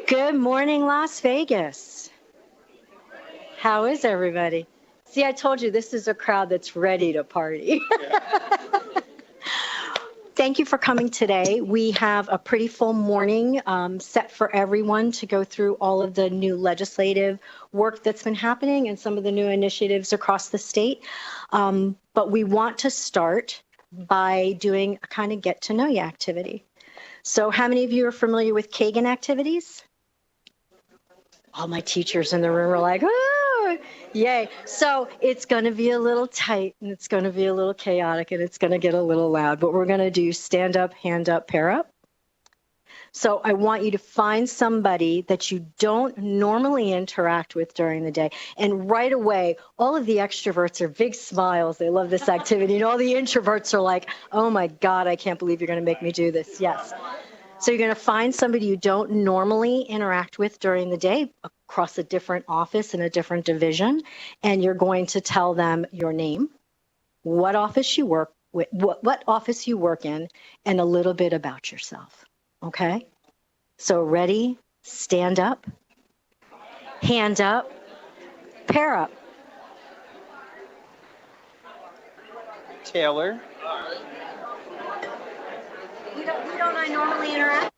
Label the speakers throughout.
Speaker 1: Good morning, Las Vegas. How is everybody? See, I told you this is a crowd that's ready to party. Thank you for coming today. We have a pretty full morning set for everyone to go through all of the new legislative work that's been happening and some of the new initiatives across the state. But we want to start by doing a kind of get to know you activity. So how many of you are familiar with Kagan activities? All my teachers in the room are like, oh, yay. So it's going to be a little tight and it's going to be a little chaotic and it's going to get a little loud, but we're going to do stand up, hand up, pair up. So I want you to find somebody that you don't normally interact with during the day. And right away, all of the extroverts are big smiles. They love this activity. And all the introverts are like, oh my God, I can't believe you're going to make me do this. Yes. So you're going to find somebody you don't normally interact with during the day across a different office in a different division, and you're going to tell them your name, what office you work with, what office you work in, and a little bit about yourself. Okay? So ready, stand up, hand up, pair up.
Speaker 2: Taylor.
Speaker 1: You don't I normally interact?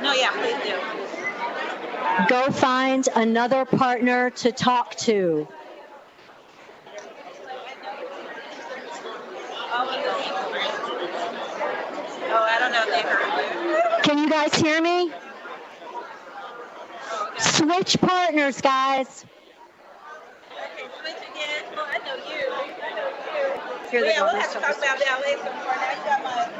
Speaker 3: No, yeah, please do.
Speaker 1: Go find another partner to talk to.
Speaker 3: Oh, I don't know if they heard you.
Speaker 1: Can you guys hear me? Switch partners, guys.
Speaker 3: Okay, switch again. Well, I know you.
Speaker 1: Hear the
Speaker 3: Yeah, we'll
Speaker 1: daughters
Speaker 3: have to
Speaker 1: tell
Speaker 3: talk
Speaker 1: the
Speaker 3: about
Speaker 1: story.
Speaker 3: ballet some more. That's got my,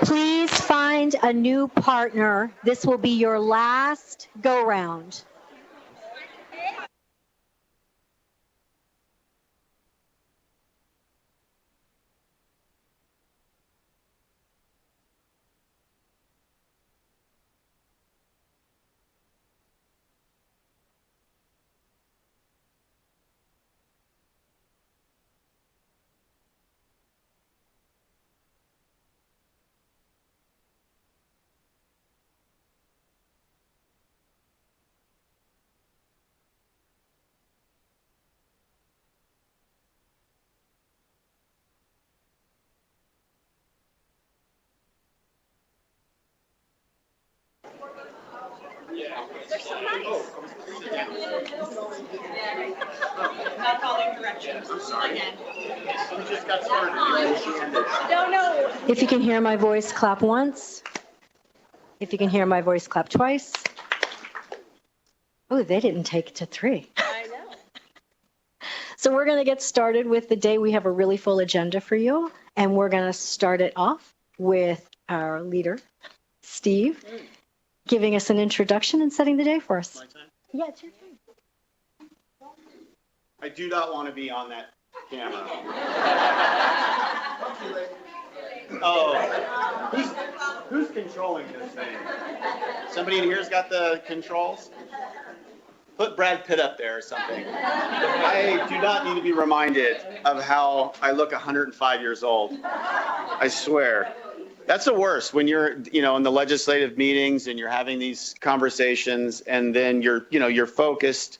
Speaker 1: Please find a new partner. This will be your last go-round.
Speaker 3: Not following directions. I'm sorry. Again.
Speaker 2: We just got started.
Speaker 3: No.
Speaker 1: If you can hear my voice, clap once. If you can hear my voice, clap twice. Oh, they didn't take to 3.
Speaker 3: I know.
Speaker 1: So we're going to get started with the day. We have a really full agenda for you, and we're going to start it off with our leader, Steve, giving us an introduction and setting the day for us.
Speaker 2: My time?
Speaker 1: Yeah, it's your turn.
Speaker 2: I do not want to be on that camera. Oh, who's controlling this thing? Somebody in here's got the controls? Put Brad Pitt up there or something. I do not need to be reminded of how I look 105 years old. I swear. That's the worst when you're, in the legislative meetings and you're having these conversations and then you're focused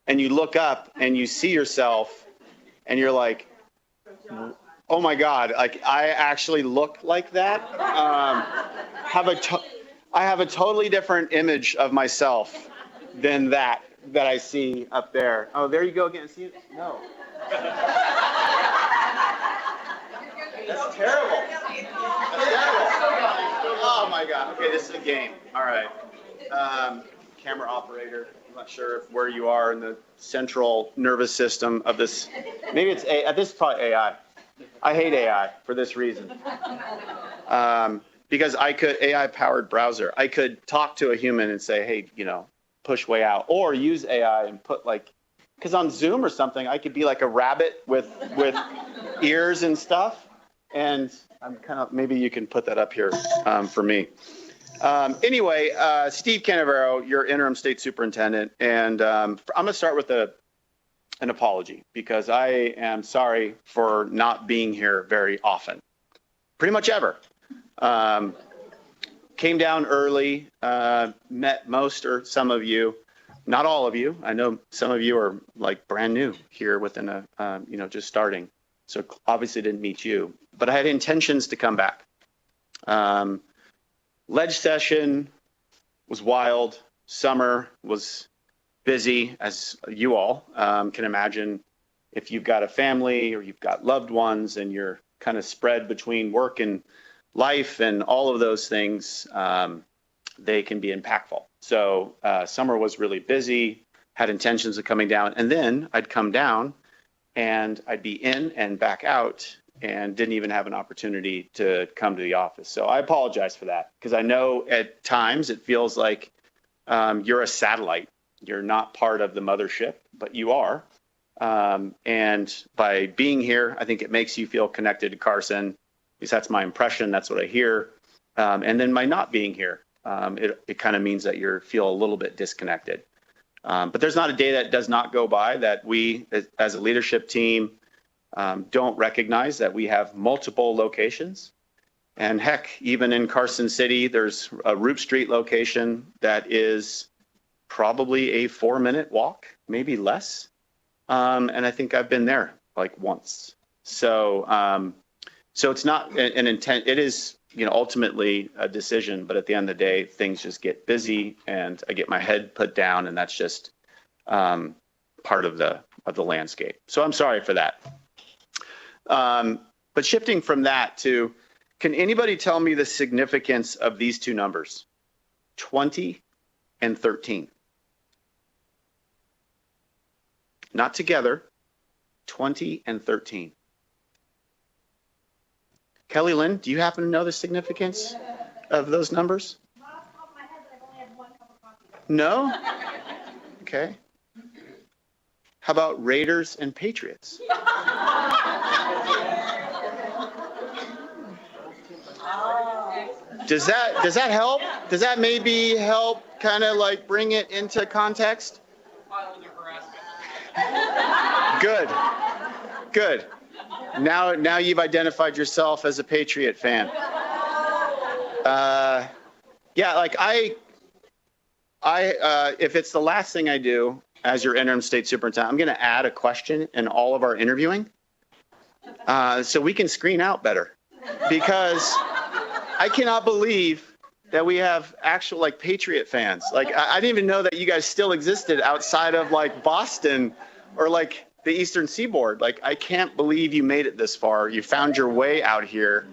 Speaker 2: and you look up and you see yourself and you're like, oh my God, like I actually look like that. I have a totally different image of myself than that I see up there. Oh, there you go again. See it? No. That's terrible. That's terrible. Oh my God. Okay, this is a game. All right. Camera operator. I'm not sure where you are in the central nervous system of this. Maybe it's this is probably AI. I hate AI for this reason. Because AI-powered browser, I could talk to a human and say, hey, push way out, or use AI and put because on Zoom or something, I could be like a rabbit with ears and stuff. And I'm maybe you can put that up here for me. Anyway, Steve Canavero, your interim state superintendent, and I'm going to start with an apology because I am sorry for not being here very often, pretty much ever. Came down early, met most or some of you, not all of you. I know some of you are like brand new here within just starting. So obviously didn't meet you, but I had intentions to come back. Ledge session was wild. Summer was busy, as you all can imagine. If you've got a family or you've got loved ones and you're kind of spread between work and life and all of those things, they can be impactful. So summer was really busy, had intentions of coming down, and then I'd come down and I'd be in and back out and didn't even have an opportunity to come to the office. So I apologize for that because I know at times it feels like you're a satellite. You're not part of the mothership, but you are. And by being here, I think it makes you feel connected to Carson. At least that's my impression. That's what I hear. And then by not being here, it kind of means that you feel a little bit disconnected. But there's not a day that does not go by that we, as a leadership team, don't recognize that we have multiple locations. And heck, even in Carson City, there's a Roop Street location that is probably a 4-minute walk, maybe less. And I think I've been there like once. So it's not an intent. It is, ultimately a decision. But at the end of the day, things just get busy, and I get my head put down, and that's just part of the landscape. So I'm sorry for that. But shifting from that to, can anybody tell me the significance of these two numbers, 20 and 13? Not together, 20 and 13. Kelly Lynn, do you happen to know the significance of those numbers? No? Okay. How about Raiders and Patriots? Does that help? Does that maybe help kind of like bring it into context? Good. Good. Now you've identified yourself as a Patriot fan. Yeah, like if it's the last thing I do as your interim state superintendent, I'm going to add a question in all of our interviewing so we can screen out better, because I cannot believe that we have actual like Patriot fans. Like I didn't even know that you guys still existed outside of like Boston or like the Eastern Seaboard. Like I can't believe you made it this far. You found your way out here.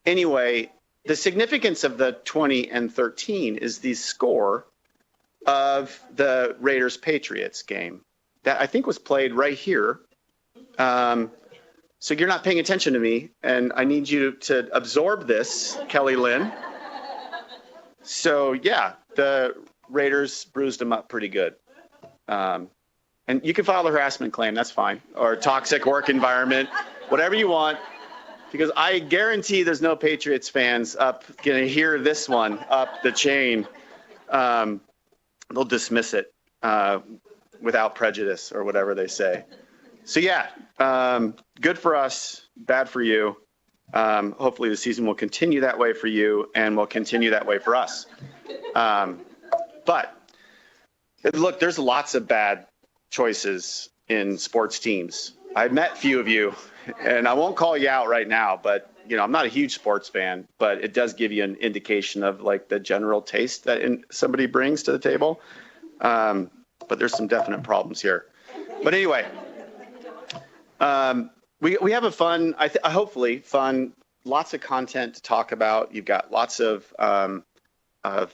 Speaker 2: Anyway, the significance of the 20 and 13 is the score of the Raiders-Patriots game that I think was played right here. So you're not paying attention to me, and I need you to absorb this, Kelly Lynn. So yeah, the Raiders bruised them up pretty good. And you can file a harassment claim, that's fine, or toxic work environment, whatever you want, because I guarantee there's no Patriots fans up going to hear this one up the chain. They'll dismiss it without prejudice or whatever they say. So yeah, good for us, bad for you. Hopefully the season will continue that way for you and will continue that way for us. But look, there's lots of bad choices in sports teams. I've met a few of you, and I won't call you out right now, but you know, I'm not a huge sports fan, but it does give you an indication of like the general taste that somebody brings to the table. But there's some definite problems here. But anyway, we have a fun, hopefully fun, lots of content to talk about. You've got lots of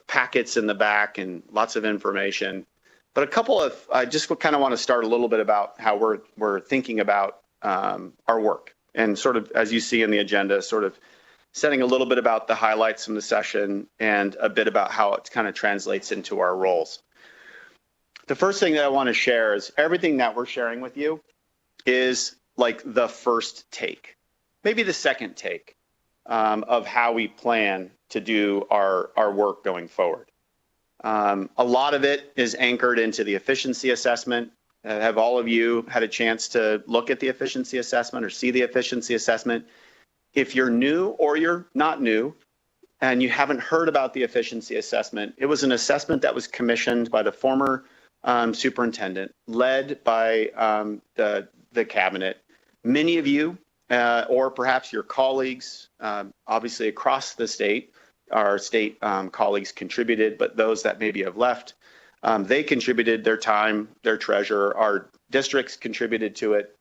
Speaker 2: packets in the back and lots of information. But a couple of, I just kind of want to start a little bit about how we're thinking about our work, and sort of, as you see in the agenda, sort of setting a little bit about the highlights from the session and a bit about how it kind of translates into our roles. The first thing that I want to share is everything that we're sharing with you is like the first take, maybe the second take of how we plan to do our work going forward. A lot of it is anchored into the efficiency assessment. Have all of you had a chance to look at the efficiency assessment or see the efficiency assessment? If you're new or you're not new and you haven't heard about the efficiency assessment, it was an assessment that was commissioned by the former superintendent, led by the cabinet. Many of you, or perhaps your colleagues, obviously across the state, our state colleagues contributed, but those that maybe have left, they contributed their time, their treasure. Our districts contributed to it,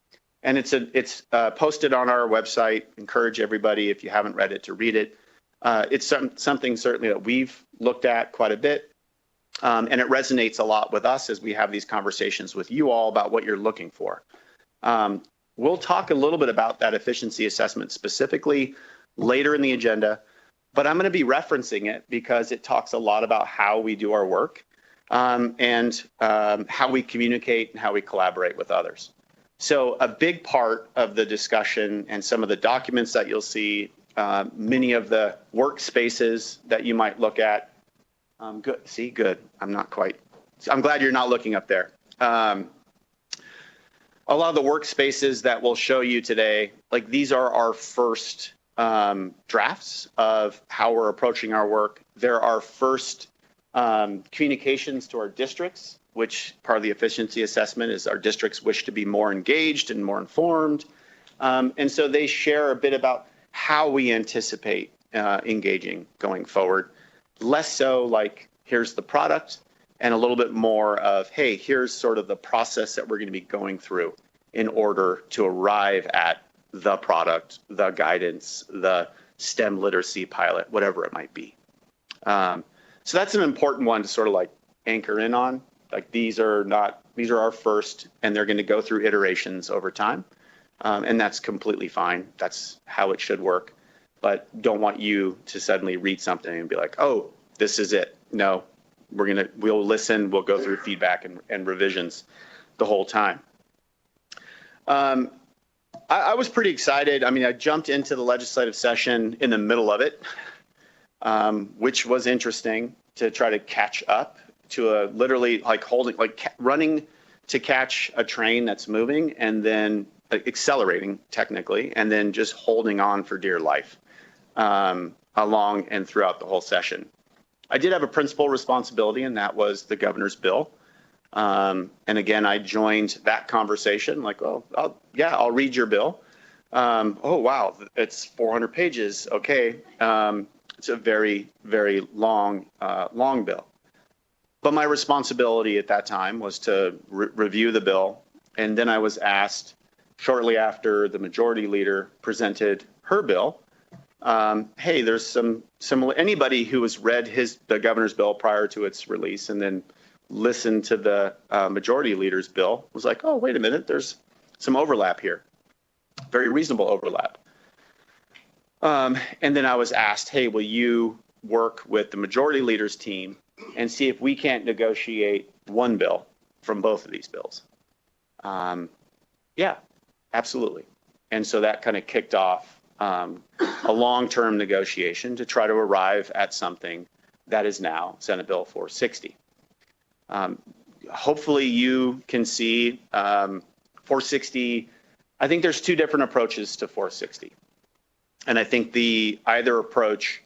Speaker 2: and it's posted on our website. Encourage everybody, if you haven't read it, to read it. It's something certainly that we've looked at quite a bit, and it resonates a lot with us as we have these conversations with you all about what you're looking for. We'll talk a little bit about that efficiency assessment specifically later in the agenda, but I'm going to be referencing it because it talks a lot about how we do our work. And how we communicate and how we collaborate with others. So a big part of the discussion and some of the documents that you'll see, many of the workspaces that you might look at. Good. See, good. I'm glad you're not looking up there. A lot of the workspaces that we'll show you today, like these are our first drafts of how we're approaching our work. They're our first communications to our districts, which part of the efficiency assessment is our districts wish to be more engaged and more informed. And so they share a bit about how we anticipate engaging going forward. Less so like, here's the product, and a little bit more of, hey, here's sort of the process that we're going to be going through in order to arrive at the product, the guidance, the STEM literacy pilot, whatever it might be. So that's an important one to sort of like anchor in on. Like these are our first, and they're going to go through iterations over time. And that's completely fine. That's how it should work. But don't want you to suddenly read something and be like, oh, this is it. No, we'll listen, we'll go through feedback and revisions the whole time. I was pretty excited. I mean, I jumped into the legislative session in the middle of it, which was interesting to try to catch up to a literally like running to catch a train that's moving and then accelerating technically, and then just holding on for dear life along and throughout the whole session. I did have a principal responsibility, and that was the governor's bill. And again, I joined that conversation like, oh, I'll read your bill. Oh, wow, it's 400 pages. Okay. It's a very, very long bill. But my responsibility at that time was to review the bill. And then I was asked shortly after the majority leader presented her bill, hey, there's some similar, anybody who has read the governor's bill prior to its release and then listened to the majority leader's bill was like, oh, wait a minute, there's some overlap here. Very reasonable overlap. And then I was asked, hey, will you work with the majority leader's team and see if we can't negotiate one bill from both of these bills? Yeah, absolutely. And so that kind of kicked off a long-term negotiation to try to arrive at something that is now Senate Bill 460. Hopefully you can see 460. I think there's two different approaches to 460. And I think either approach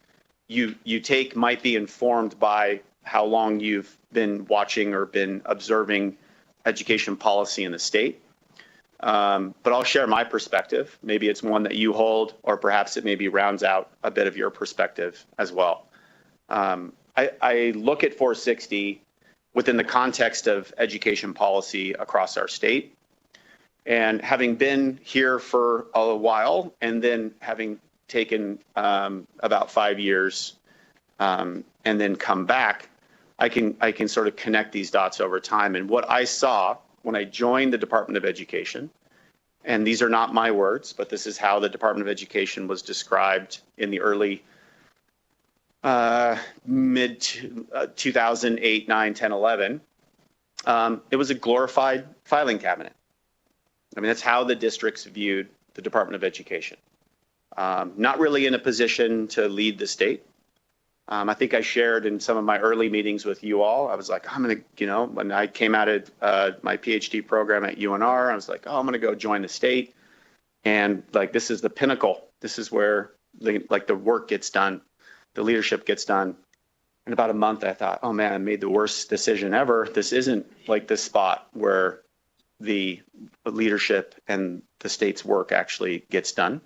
Speaker 2: you take might be informed by how long you've been watching or been observing education policy in the state. But I'll share my perspective. Maybe it's one that you hold, or perhaps it maybe rounds out a bit of your perspective as well. I look at 460 within the context of education policy across our state. And having been here for a while, and then having taken about 5 years and then come back, I can sort of connect these dots over time. And what I saw when I joined the Department of Education, and these are not my words, but this is how the Department of Education was described in the early mid 2008, 9, 10, 11, it was a glorified filing cabinet. I mean, that's how the districts viewed the Department of Education. Not really in a position to lead the state. I think I shared in some of my early meetings with you all, I was like, I'm going to, when I came out of my PhD program at UNR, I was like, oh, I'm going to go join the state. And like, this is the pinnacle. This is where the work gets done. The leadership gets done. In about a month, I thought, oh man, I made the worst decision ever. This isn't like the spot where the leadership and the state's work actually gets done.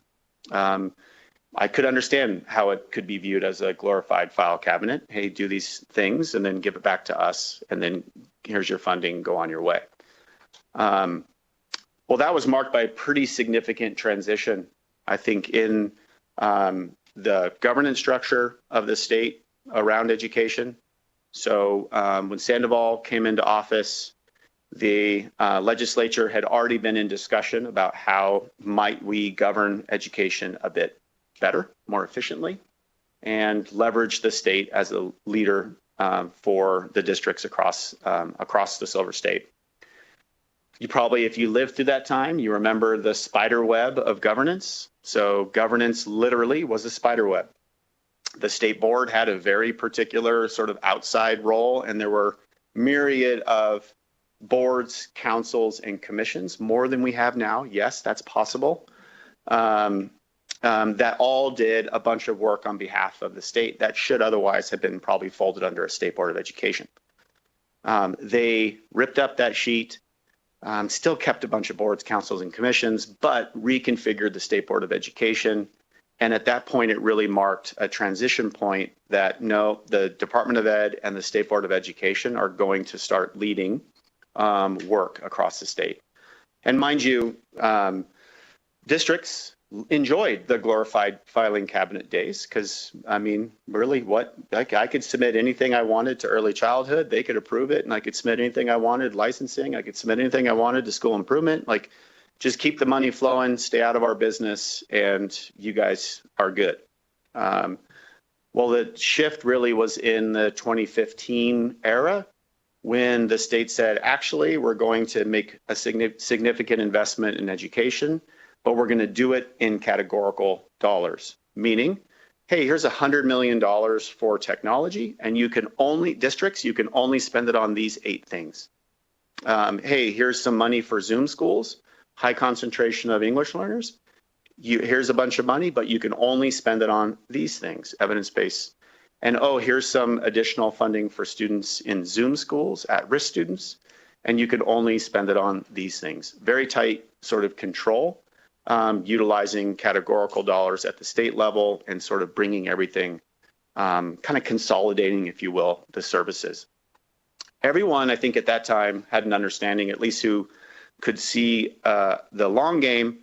Speaker 2: I could understand how it could be viewed as a glorified file cabinet. Hey, do these things and then give it back to us. And then here's your funding, go on your way. Well, that was marked by a pretty significant transition, I think, in the governance structure of the state around education. So when Sandoval came into office, the legislature had already been in discussion about how might we govern education a bit better, more efficiently, and leverage the state as a leader for the districts across the Silver State. You probably, if you lived through that time, you remember the spider web of governance. So governance literally was a spider web. The state board had a very particular sort of outside role, and there were myriad of boards, councils, and commissions, more than we have now. Yes, that's possible. That all did a bunch of work on behalf of the state that should otherwise have been probably folded under a state board of education. They ripped up that sheet, still kept a bunch of boards, councils, and commissions, but reconfigured the state board of education. And at that point, it really marked a transition point that no, the Department of Ed and the State Board of Education are going to start leading work across the state. And mind you, districts enjoyed the glorified filing cabinet days because, I mean, really I could submit anything I wanted to early childhood, they could approve it, and I could submit anything I wanted, licensing, I could submit anything I wanted to school improvement. Like, just keep the money flowing, stay out of our business, and you guys are good. Well, the shift really was in the 2015 era when the state said, actually, we're going to make a significant investment in education, but we're going to do it in categorical dollars, meaning, hey, here's $100 million for technology, and you can only spend it on these 8 things. Hey, here's some money for Zoom schools, high concentration of English learners. Here's a bunch of money, but you can only spend it on these things, evidence-based. And oh, here's some additional funding for students in Zoom schools, at-risk students, and you can only spend it on these things. Very tight sort of control, utilizing categorical dollars at the state level and sort of bringing everything, kind of consolidating, if you will, the services. Everyone, I think at that time, had an understanding, at least who could see the long game,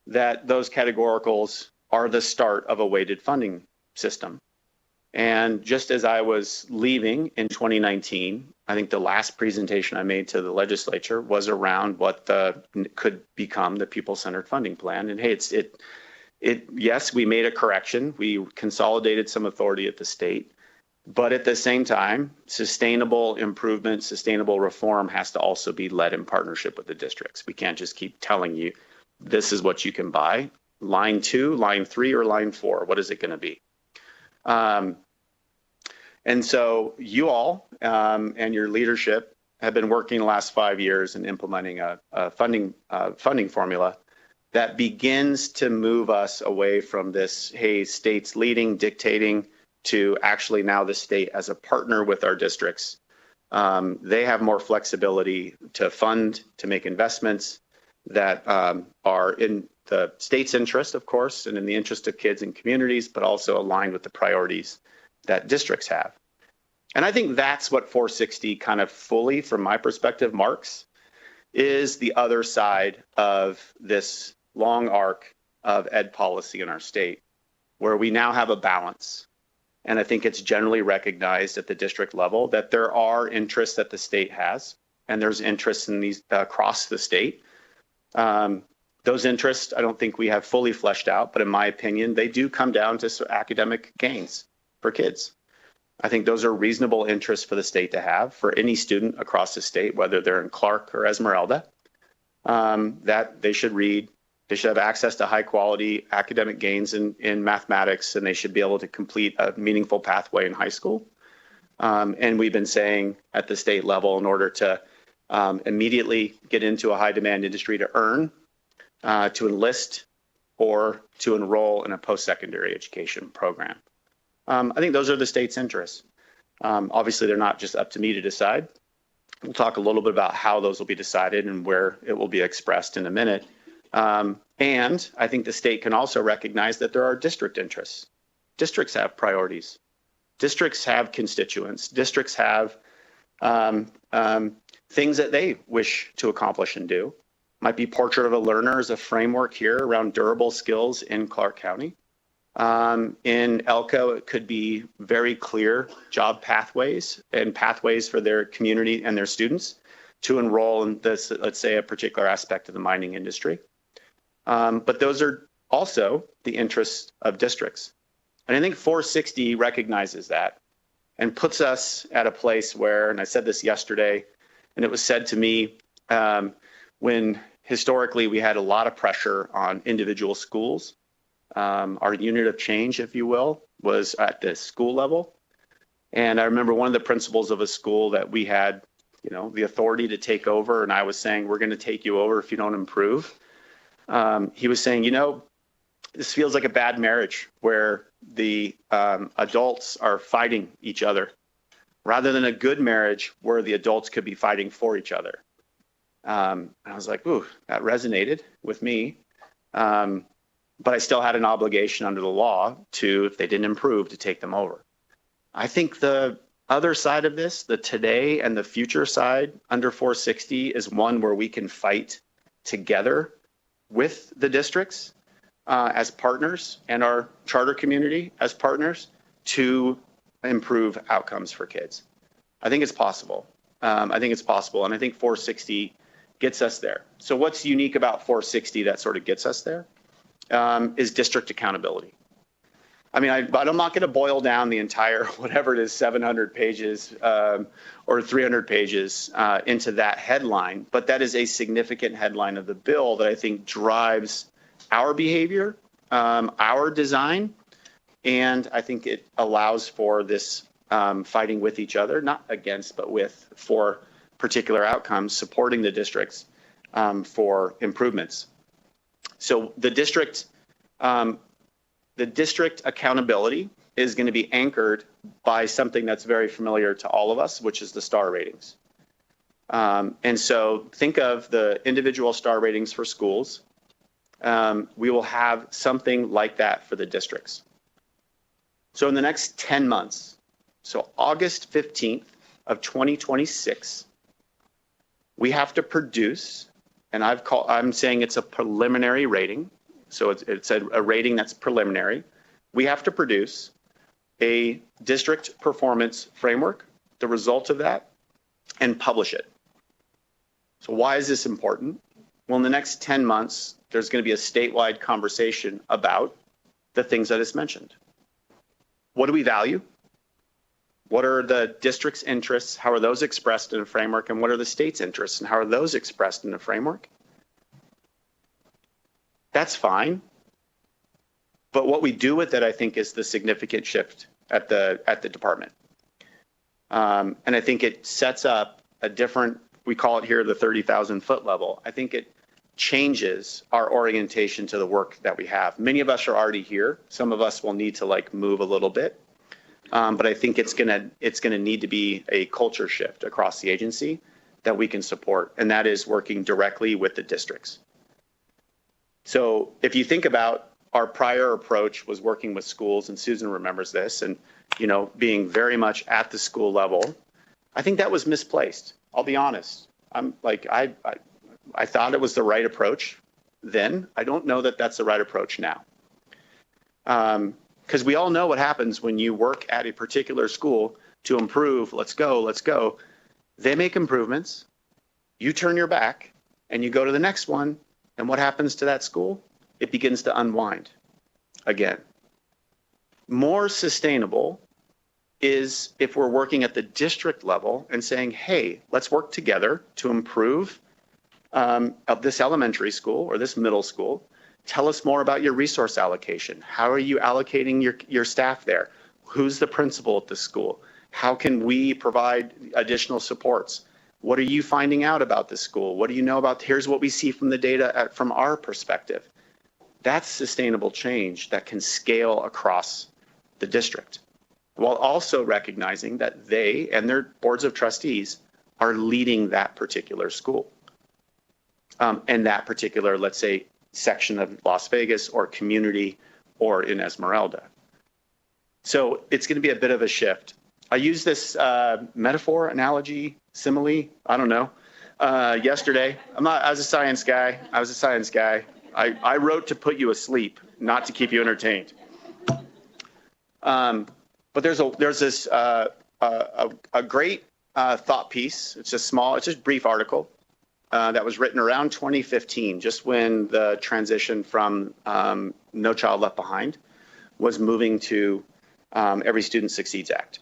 Speaker 2: that those categoricals are the start of a weighted funding system. And just as I was leaving in 2019, I think the last presentation I made to the legislature was around what could become the People-Centered Funding Plan. And hey, yes, we made a correction. We consolidated some authority at the state. But at the same time, sustainable improvement, sustainable reform has to also be led in partnership with the districts. We can't just keep telling you, this is what you can buy. Line 2, line 3, or line 4, what is it going to be? And so you all and your leadership have been working the last 5 years in implementing a funding formula that begins to move us away from this, hey, states leading, dictating, to actually now the state as a partner with our districts. They have more flexibility to fund, to make investments that are in the state's interest, of course, and in the interest of kids and communities, but also aligned with the priorities that districts have. And I think that's what 460 kind of fully, from my perspective, marks, is the other side of this long arc of ed policy in our state, where we now have a balance. And I think it's generally recognized at the district level that there are interests that the state has, and there's interests in these across the state. Those interests, I don't think we have fully fleshed out, but in my opinion, they do come down to academic gains for kids. I think those are reasonable interests for the state to have for any student across the state, whether they're in Clark or Esmeralda, that they should read. They should have access to high quality academic gains in mathematics, and they should be able to complete a meaningful pathway in high school. And we've been saying at the state level, in order to immediately get into a high demand industry, to earn, to enlist, or to enroll in a post-secondary education program. I think those are the state's interests. Obviously, they're not just up to me to decide. We'll talk a little bit about how those will be decided and where it will be expressed in a minute. And I think the state can also recognize that there are district interests. Districts have priorities. Districts have constituents. Districts have things that they wish to accomplish and do. Might be Portrait of a Learner as a framework here around durable skills in Clark County. In Elko, it could be very clear job pathways and pathways for their community and their students to enroll in this, let's say, a particular aspect of the mining industry. But those are also the interests of districts. And I think 460 recognizes that and puts us at a place where, and I said this yesterday, and it was said to me when historically we had a lot of pressure on individual schools. Our unit of change, if you will, was at the school level. And I remember one of the principals of a school that we had, the authority to take over, and I was saying, we're going to take you over if you don't improve. He was saying, this feels like a bad marriage where the adults are fighting each other rather than a good marriage where the adults could be fighting for each other. And I was like, ooh, that resonated with me. But I still had an obligation under the law to, if they didn't improve, to take them over. I think the other side of this, the today and the future side under 460, is one where we can fight together with the districts as partners and our charter community as partners to improve outcomes for kids. I think it's possible. And I think 460 gets us there. So what's unique about 460 that sort of gets us there is district accountability. I mean, but I'm not going to boil down the entire, whatever it is, 700 pages or 300 pages into that headline, but that is a significant headline of the bill that I think drives our behavior, our design, and I think it allows for this fighting with each other, not against, but with, for particular outcomes, supporting the districts for improvements. So the district accountability is going to be anchored by something that's very familiar to all of us, which is the star ratings. And so think of the individual star ratings for schools. We will have something like that for the districts. So in the next 10 months, so August 15th of 2026, we have to produce, and I'm saying it's a preliminary rating. So it's a rating that's preliminary. We have to produce a district performance framework, the result of that, and publish it. So why is this important? Well, in the next 10 months, there's going to be a statewide conversation about the things I just mentioned. What do we value? What are the district's interests? How are those expressed in a framework? And what are the state's interests? And how are those expressed in a framework? That's fine. But what we do with it, I think, is the significant shift at the department. And I think it sets up a different, we call it here the 30,000 foot level. I think it changes our orientation to the work that we have. Many of us are already here. Some of us will need to move a little bit. But I think it's gonna need to be a culture shift across the agency that we can support, and that is working directly with the districts. So if you think about our prior approach was working with schools, and Susan remembers this, and being very much at the school level, I think that was misplaced. I'll be honest. I thought it was the right approach then. I don't know that that's the right approach now. Because we all know what happens when you work at a particular school to improve, let's go. They make improvements, you turn your back, and you go to the next one, and what happens to that school? It begins to unwind again. More sustainable is if we're working at the district level and saying, hey, let's work together to improve of this elementary school or this middle school. Tell us more about your resource allocation. How are you allocating your staff there? Who's the principal at the school? How can we provide additional supports? What are you finding out about the school? What do you know about, here's what we see from the data from our perspective. That's sustainable change that can scale across the district, while also recognizing that they and their boards of trustees are leading that particular school. And that particular, let's say, section of Las Vegas or community or in Esmeralda. So it's going to be a bit of a shift. I use this metaphor, analogy, simile, I don't know, yesterday. I was a science guy. I wrote to put you asleep, not to keep you entertained. But there's this a great thought piece. It's just a brief article that was written around 2015, just when the transition from No Child Left Behind was moving to Every Student Succeeds Act.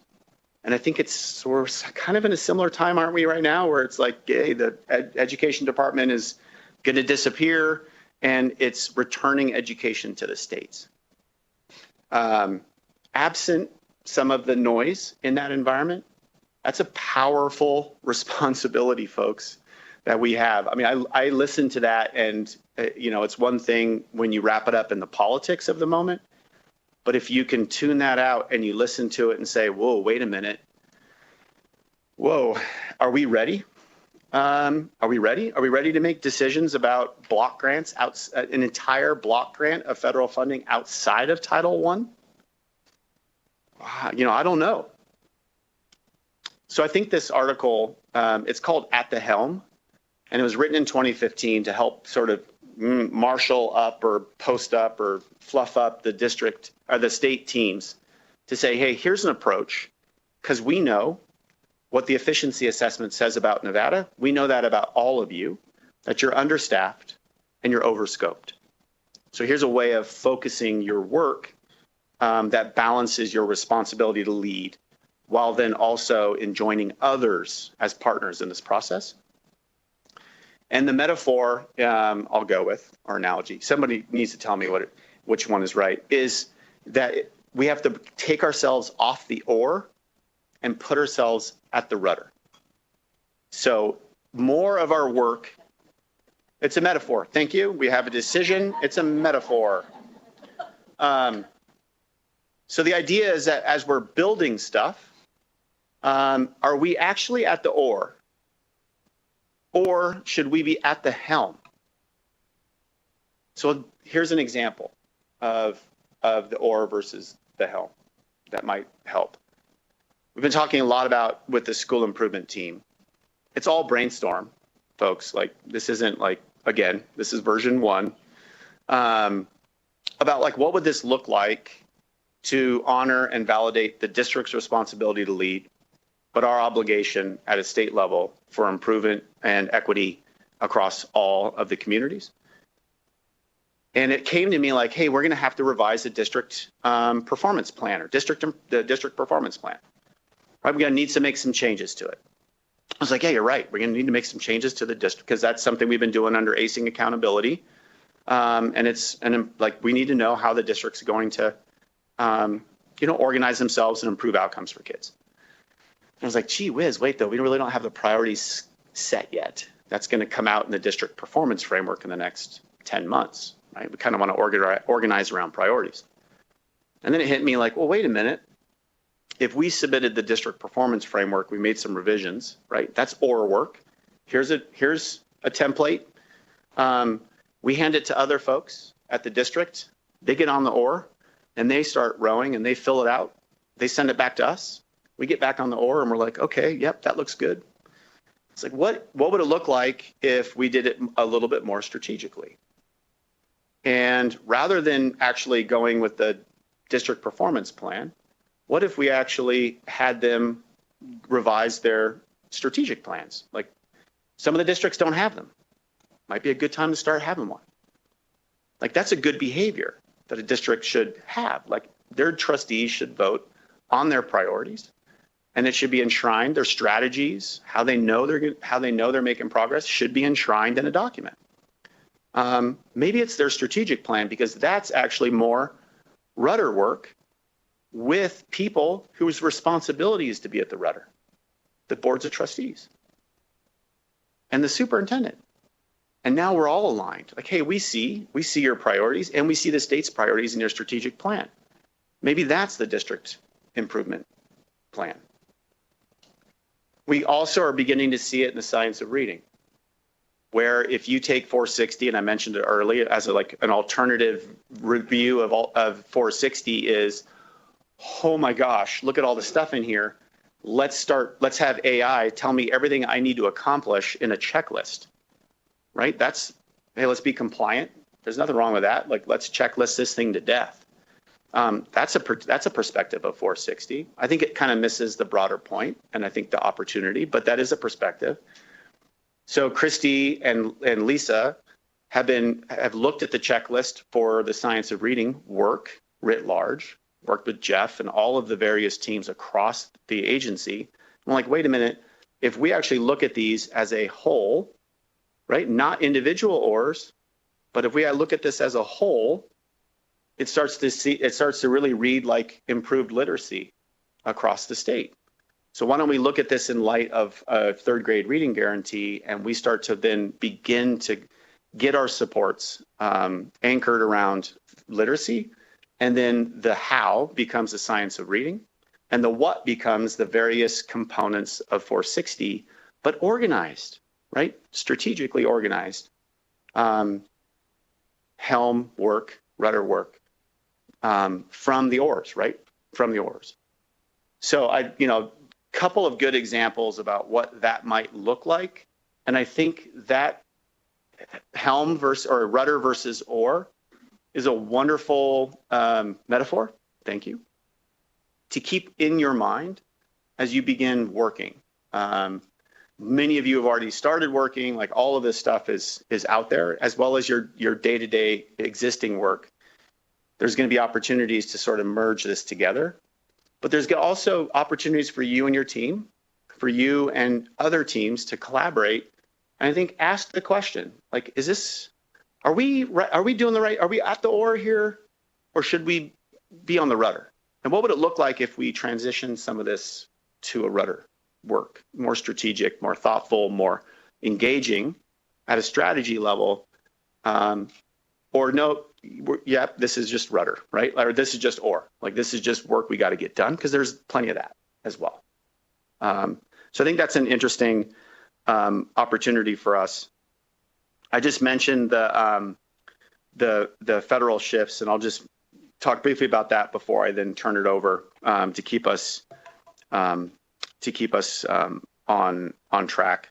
Speaker 2: And I think we're kind of in a similar time, aren't we, right now, where it's like, hey, the education department is going to disappear and it's returning education to the states. Absent some of the noise in that environment, that's a powerful responsibility, folks, that we have. I mean, I listen to that, and it's one thing when you wrap it up in the politics of the moment, but if you can tune that out and you listen to it and say, whoa, wait a minute, whoa, are we ready? Are we ready? Are we ready to make decisions about block grants, an entire block grant of federal funding outside of Title I? I don't know. So I think this article, it's called At the Helm, and it was written in 2015 to help sort of marshal up or post up or fluff up the district or the state teams to say, hey, here's an approach, because we know what the efficiency assessment says about Nevada. We know that about all of you. that you're understaffed and you're overscoped. So here's a way of focusing your work that balances your responsibility to lead while then also enjoining others as partners in this process. And the metaphor I'll go with, or analogy, somebody needs to tell me which one is right, is that we have to take ourselves off the oar and put ourselves at the rudder. So more of our work, it's a metaphor. Thank you. We have a decision. It's a metaphor. So the idea is that as we're building stuff, are we actually at the oar? Or should we be at the helm? So here's an example of the oar versus the helm that might help. We've been talking a lot about with the school improvement team. It's all brainstorm, folks. Like this isn't like, again, this is version 1. About like what would this look like to honor and validate the district's responsibility to lead, but our obligation at a state level for improvement and equity across all of the communities. And it came to me like, hey, we're going to have to revise the district performance plan or the district performance plan. Right? We're going to need to make some changes to it. I was like, yeah, you're right. We're going to need to make some changes to the district because that's something we've been doing under ACing accountability. And like we need to know how the district's going to, organize themselves and improve outcomes for kids. I was like, gee whiz, wait, though, we really don't have the priorities set yet. That's going to come out in the district performance framework in the next 10 months, right? We kind of want to organize around priorities. And then it hit me like, well, wait a minute. If we submitted the district performance framework, we made some revisions, right? That's OR work. Here's a template. We hand it to other folks at the district. They get on the oar and they start rowing and they fill it out. They send it back to us. We get back on the oar and we're like, okay, yep, that looks good. It's like, what would it look like if we did it a little bit more strategically? And rather than actually going with the district performance plan, what if we actually had them revise their strategic plans? Like some of the districts don't have them. Might be a good time to start having one. Like that's a good behavior that a district should have. Like their trustees should vote on their priorities, and it should be enshrined. Their strategies, how they know they're making progress, should be enshrined in a document. Maybe it's their strategic plan because that's actually more rudder work with people whose responsibility is to be at the rudder, the boards of trustees and the superintendent. And now we're all aligned. Like, hey, we see your priorities and we see the state's priorities in your strategic plan. Maybe that's the district improvement plan. We also are beginning to see it in the science of reading, where if you take 460, and I mentioned it earlier, as an alternative review of 460 is, oh my gosh, look at all the stuff in here. Let's have AI tell me everything I need to accomplish in a checklist, right? Hey, let's be compliant. There's nothing wrong with that. Like, let's checklist this thing to death. That's a perspective of 460. I think it kind of misses the broader point, and I think the opportunity, but that is a perspective. So Christy and Lisa have looked at the checklist for the science of reading work writ large, worked with Jeff and all of the various teams across the agency. I'm like, wait a minute, if we actually look at these as a whole, right, not individual ORs, but if we look at this as a whole, it starts to really read like improved literacy across the state. So why don't we look at this in light of a third grade reading guarantee, and we start to then begin to get our supports anchored around literacy, and then the how becomes the science of reading, and the what becomes the various components of 460, but organized, right? Strategically organized. Helm work, rudder work, from the oars, right? From the oars. So couple of good examples about what that might look like. And I think that helm or rudder versus oar is a wonderful metaphor, thank you, to keep in your mind as you begin working. Many of you have already started working. Like all of this stuff is out there, as well as your day-to-day existing work. There's going to be opportunities to sort of merge this together, but there's also opportunities for you and your team, for you and other teams to collaborate. And I think ask the question, like, are we doing the right, are we at the oar here, or should we be on the rudder? And what would it look like if we transition some of this to a rudder work, more strategic, more thoughtful, more engaging at a strategy level, or no, this is just rudder, right? Or this is just oar, like this is just work we got to get done, because there's plenty of that as well. So I think that's an interesting opportunity for us. I just mentioned the federal shifts, and I'll just talk briefly about that before I then turn it over to keep us on track.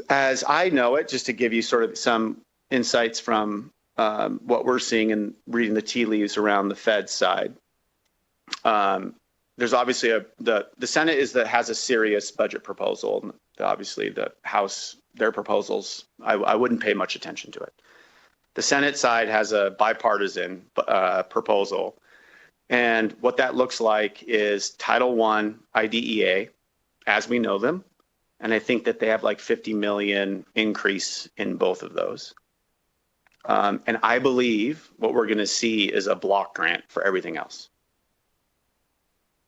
Speaker 2: As I know it, just to give you sort of some insights from what we're seeing and reading the tea leaves around the Fed side. There's obviously the Senate has a serious budget proposal. Obviously, the House, their proposals, I wouldn't pay much attention to it. The Senate side has a bipartisan proposal, and what that looks like is Title I IDEA, as we know them, and I think that they have like 50 million increase in both of those. And I believe what we're going to see is a block grant for everything else.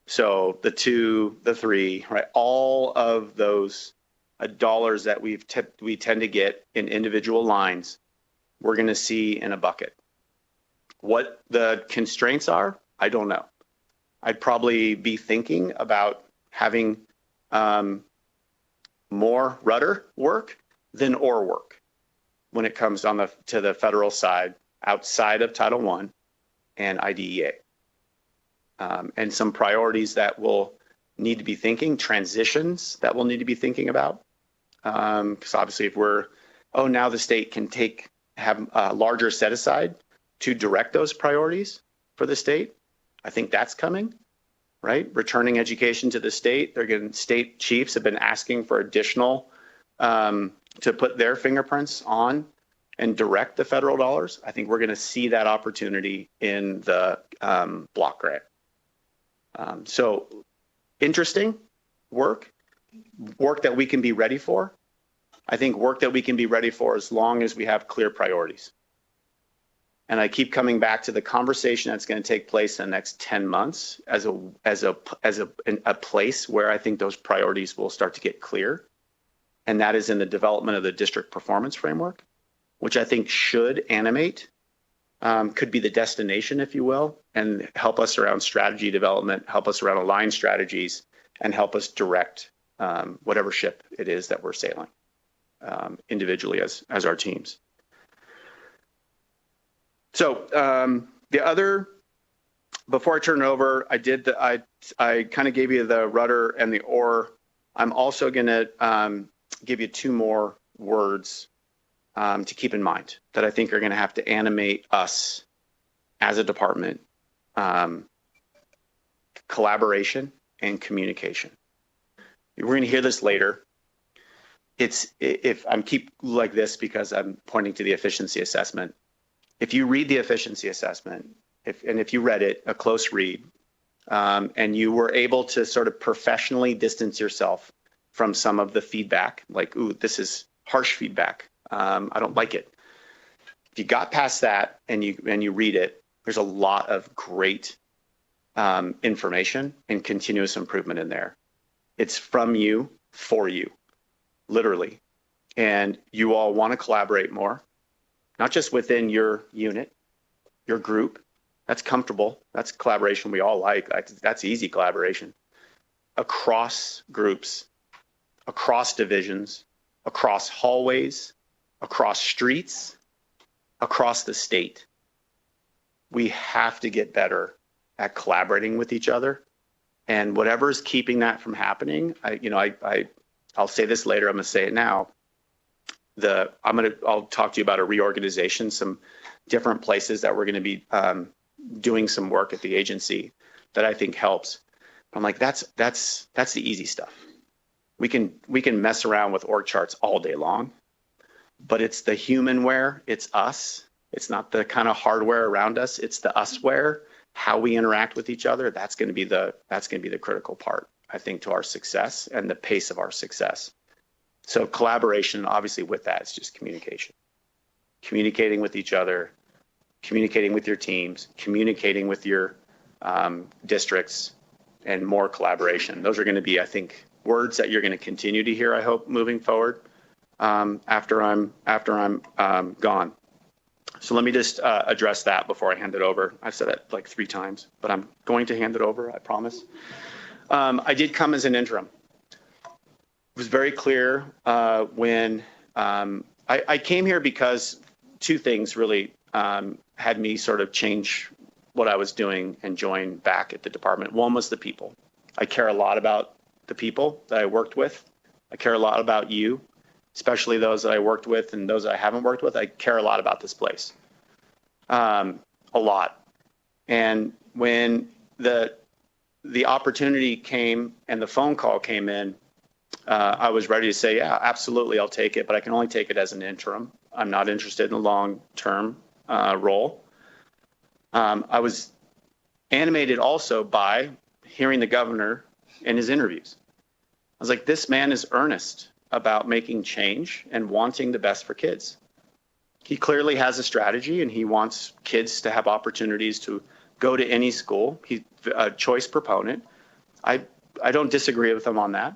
Speaker 2: So the 2, the 3, right? All of those dollars that we tend to get in individual lines, we're going to see in a bucket. What the constraints are, I don't know. I'd probably be thinking about having more rudder work than oar work when it comes to the federal side outside of Title I and IDEA. And some priorities that we'll need to be thinking, transitions that we'll need to be thinking about. Because obviously if now the state can have a larger set aside to direct those priorities for the state. I think that's coming, right? Returning education to the state. State chiefs have been asking for additional to put their fingerprints on and direct the federal dollars. I think we're going to see that opportunity in the block grant. So interesting work that we can be ready for. I think work that we can be ready for as long as we have clear priorities. And I keep coming back to the conversation that's going to take place in the next 10 months as a place where I think those priorities will start to get clear. And that is in the development of the district performance framework, which I think should animate, could be the destination, if you will, and help us around strategy development, help us around aligned strategies, and help us direct whatever ship it is that we're sailing individually as our teams. So before I turn it over, I kind of gave you the rudder and the oar. I'm also going to give you 2 more words to keep in mind that I think are going to have to animate us as a department: collaboration and communication. We're going to hear this later. If I'm keep like this because I'm pointing to the efficiency assessment. If you read the efficiency assessment, if you read it, a close read, and you were able to sort of professionally distance yourself from some of the feedback, like, ooh, this is harsh feedback, I don't like it. If you got past that and you read it, there's a lot of great information and continuous improvement in there. It's from you, for you, literally. And you all want to collaborate more, not just within your unit, your group. That's comfortable. That's collaboration we all like. That's easy collaboration. Across groups, across divisions, across hallways, across streets, across the state. We have to get better at collaborating with each other. And whatever's keeping that from happening, I'll say this later, I'm going to say it now. I'll talk to you about a reorganization, some different places that we're going to be doing some work at the agency that I think helps. I'm like, that's the easy stuff. We can mess around with org charts all day long, but it's the humanware, it's us. It's not the kind of hardware around us, it's the usware, how we interact with each other. That's going to be the critical part, I think, to our success and the pace of our success. So collaboration, obviously with that, it's just communication. Communicating with each other, communicating with your teams, communicating with your districts, and more collaboration. Those are going to be, I think, words that you're going to continue to hear, I hope, moving forward after I'm gone. So let me just address that before I hand it over. I've said it like 3 times, but I'm going to hand it over, I promise. I did come as an interim. It was very clear when I came here because 2 things really had me sort of change what I was doing and join back at the department. One was the people. I care a lot about the people that I worked with. I care a lot about you, especially those that I worked with and those that I haven't worked with. I care a lot about this place, a lot. And when the opportunity came and the phone call came in, I was ready to say, yeah, absolutely, I'll take it, but I can only take it as an interim. I'm not interested in a long-term role. I was animated also by hearing the governor in his interviews. I was like, this man is earnest about making change and wanting the best for kids. He clearly has a strategy and he wants kids to have opportunities to go to any school. He's a choice proponent. I don't disagree with him on that.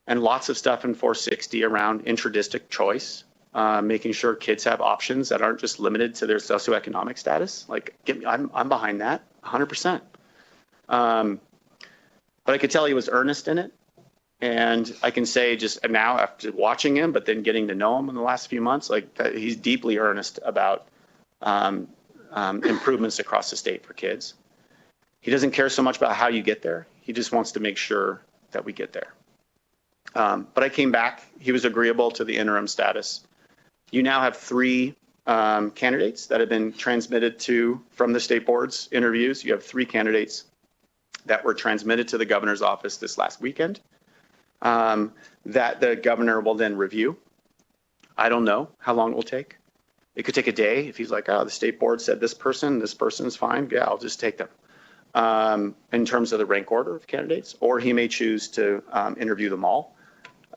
Speaker 2: And lots of stuff in 460 around intra-district choice, making sure kids have options that aren't just limited to their socioeconomic status. Like, I'm behind that 100%. But I could tell he was earnest in it. And I can say just now after watching him, but then getting to know him in the last few months, like he's deeply earnest about improvements across the state for kids. He doesn't care so much about how you get there. He just wants to make sure that we get there. But I came back. He was agreeable to the interim status. You now have 3 candidates that have been transmitted from the state board's interviews. You have 3 candidates that were transmitted to the governor's office this last weekend that the governor will then review. I don't know how long it will take. It could take a day. If he's like, oh, the state board said this person's fine. Yeah, I'll just take them in terms of the rank order of candidates, or he may choose to interview them all.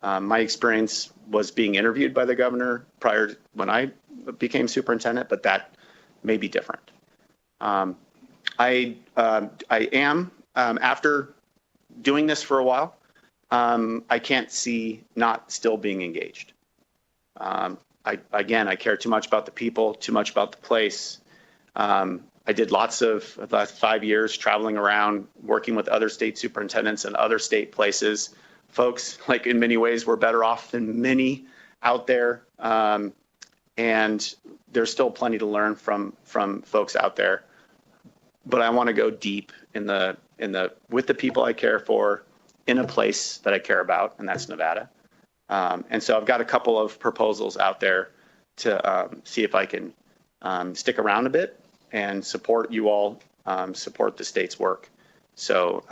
Speaker 2: My experience was being interviewed by the governor prior to when I became superintendent, but that may be different. I am, after doing this for a while, I can't see not still being engaged. I care too much about the people, too much about the place. I did lots of the last 5 years traveling around, working with other state superintendents and other state places. Folks, like in many ways, we're better off than many out there. And there's still plenty to learn from folks out there. But I want to go deep with the people I care for, in a place that I care about, and that's Nevada. And so I've got a couple of proposals out there to see if I can stick around a bit and support you all, support the state's work. So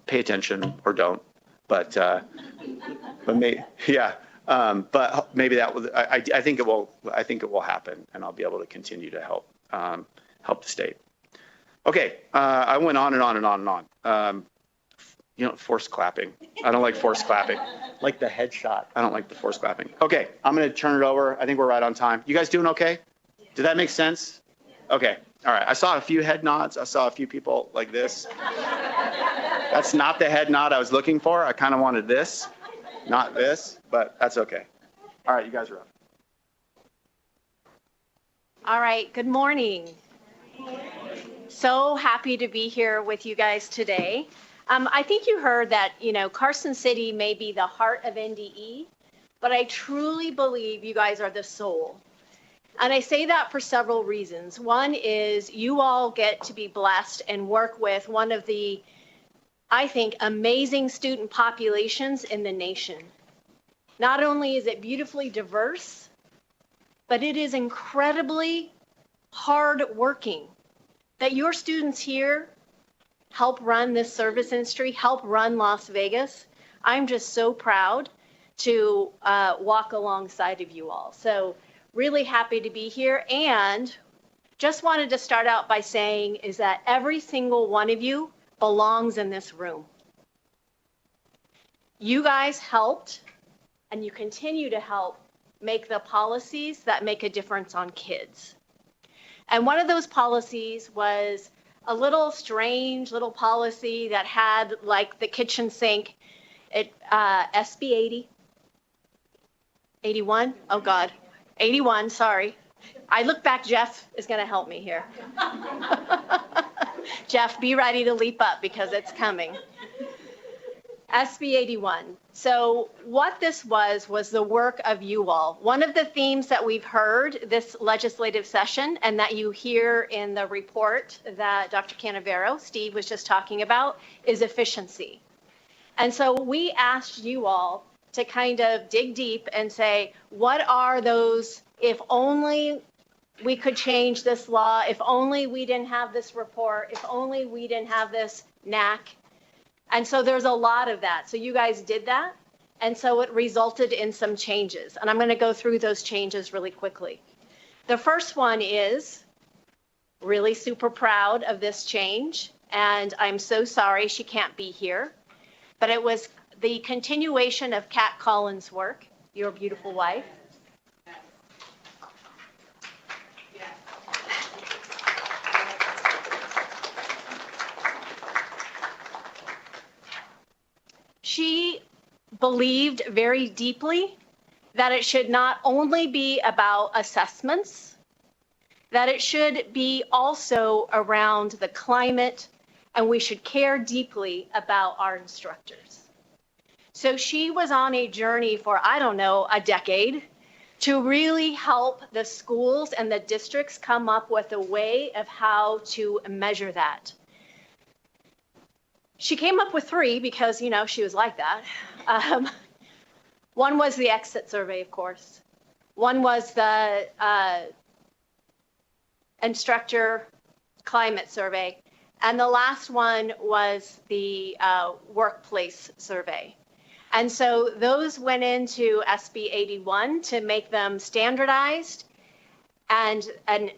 Speaker 2: pay attention or don't, but maybe, yeah. But maybe that will. I think it will. I think it will happen, and I'll be able to continue to help the state. Okay, I went on and on and on and on. Forced clapping. I don't like forced clapping. Like the headshot. I don't like the forced clapping. Okay, I'm going to turn it over. I think we're right on time. You guys doing okay? Did that make sense? Okay. All right. I saw a few head nods. I saw a few people like this. That's not the head nod I was looking for. I kind of wanted this, not this, but that's okay. All right, you guys are up.
Speaker 3: All right, good morning. So happy to be here with you guys today. I think you heard that, Carson City may be the heart of NDE, but I truly believe you guys are the soul. And I say that for several reasons. One is you all get to be blessed and work with one of the, I think, amazing student populations in the nation. Not only is it beautifully diverse, but it is incredibly hardworking. That your students here help run this service industry, help run Las Vegas. I'm just so proud to walk alongside of you all. So really happy to be here, and just wanted to start out by saying is that every single one of you belongs in this room. You guys helped, and you continue to help make the policies that make a difference on kids. And one of those policies was a little strange little policy that had like the kitchen sink, SB 80, 81, oh God, 81, sorry. I look back, Jeff is gonna help me here. Jeff, be ready to leap up because it's coming. SB 81. So what this was the work of you all. One of the themes that we've heard this legislative session and that you hear in the report that Dr. Canavero, Steve was just talking about, is efficiency. And so we asked you all to kind of dig deep and say, what are those, if only we could change this law, if only we didn't have this report, if only we didn't have this NAC. And so there's a lot of that. So you guys did that. And so it resulted in some changes. And I'm going to go through those changes really quickly. The first one is really super proud of this change. And I'm so sorry she can't be here. But it was the continuation of Kat Collins' work, your beautiful wife. She believed very deeply that it should not only be about assessments, that it should be also around the climate, and we should care deeply about our instructors. So she was on a journey for, I don't know, a decade to really help the schools and the districts come up with a way of how to measure that. She came up with 3 because, you know, she was like that. One was the exit survey, of course. One was the instructor climate survey. And the last one was the workplace survey. And so those went into SB 81 to make them standardized and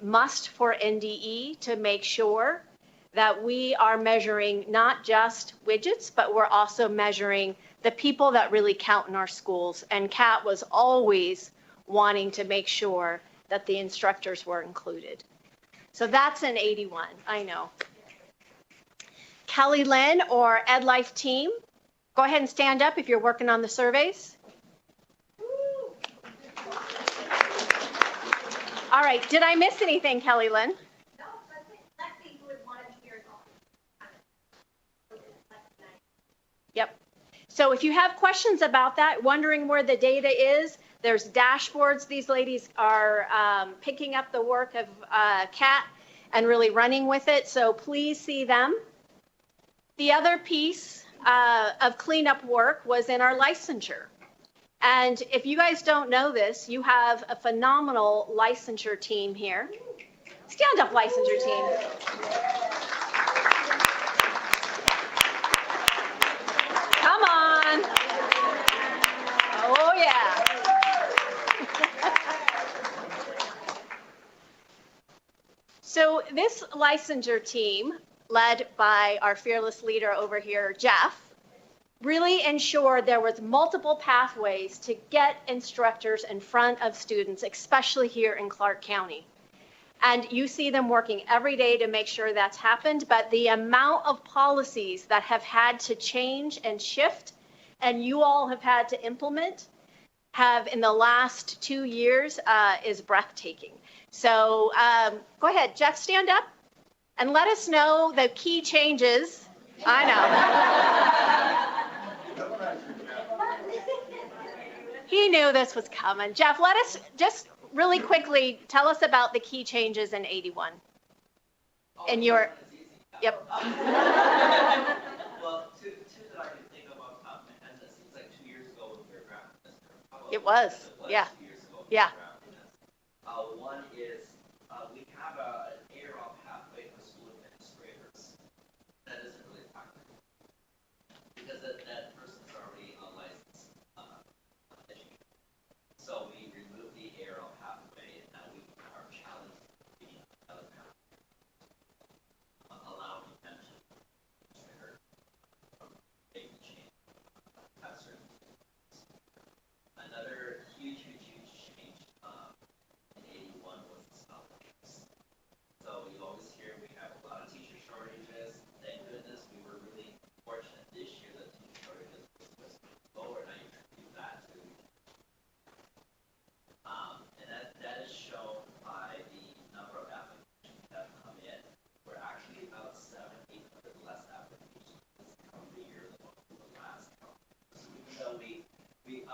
Speaker 3: must for NDE to make sure that we are measuring not just widgets, but we're also measuring the people that really count in our schools. And Kat was always wanting to make sure that the instructors were included. So that's an 81, I know. Kelly Lynn or EdLife team, go ahead and stand up if you're working on the surveys. All right, did I miss anything, Kelly Lynn? Yep. So if you have questions about that, wondering where the data is, there's dashboards. These ladies are picking up the work of Kat and really running with it. So please see them. The other piece of cleanup work was in our licensure. And if you guys don't know this, you have a phenomenal licensure team here. Stand up, licensure team. Come on. Oh, yeah. So this licensure team, led by our fearless leader over here, Jeff, really ensured there was multiple pathways to get instructors in front of students, especially here in Clark County. And you see them working every day to make sure that's happened, but the amount of policies that have had to change and shift, and you all have had to implement, have in the last 2 years is breathtaking. So go ahead, Jeff, stand up and let us know the key changes. I know. He knew this was coming. Jeff, let us just really quickly tell us about the key changes in 81. In your, yep.
Speaker 4: Well, two that I can think of off the top of my head, that seems like 2 years ago when we were drafting this.
Speaker 3: It was, yeah.
Speaker 4: 2 years ago when
Speaker 3: Yeah.
Speaker 4: we were drafting this. One is we have an 8-year-old pathway for school administrators. That isn't really practical because that person's already a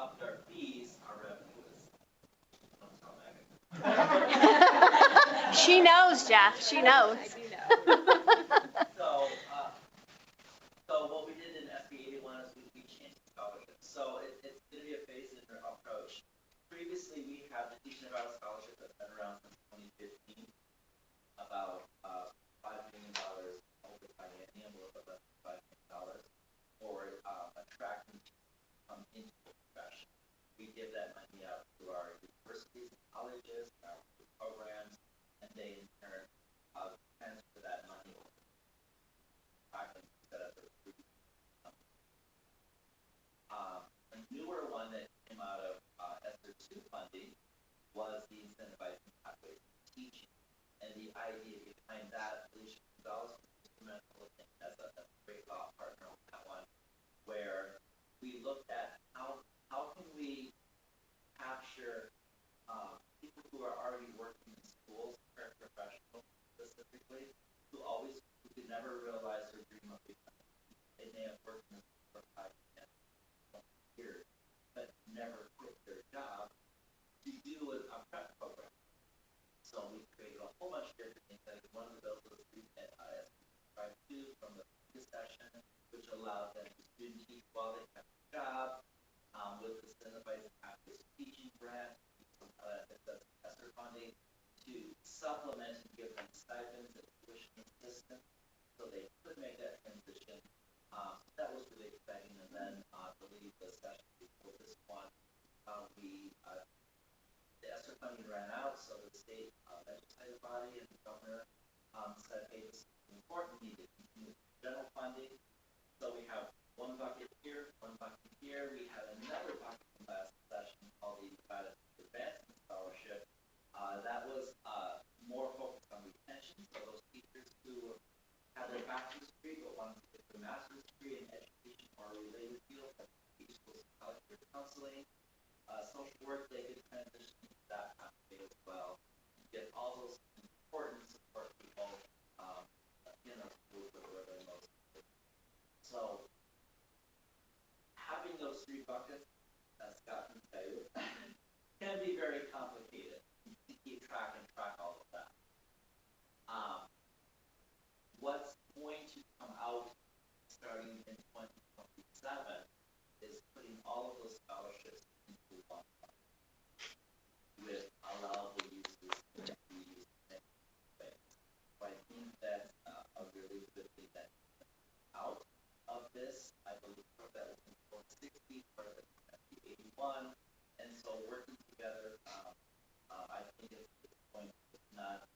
Speaker 4: upped our fees, our revenue is, don't tell Megan.
Speaker 3: She knows, Jeff. She knows.
Speaker 4: So, so what we did in SB 81 is we changed the scholarship. So it's going to be a phased approach. Previously, we had the Teaching Nevada Scholarship that's been around since 2015, about $5 million over the biennium, a little bit less than $5 million for attracting come into the profession. We give that money out to our universities and colleges, our programs, and they in turn transfer that money over. Set up a newer one that came out of ESSER 2 funding was the incentivizing pathways to teaching. And the idea behind that, Alicia Gonzalez was instrumental as a great thought partner on that one, where we looked at how can we capture people who are already working in schools, professionals specifically, who could never realize their dream of becoming. They may have worked in this for 5 to 10 years, but never quit their job to do a prep program. So we created a whole bunch of different things. Like one of those was Debrief 2 from the previous session, which allowed them to student teach while they kept their job, with the incentivizing practice teaching grant, that's ESSER funding, to supplement and give them stipends and tuition assistance so they could make that transition. So that was really exciting. And then I believe the session before this one, the ESSER funding ran out, so the state legislative body and the governor said, hey, this is important, we need to continue general funding. So we have one bucket here, one bucket here. We had another bucket in last session called the Nevada Advancement Scholarship. That was more focused on retention, so those teachers who had their bachelor's degree but wanted to get their master's degree in education or related fields, like teach schools, college, counseling, social work, they could transition into that pathway as well. You get all those important support people in our schools where they're most important. So having those 3 buckets, as Scott can tell you, can be very complicated to keep track all of that. What's going to come out starting in 2027 is putting all of those scholarships into one bucket with allowable uses to be used in things. So I think that's a really good thing that out of this. I believe that was in 460, part of the 81, and so working together, I think it's going to, it's not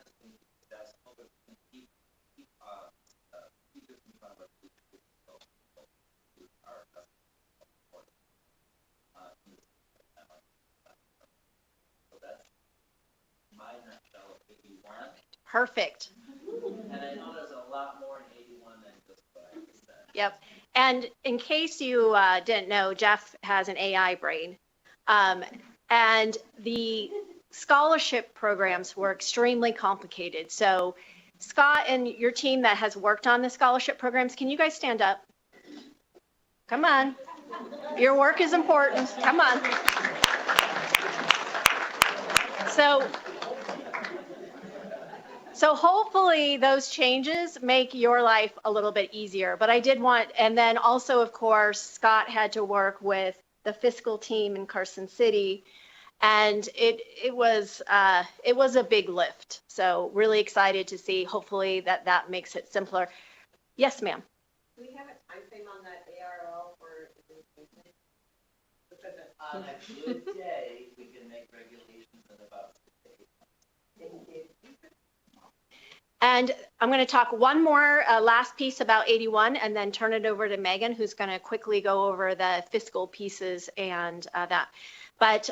Speaker 4: just going to be successful, but it's going to keep this in front of our future. So our customers so that's my nutshell of 81.
Speaker 3: Perfect. And
Speaker 4: I know there's a lot more in 81 than just what I just said.
Speaker 3: Yep. And in case you didn't know, Jeff has an AI brain. And the scholarship programs were extremely complicated. So Scott and your team that has worked on the scholarship programs, can you guys stand up? Come on. Your work is important. Come on. So hopefully those changes make your life a little bit easier. But I did want, and then also, of course, Scott had to work with the fiscal team in Carson City, and it was a big lift. So really excited to see, hopefully that makes it simpler. Yes, ma'am.
Speaker 5: Do we have a time frame on that ARL for implementation?
Speaker 4: On a good day, we can make regulations in about 6 to 8 months.
Speaker 5: Thank you.
Speaker 3: And I'm going to talk one more last piece about 81 and then turn it over to Megan, who's going to quickly go over the fiscal pieces and that. But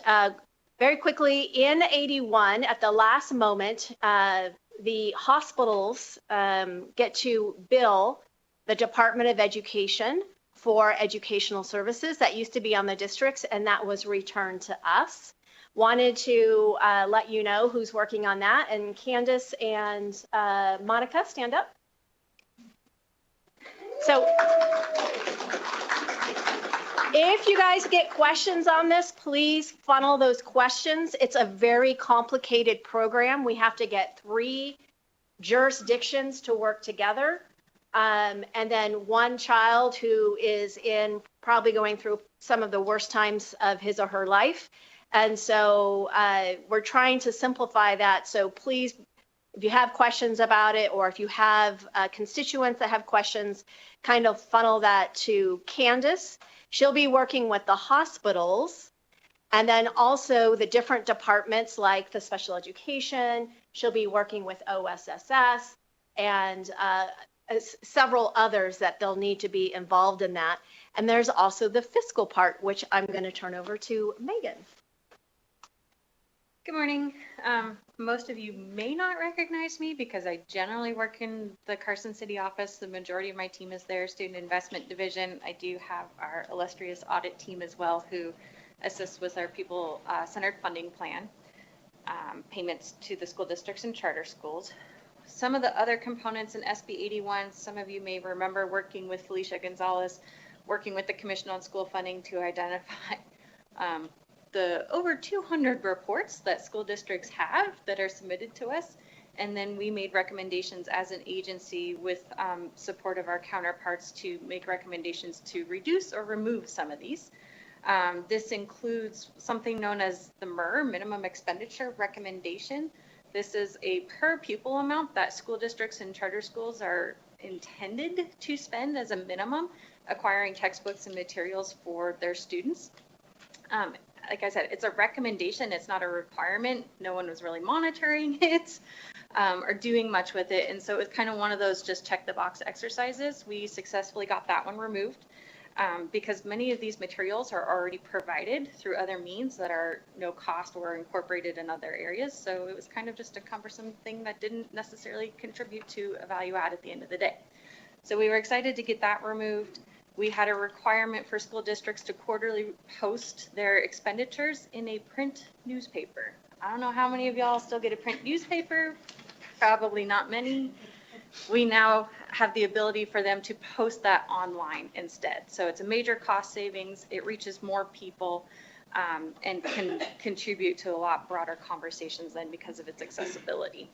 Speaker 3: very quickly, in 81, at the last moment, the hospitals get to bill the Department of Education for educational services that used to be on the districts, and that was returned to us. Wanted to let you know who's working on that. And Candace and Monica, stand up. So If you guys get questions on this, please funnel those questions. It's a very complicated program. We have to get 3 jurisdictions to work together. And then one child who is probably going through some of the worst times of his or her life. And so we're trying to simplify that. So please, if you have questions about it, or if you have constituents that have questions, kind of funnel that to Candace. She'll be working with the hospitals and then also the different departments like the special education. She'll be working with OSSS and several others that they'll need to be involved in that. And there's also the fiscal part, which I'm going to turn over to Megan.
Speaker 6: Good morning. Most of you may not recognize me because I generally work in the Carson City office. The majority of my team is there, Student Investment Division. I do have our illustrious audit team as well who assists with our people-centered funding plan, payments to the school districts and charter schools. Some of the other components in SB 81, some of you may remember working with Felicia Gonzalez, working with the Commission on School Funding to identify the over 200 reports that school districts have that are submitted to us. And then we made recommendations as an agency with support of our counterparts to make recommendations to reduce or remove some of these. This includes something known as the MER, Minimum Expenditure Recommendation. This is a per pupil amount that school districts and charter schools are intended to spend as a minimum, acquiring textbooks and materials for their students. Like I said, it's a recommendation. It's not a requirement. No one was really monitoring it or doing much with it. And so it's kind of one of those just check the box exercises. We successfully got that one removed because many of these materials are already provided through other means that are no cost or incorporated in other areas. So it was kind of just a cumbersome thing that didn't necessarily contribute to a value add at the end of the day. So we were excited to get that removed. We had a requirement for school districts to quarterly post their expenditures in a print newspaper. I don't know how many of y'all still get a print newspaper, probably not many. We now have the ability for them to post that online instead. So it's a major cost savings. It reaches more people and can contribute to a lot broader conversations then because of its accessibility.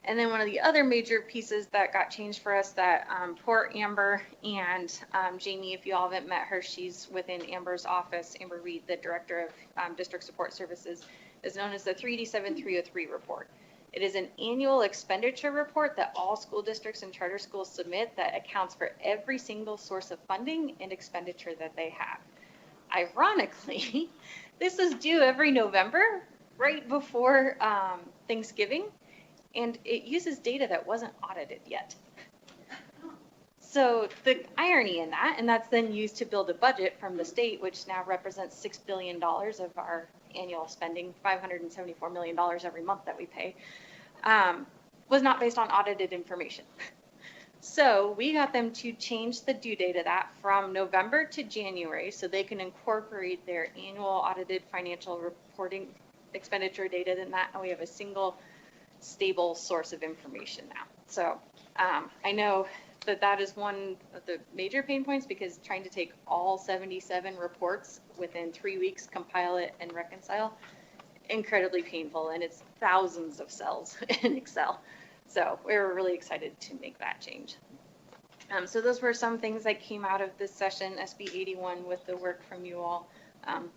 Speaker 6: And then one of the other major pieces that got changed for us that poor Amber and Jamie, if you all haven't met her, she's within Amber's office. Amber Reed, the Director of District Support Services, is known as the 3D7303 report. It is an annual expenditure report that all school districts and charter schools submit that accounts for every single source of funding and expenditure that they have. Ironically, this is due every November, right before Thanksgiving. And it uses data that wasn't audited yet. So the irony in that, and that's then used to build a budget from the state, which now represents $6 billion of our annual spending, $574 million every month that we pay, was not based on audited information. So we got them to change the due date of that from November to January so they can incorporate their annual audited financial reporting expenditure data in that, and we have a single stable source of information now. So I know that that is one of the major pain points because trying to take all 77 reports within 3 weeks, compile it and reconcile, incredibly painful, and it's thousands of cells in Excel. So we were really excited to make that change. So those were some things that came out of this session, SB 81, with the work from you all,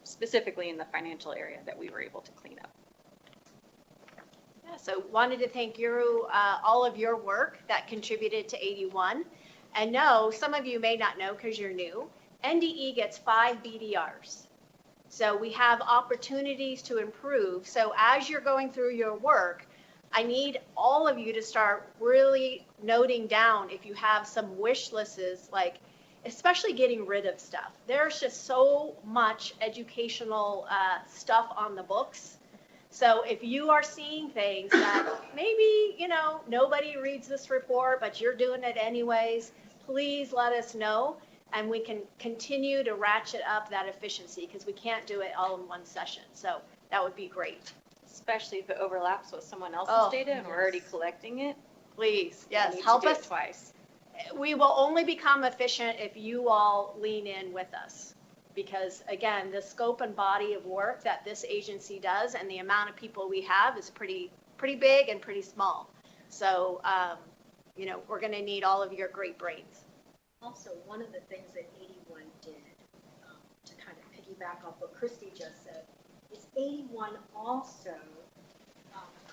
Speaker 6: specifically in the financial area that we were able to clean up.
Speaker 3: So wanted to thank you, all of your work that contributed to 81. And no, some of you may not know because you're new, NDE gets 5 BDRs. So we have opportunities to improve. So as you're going through your work, I need all of you to start really noting down if you have some wish lists, like especially getting rid of stuff. There's just so much educational stuff on the books. So if you are seeing things that maybe, you know, nobody reads this report, but you're doing it anyways, please let us know and we can continue to ratchet up that efficiency because we can't do it all in one session. So that would be great.
Speaker 6: Especially if it overlaps with someone else's data and we're already collecting it.
Speaker 3: Please, yes, help us
Speaker 6: twice.
Speaker 3: we will only become efficient if you all lean in with us. Because again, the scope and body of work that this agency does and the amount of people we have is pretty big and pretty small. So, we're going to need all of your great brains.
Speaker 1: Also, one of the things that 81 did, to kind of piggyback off what Christy just said, is 81 also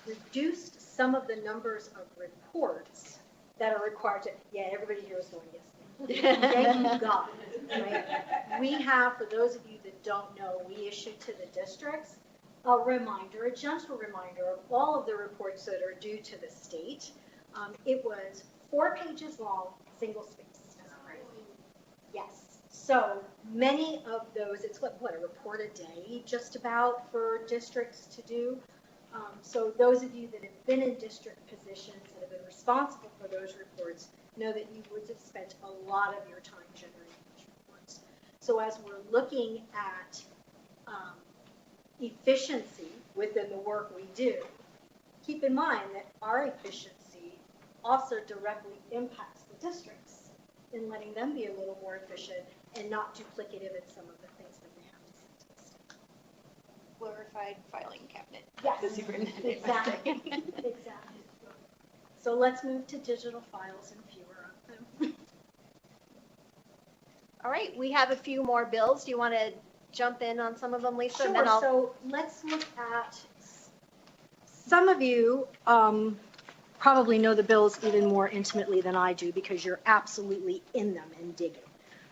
Speaker 1: reduced some of the numbers of reports that are required to, everybody here is going, yes. Yeah, you got it, right? We have, for those of you that don't know, we issued to the districts a reminder, a gentle reminder of all of the reports that are due to the state. It was 4 pages long, single spaced. Yes. So many of those, it's what a report a day just about for districts to do. So those of you that have been in district positions that have been responsible for those reports know that you would have spent a lot of your time generating those reports. So as we're looking at efficiency within the work we do, keep in mind that our efficiency also directly impacts the districts in letting them be a little more efficient and not duplicative in some of the things that they have to send to the state.
Speaker 6: Glorified filing cabinet.
Speaker 1: Yes,
Speaker 6: The superintendent.
Speaker 1: exactly. Exactly. So let's move to digital files and fewer of them.
Speaker 3: All right, we have a few more bills. Do you want to jump in on some of them, Lisa? And
Speaker 1: Sure,
Speaker 3: then I'll...
Speaker 1: so let's look at, some of you probably know the bills even more intimately than I do because you're absolutely in them and digging,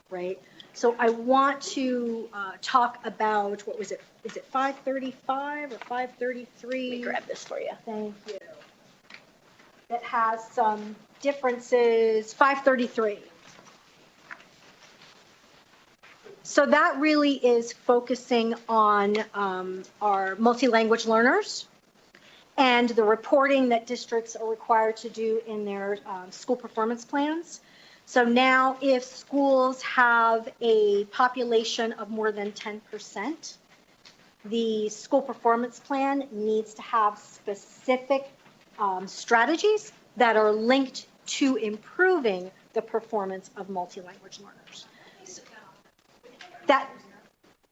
Speaker 1: right? So I want to talk about, what was it? Is it 535 or 533?
Speaker 3: Let me grab this for you.
Speaker 1: Thank you. That has some differences, 533. So that really is focusing on our multi-language learners and the reporting that districts are required to do in their school performance plans. So now if schools have a population of more than 10%, the school performance plan needs to have specific strategies that are linked to improving the performance of multi-language learners.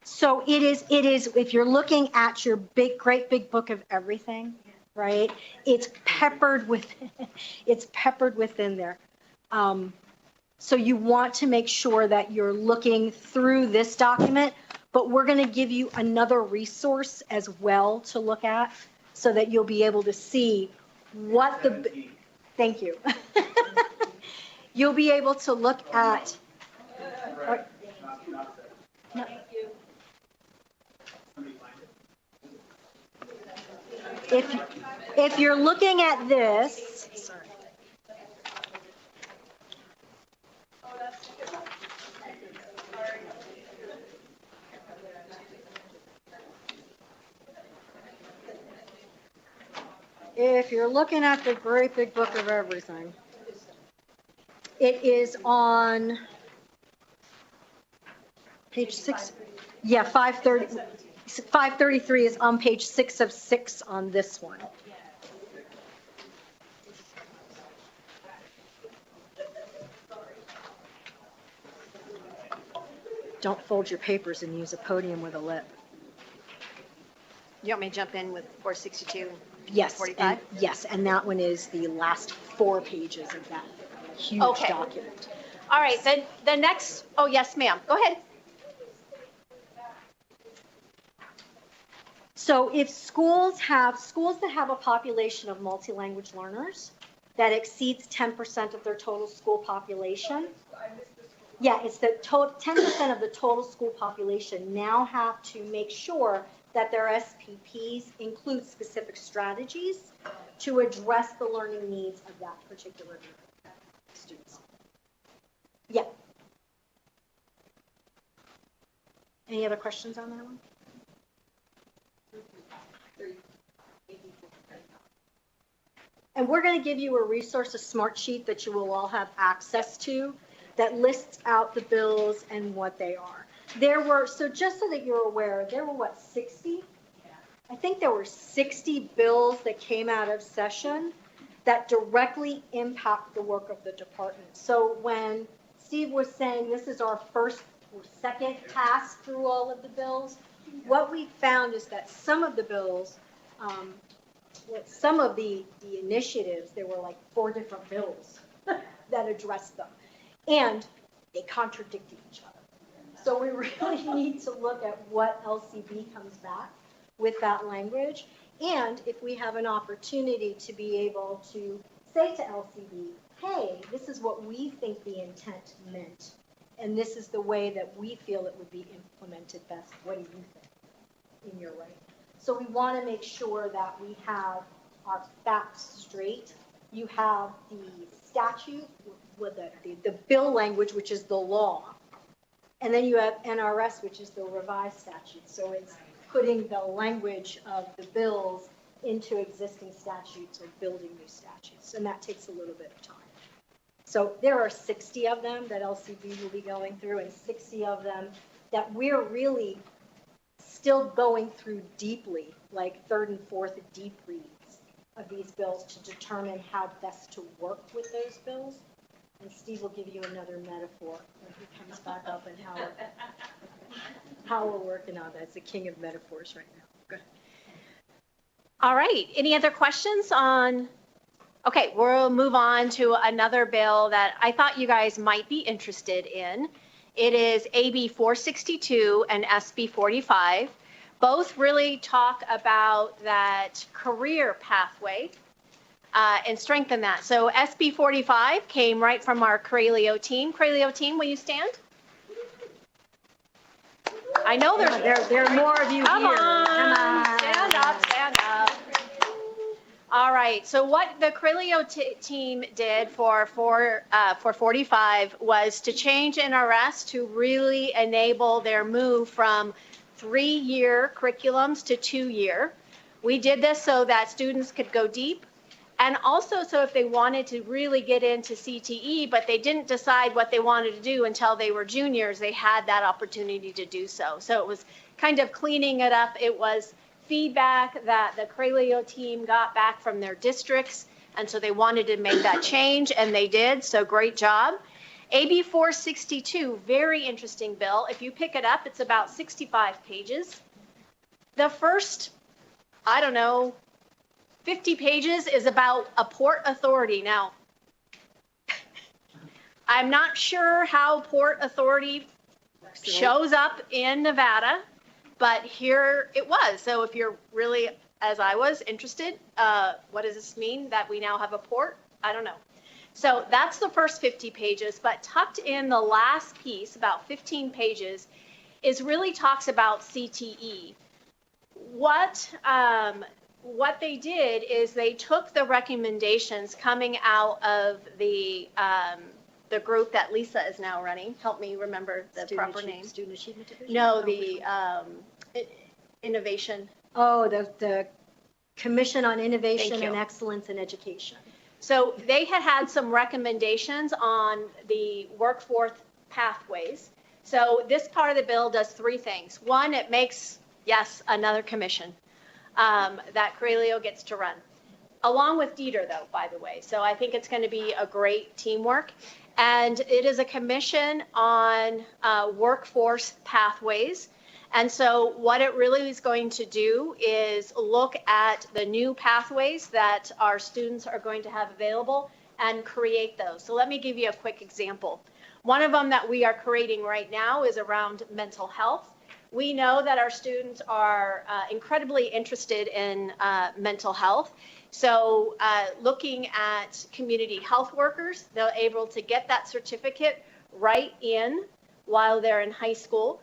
Speaker 1: So it is, if you're looking at your great big book of everything, right? It's peppered within there. So you want to make sure that you're looking through this document, but we're going to give you another resource as well to look at so that you'll be able to see what the, thank you. You'll be able to look at, if you're looking at this, sorry. If you're looking at the great big book of everything, it is on page 6. Yeah, 533 is on page 6 of 6 on this one. Don't fold your papers and use a podium with a lip.
Speaker 3: You want me to jump in with 462?
Speaker 1: Yes,
Speaker 3: 45?
Speaker 1: and that one is the last 4 pages of that huge document.
Speaker 3: All right, then the next, oh, yes, ma'am. Go ahead.
Speaker 1: So if schools that have a population of multi-language learners that exceeds 10% of their total school population, it's the total 10% of the total school population now have to make sure that their SPPs include specific strategies to address the learning needs of that particular group of students. Yeah. Any other questions on that one? And we're going to give you a resource, a smart sheet that you will all have access to that lists out the bills and what they are. So just so that you're aware, there were 60? I think there were 60 bills that came out of session that directly impact the work of the department. So when Steve was saying this is our first or second pass through all of the bills, what we found is that some of the bills, some of the initiatives, there were like 4 different bills that addressed them, and they contradicted each other. So we really need to look at what LCB comes back with that language, and if we have an opportunity to be able to say to LCB, hey, this is what we think the intent meant, and this is the way that we feel it would be implemented best. What do you think in your right? So we want to make sure that we have our facts straight. You have the statute with the bill language, which is the law. And then you have NRS, which is the revised statute. So it's putting the language of the bills into existing statutes or building new statutes. And that takes a little bit of time. So there are 60 of them that LCB will be going through, and 60 of them that we're really still going through deeply, like 3rd and 4th deep reads of these bills to determine how best to work with those bills. And Steve will give you another metaphor when he comes back up and how we're working on that. It's the king of metaphors right now. Good.
Speaker 3: All right. Any other questions on? Okay, we'll move on to another bill that I thought you guys might be interested in. It is AB 462 and SB 45. Both really talk about that career pathway and strengthen that. So SB 45 came right from our Corelio team. Corelio team, will you stand? I know
Speaker 1: There are more of you
Speaker 3: Come
Speaker 1: here.
Speaker 3: on.
Speaker 1: Come on.
Speaker 3: Stand up, stand up. All right, so what the Corelio team did for 45 was to change NRS to really enable their move from 3-year curriculums to 2-year. We did this so that students could go deep, and also so if they wanted to really get into CTE, but they didn't decide what they wanted to do until they were juniors, they had that opportunity to do so. So it was kind of cleaning it up. It was feedback that the Corelio team got back from their districts, and so they wanted to make that change, and they did, so great job. AB 462, very interesting bill. If you pick it up, it's about 65 pages. The first, 50 pages is about a port authority. Now, I'm not sure how port authority shows up in Nevada, but here it was. So if you're really, as I was, interested, what does this mean that we now have a port? I don't know. So that's the first 50 pages, but tucked in the last piece, about 15 pages, is really talks about CTE. What they did is they took the recommendations coming out of the group that Lisa is now running. Help me remember the proper name.
Speaker 1: Student Achievement Division?
Speaker 3: No, the innovation.
Speaker 1: Oh, the Commission on Innovation
Speaker 3: Thank you.
Speaker 1: and Excellence in Education.
Speaker 3: So they had some recommendations on the workforce pathways. So this part of the bill does 3 things. One, it makes, yes, another commission that Corelio gets to run, along with Dieter, though, by the way. So I think it's going to be a great teamwork. And it is a commission on workforce pathways. And so what it really is going to do is look at the new pathways that our students are going to have available and create those. So let me give you a quick example. One of them that we are creating right now is around mental health. We know that our students are incredibly interested in mental health. So looking at community health workers, they're able to get that certificate right in while they're in high school.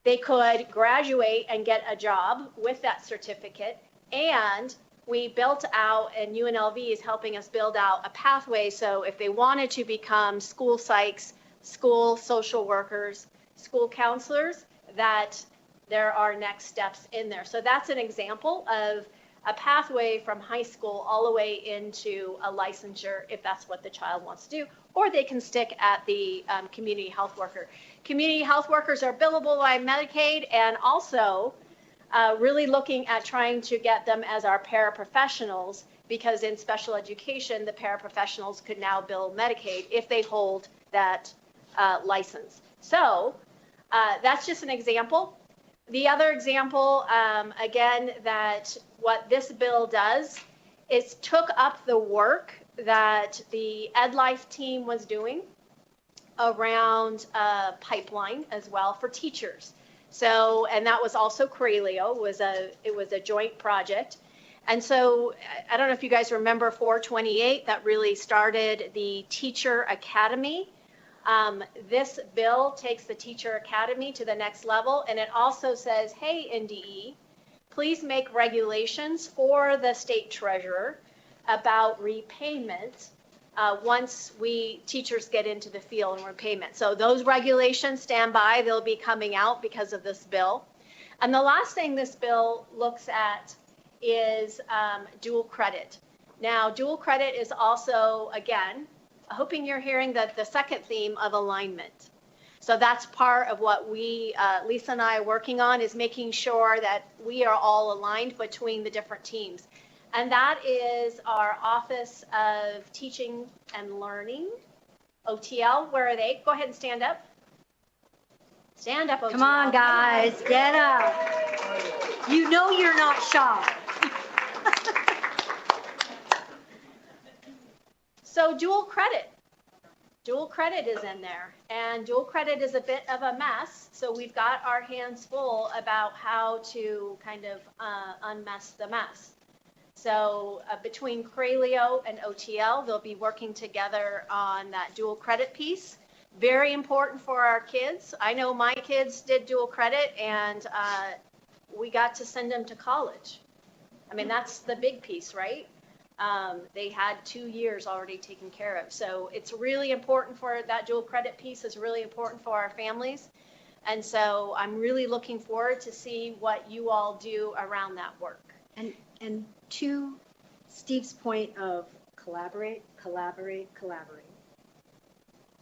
Speaker 3: They could graduate and get a job with that certificate. And we built out, and UNLV is helping us build out a pathway. So if they wanted to become school psychs, school social workers, school counselors, that there are next steps in there. So that's an example of a pathway from high school all the way into a licensure if that's what the child wants to do, or they can stick at the community health worker. Community health workers are billable by Medicaid, and also really looking at trying to get them as our paraprofessionals, because in special education, the paraprofessionals could now bill Medicaid if they hold that license. So that's just an example. The other example, again, that what this bill does is took up the work that the EdLife team was doing around pipeline as well for teachers. So, and that was also Corelio, it was a joint project. And so I don't know if you guys remember 428 that really started the Teacher Academy. This bill takes the Teacher Academy to the next level, and it also says, hey, NDE, please make regulations for the state treasurer about repayment once teachers get into the field and repayment. So those regulations stand by. They'll be coming out because of this bill. And the last thing this bill looks at is dual credit. Now, dual credit is also, again, hoping you're hearing the second theme of alignment. So that's part of what Lisa and I are working on, is making sure that we are all aligned between the different teams. And that is our Office of Teaching and Learning, OTL. Where are they? Go ahead and stand up. Stand up, OTL.
Speaker 1: Come on, guys, get up. You know you're not shy.
Speaker 3: So dual credit. Dual credit is in there, and dual credit is a bit of a mess. So we've got our hands full about how to kind of unmess the mess. So between Corelio and OTL, they'll be working together on that dual credit piece. Very important for our kids. I know my kids did dual credit, and we got to send them to college. I mean, that's the big piece, right? They had 2 years already taken care of. So it's really important for that dual credit piece is really important for our families. And so I'm really looking forward to see what you all do around that work.
Speaker 1: And to Steve's point of collaborate.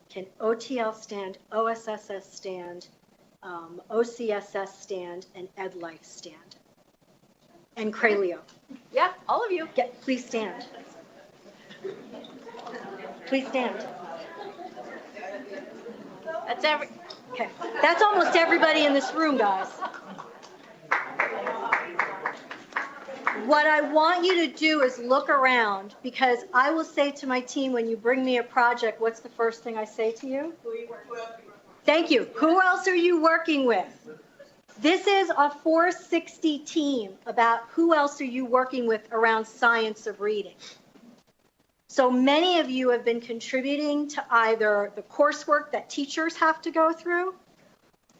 Speaker 1: Can OTL stand, OSSS stand, OCSS stand, and EdLife stand? And Corelio.
Speaker 3: Yeah, all of you.
Speaker 1: Please stand. Please stand.
Speaker 3: That's
Speaker 1: Okay. That's almost everybody in this room, guys. What I want you to do is look around, because I will say to my team, when you bring me a project, what's the first thing I say to you? Thank you. Who else are you working with? This is a 460 team about who else are you working with around science of reading. So many of you have been contributing to either the coursework that teachers have to go through,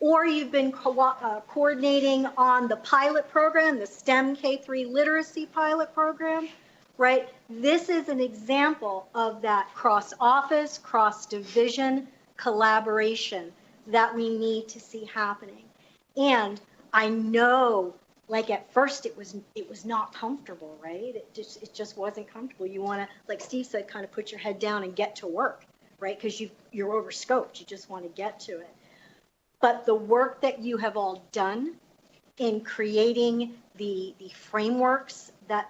Speaker 1: or you've been coordinating on the pilot program, the STEM K-3 literacy pilot program, right? This is an example of that cross-office, cross-division collaboration that we need to see happening. And I know, like at first it was not comfortable, right? It just wasn't comfortable. You want to, like Steve said, kind of put your head down and get to work, right? Because you're over scoped. You just want to get to it. But the work that you have all done in creating the frameworks that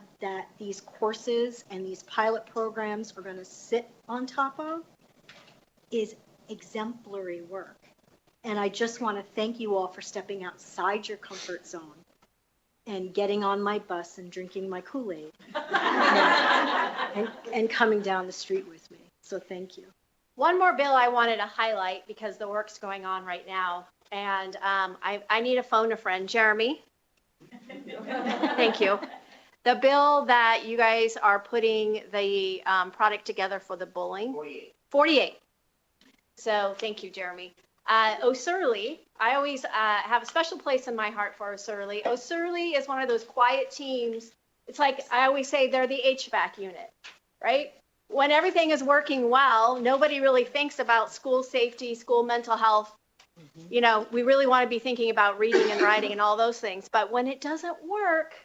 Speaker 1: these courses and these pilot programs are going to sit on top of is exemplary work. And I just want to thank you all for stepping outside your comfort zone and getting on my bus and drinking my Kool-Aid and coming down the street with me. So thank you.
Speaker 3: One more bill I wanted to highlight because the work's going on right now. And I need to phone a friend. Jeremy. Thank you. The bill that you guys are putting the product together for the bullying. 48. So thank you, Jeremy. O'Surley, I always have a special place in my heart for O'Surley. O'Surley is one of those quiet teams. It's like I always say, they're the HVAC unit, right? When everything is working well, nobody really thinks about school safety, school mental health. You know, we really want to be thinking about reading and writing and all those things. But when it doesn't work,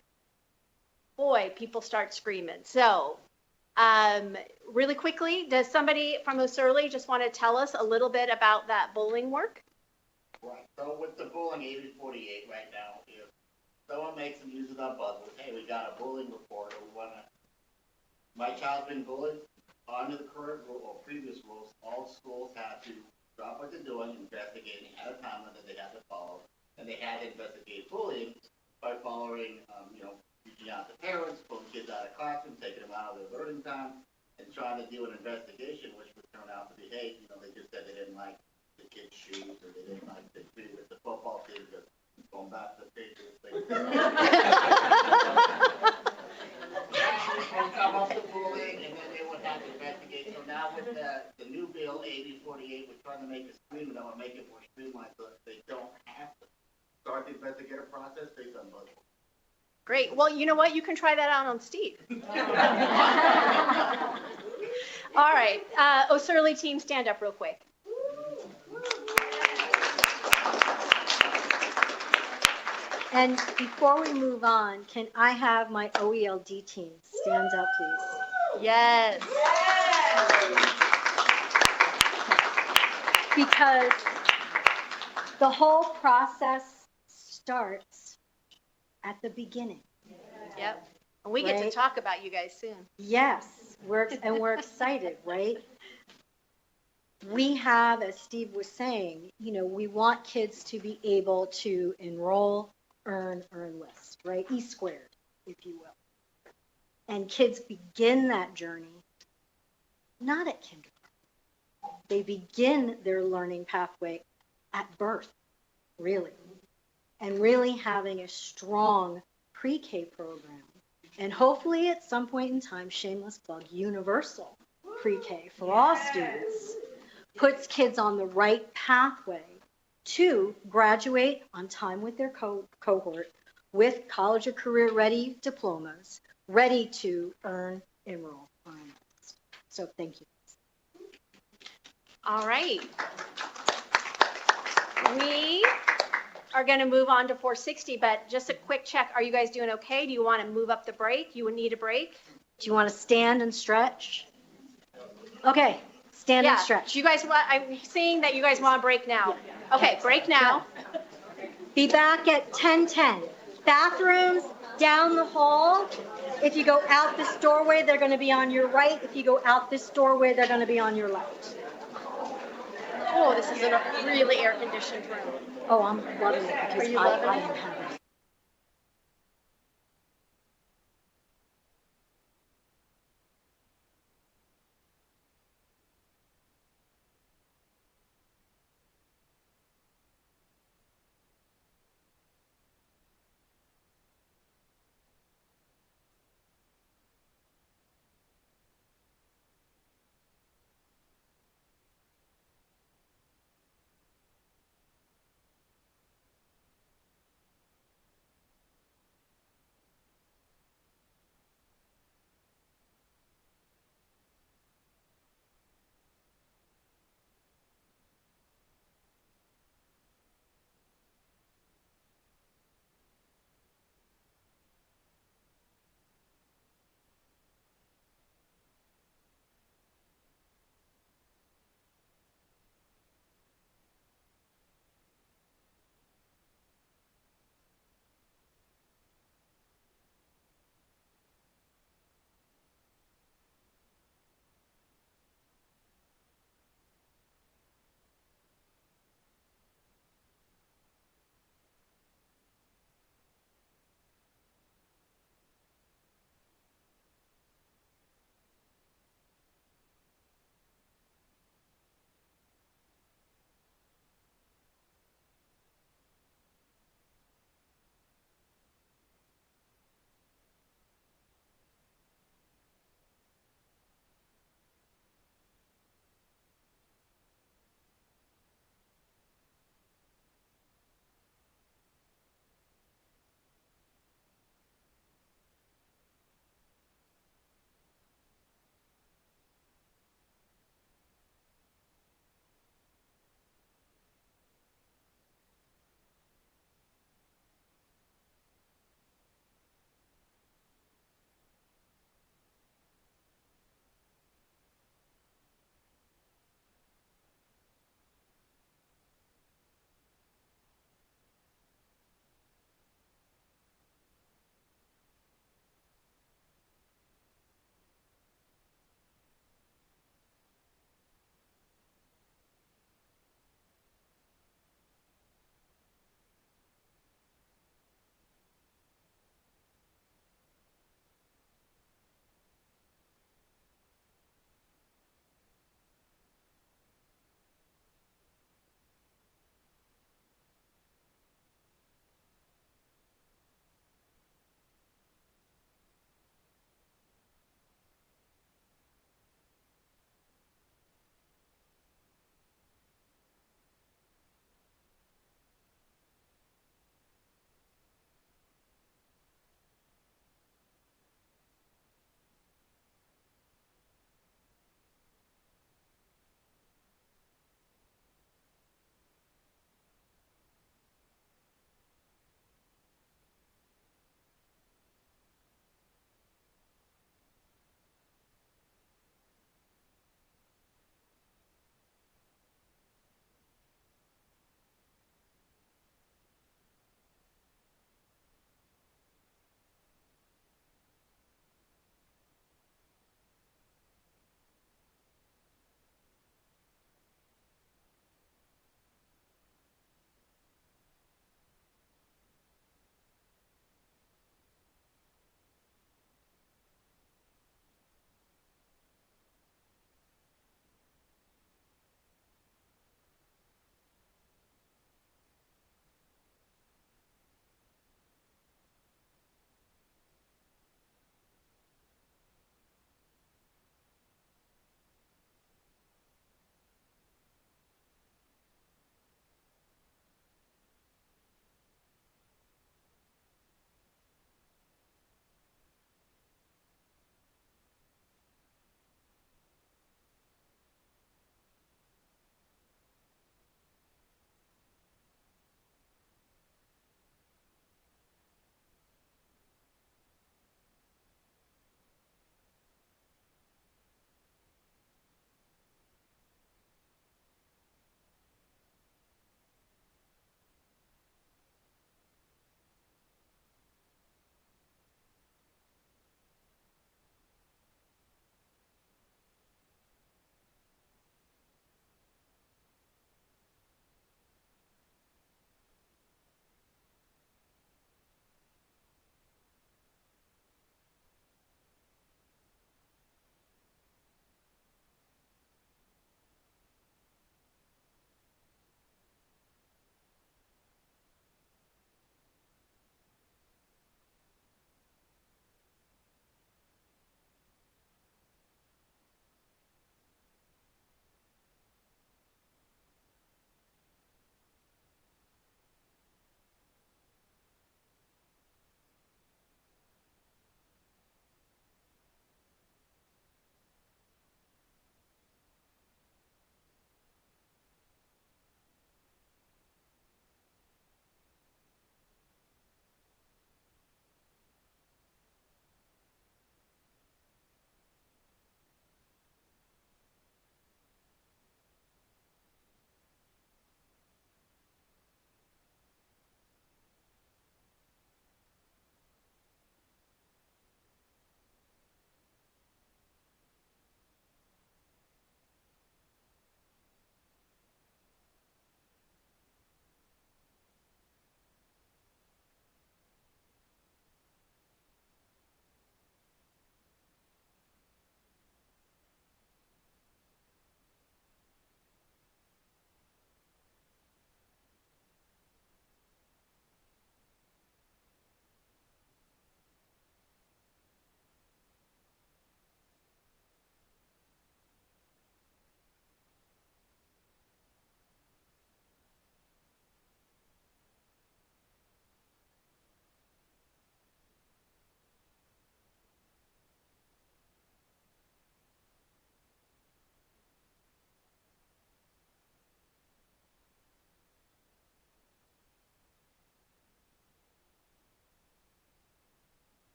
Speaker 3: boy, people start screaming. So really quickly, does somebody from O'Surley just want to tell us a little bit about that bullying work?
Speaker 7: Right. So with the bullying 8048 right now, if someone makes them use it on buzzer, hey, we got a bullying report, or we want to my child's been bullied, under the current rule or previous rules, all schools had to drop what they're doing, investigating, had a timeline that they had to follow, and they had to investigate bullying by following, reaching out to parents, pulling kids out of classrooms, taking them out of their learning time, and trying to do an investigation, which would turn out to be, hey, they just said they didn't like the kids' shoes, or they didn't like the football team, because going back to the Patriots, they would come up to bullying, and then they would have to investigate. So now with the new bill, AB 48, we're trying to make it streamlined, or make it more streamlined, so that they don't have to start the investigative process based on bullying.
Speaker 3: Great. Well, you know what? You can try that out on Steve. All right. O'Surley team, stand up real quick.
Speaker 1: And before we move on, can I have my OELD team stand up, please?
Speaker 3: Yes.
Speaker 1: Because the whole process starts at the beginning.
Speaker 3: Yep. And we get to
Speaker 1: Right.
Speaker 3: talk about you guys soon.
Speaker 1: Yes, we're excited, right? We have, as Steve was saying, we want kids to be able to enroll, earn list, right? E squared, if you will. And kids begin that journey not at kindergarten. They begin their learning pathway at birth, really. And really having a strong pre-K program. And hopefully at some point in time, shameless plug, universal pre-K for all students, puts kids on the right pathway to graduate on time with their cohort with college or career ready diplomas, ready to earn, enroll, earn. So thank you.
Speaker 3: All right. We are going to move on to 460, but just a quick check. Are you guys doing okay? Do you want to move up the break? You would need a break?
Speaker 1: Do you want to stand and stretch? Okay, stand and stretch.
Speaker 3: You guys want, I'm seeing that you guys want a break now. Okay, break now.
Speaker 1: Be back at 10:10. Bathrooms down the hall. If you go out this doorway, they're going to be on your right. If you go out this doorway, they're going to be on your left.
Speaker 3: Oh, this is a really air-conditioned room.
Speaker 1: Oh, I'm loving it because
Speaker 3: Are you loving
Speaker 1: I
Speaker 3: it?
Speaker 1: am having it.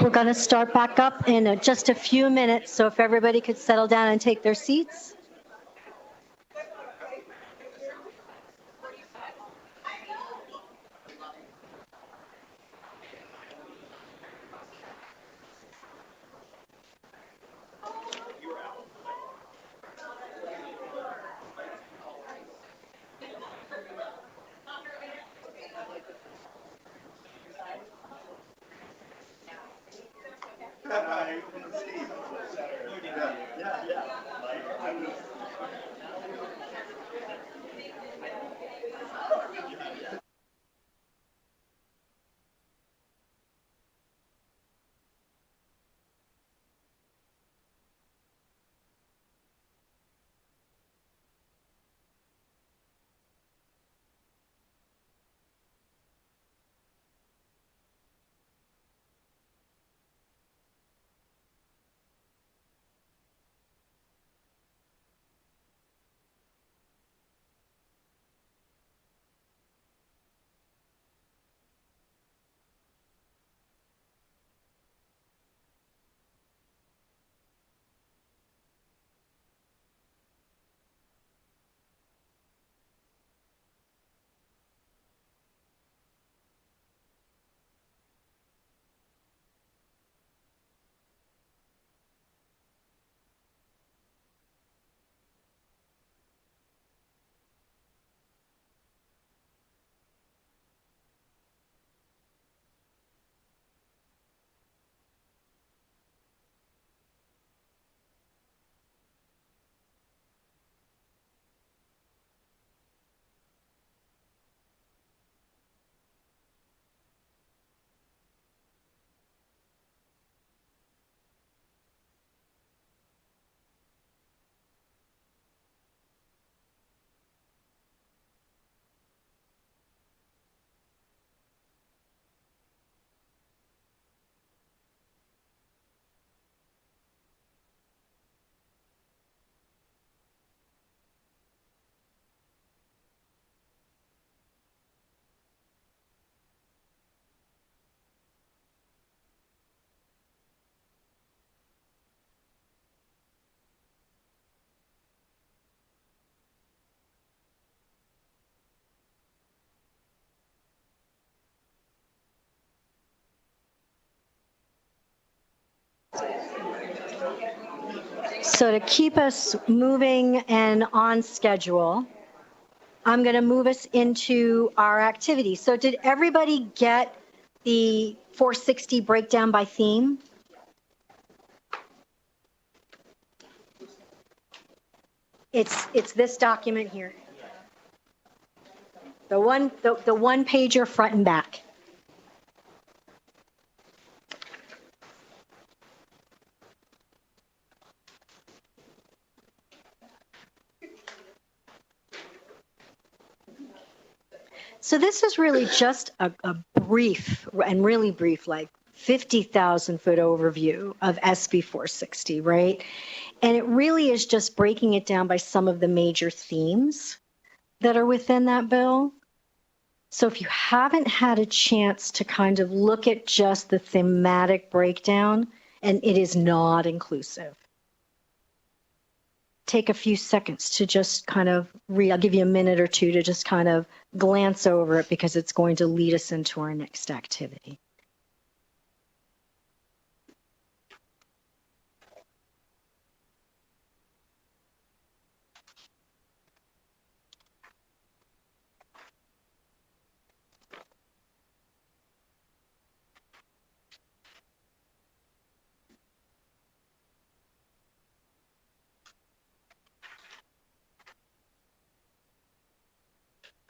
Speaker 1: We're going to start back up in just a few minutes, so if everybody could settle down and take their seats. So to keep us moving and on schedule, I'm going to move us into our activity. So did everybody get the 460 breakdown by theme? It's this document here. The one pager front and back. So this is really just a brief and really brief, like 50,000 foot overview of SB 460, right? And it really is just breaking it down by some of the major themes that are within that bill. So if you haven't had a chance to kind of look at just the thematic breakdown, and it is not inclusive, take a few seconds to just kind of I'll give you a minute or two to just kind of glance over it because it's going to lead us into our next activity.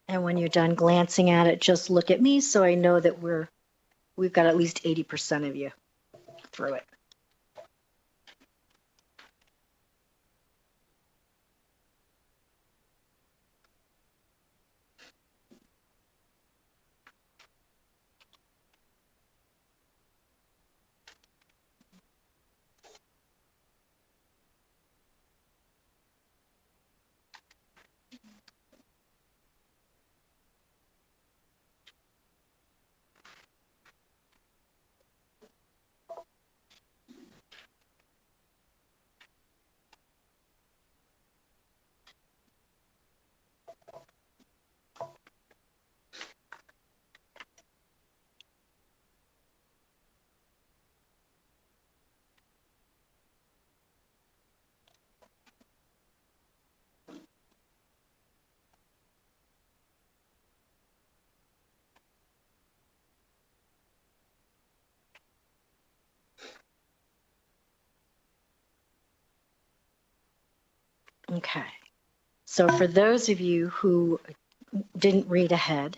Speaker 1: And when you're done glancing at it, just look at me so I know that we've got at least 80% of you through it. Okay. So for those of you who didn't read ahead,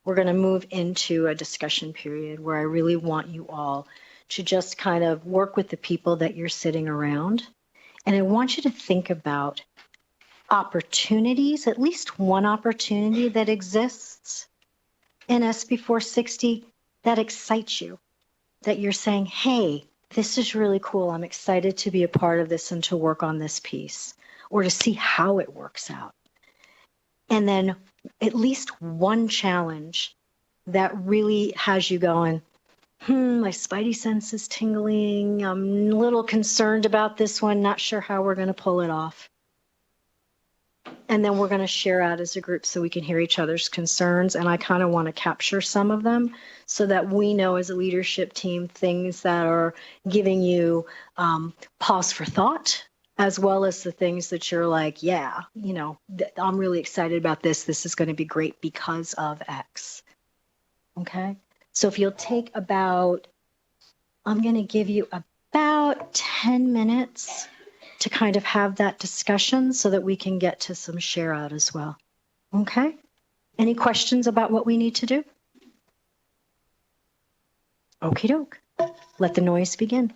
Speaker 1: we're going to move into a discussion period where I really want you all to just kind of work with the people that you're sitting around. And I want you to think about opportunities, at least one opportunity that exists in SB 460 that excites you, that you're saying, hey, this is really cool. I'm excited to be a part of this and to work on this piece or to see how it works out. And then at least one challenge that really has you going, my spidey sense is tingling. I'm a little concerned about this one, not sure how we're going to pull it off. And then we're going to share out as a group so we can hear each other's concerns. And I kind of want to capture some of them so that we know as a leadership team things that are giving you pause for thought, as well as the things that you're like, yeah, I'm really excited about this. This is going to be great because of X. Okay. So if you'll take I'm going to give you about 10 minutes to kind of have that discussion so that we can get to some share out as well. Okay? Any questions about what we need to do? Okie doke. Let the noise begin.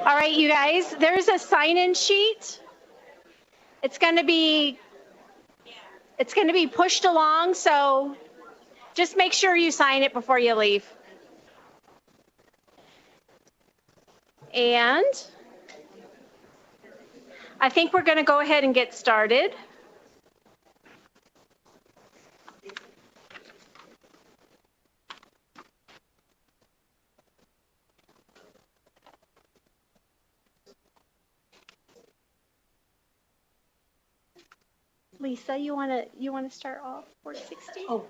Speaker 3: All right, you guys, there's a sign-in sheet. It's going to be pushed along, so just make sure you sign it before you leave. And I think we're going to go ahead and get started. Lisa, you want to start off 460?
Speaker 1: Oh,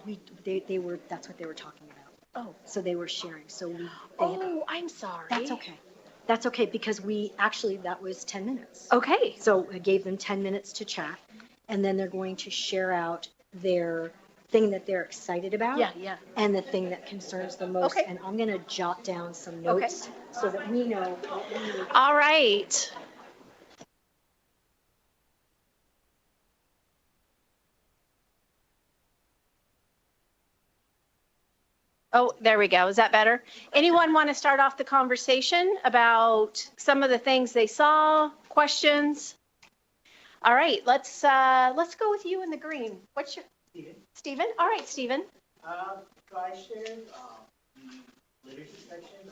Speaker 1: they were, that's what they were talking about.
Speaker 3: Oh.
Speaker 1: So they were sharing, so
Speaker 3: I'm sorry.
Speaker 1: that's okay. That's okay, because that was 10 minutes.
Speaker 3: Okay.
Speaker 1: So I gave them 10 minutes to chat, and then they're going to share out their thing that they're excited about.
Speaker 3: Yeah.
Speaker 1: And the thing that concerns them most.
Speaker 3: Okay.
Speaker 1: And I'm going to jot down some notes so that we know what we need.
Speaker 3: All right. Oh, there we go. Is that better? Anyone want to start off the conversation about some of the things they saw, questions? All right, let's go with you in the green. What's your Stephen? All right, Stephen.
Speaker 8: So I shared the literacy section.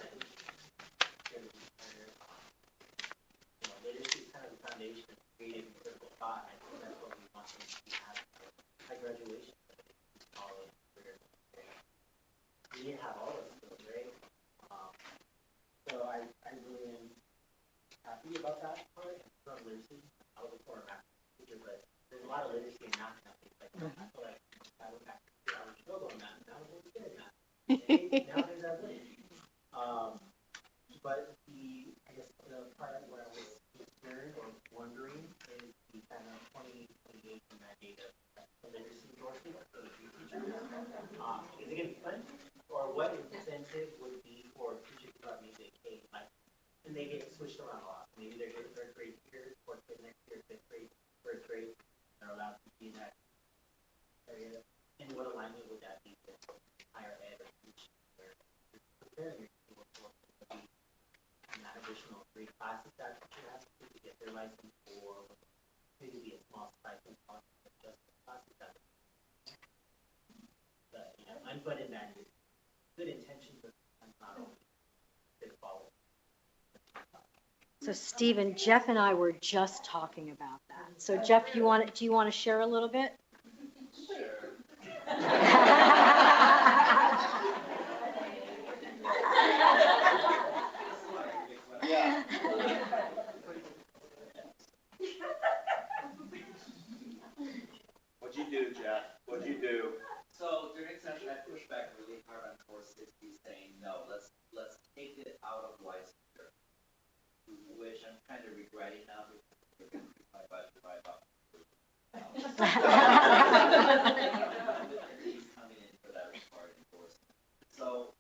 Speaker 8: Literacy is kind of the foundation of creative and critical thought. I think that's what we want them to have at graduation. College, career. We didn't have all those skills, right? So I really am happy about that part. It's not literacy. I was a former math teacher, but there's a lot of literacy in math now. Like, I feel like I went back to I was still on math, and I was really good at math. Now there's that literacy. But I guess the part where I was concerned or wondering is the kind of 2028 in that data, the literacy endorsement for the teachers. Is it going to be fun? Or what incentive would be for teachers about music? Hey, like, and they get switched around a lot. Maybe they're in third grade here, fourth grade next year, fifth grade, first grade. They're allowed to be in that area. And what alignment would that be with higher ed or teaching? They're preparing your people for that additional 3 classes that you have to get their license, or maybe be a small stipend cost for just the classes that. But unfunded that is good intentions, but not always good follow.
Speaker 1: So Stephen, Jeff and I were just talking about that. So Jeff, do you want to share a little bit?
Speaker 4: Sure. Yeah.
Speaker 2: What'd you do, Jeff? What'd you do?
Speaker 4: So during session, I pushed back really hard on 460, saying no, let's take it out of licensure, which I'm kind of regretting now because we're going to increase my budget by about he's coming in for that required endorsement. So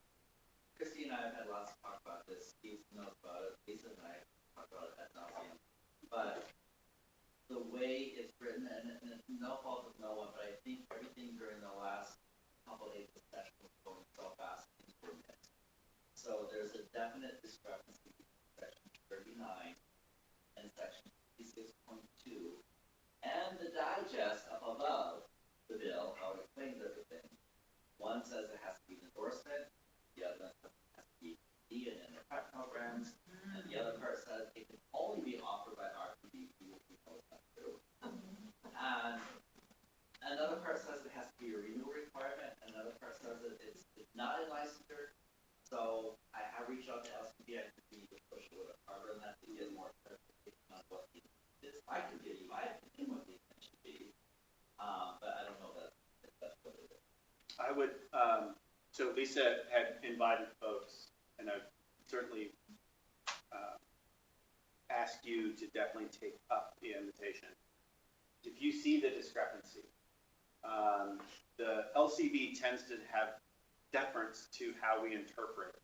Speaker 4: Christy and I have had lots of talk about this. Steve knows about it. Lisa and I talk about it ad nauseam. But the way it's written, and no fault of no one, but I think everything during the last couple of days of session was going so fast, things were mixed. So there's a definite discrepancy between section 39 and section 56.2, and the digest up above the bill, how it explains everything. One says it has to be an endorsement, the other has to be in their prep programs, and the other part says it can only be offered by RPD, which we know is not true. And another part says it has to be a renewal requirement, and another part says that it's not a licensure. So I have reached out to LCD, I continue to push a little harder on that to get more clarification on what the is. I can give you my opinion what the intention should be, but I don't know that if that's what it is.
Speaker 2: I would, so Lisa had invited folks, and I've certainly asked you to definitely take up the invitation. If you see the discrepancy, the LCB tends to have deference to how we interpret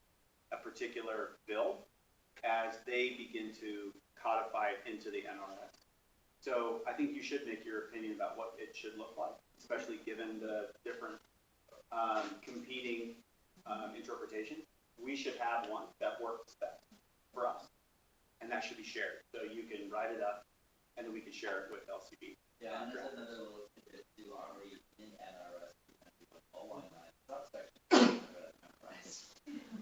Speaker 2: a particular bill as they begin to codify it into the NRS. So I think you should make your opinion about what it should look like, especially given the different competing interpretations. We should have one that works best for us. And that should be shared. So you can write it up, and then we can share it with LCB.
Speaker 4: Yeah, and there's another little tidbit too, already in NRS, line subsection,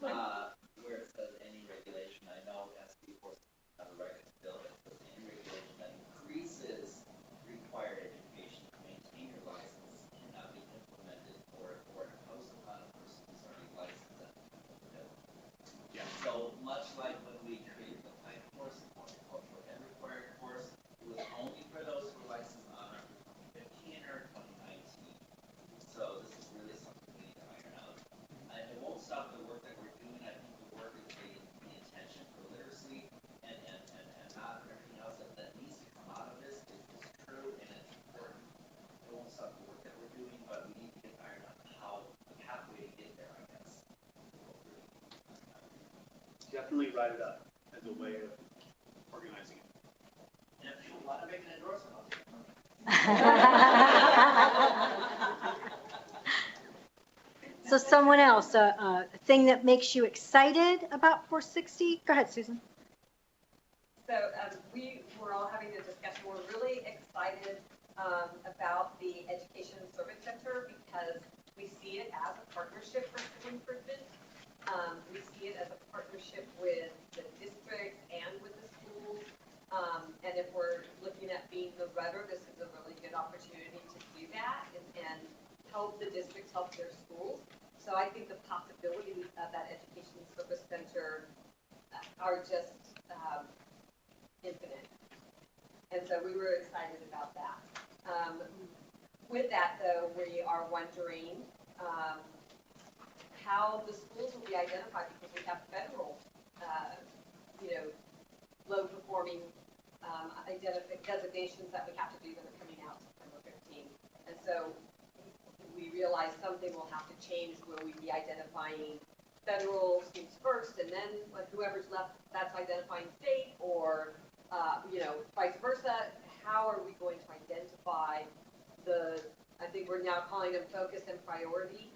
Speaker 4: where it says any regulation, I know SB 4 not a regular bill, but it says any regulation that increases required education to maintain your license cannot be implemented or imposed upon a person who's already licensed at the bill.
Speaker 2: Yeah.
Speaker 4: So much like when we created the planning course, horticultural and required course, it was only for those who were licensed on 2015 or 2019. So this is really something we need to iron out. It won't stop the work that we're doing. I think the work is the intention for literacy and not everything else that needs to come out of this is true and it's important. It won't stop the work that we're doing, but we need to get ironed out how the pathway to get there, I guess.
Speaker 2: Definitely write it up as a way of organizing it.
Speaker 4: And if you want to make an endorsement, I'll take it.
Speaker 1: So someone else, a thing that makes you excited about 460? Go ahead, Susan.
Speaker 5: So we were all having a discussion. We're really excited about the Education Service Center because we see it as a partnership for school improvement. We see it as a partnership with the district and with the schools. And if we're looking at being the rudder, this is a really good opportunity to do that and help the districts help their schools. So I think the possibilities of that Education Service Center are just infinite. And so we were excited about that. With that, though, we are wondering how the schools will be identified because we have federal, low-performing designations that we have to do that are coming out September 15th. And so we realize something will have to change. Will we be identifying federal students first, and then whoever's left, that's identifying state, or vice versa? How are we going to identify I think we're now calling them focus and priority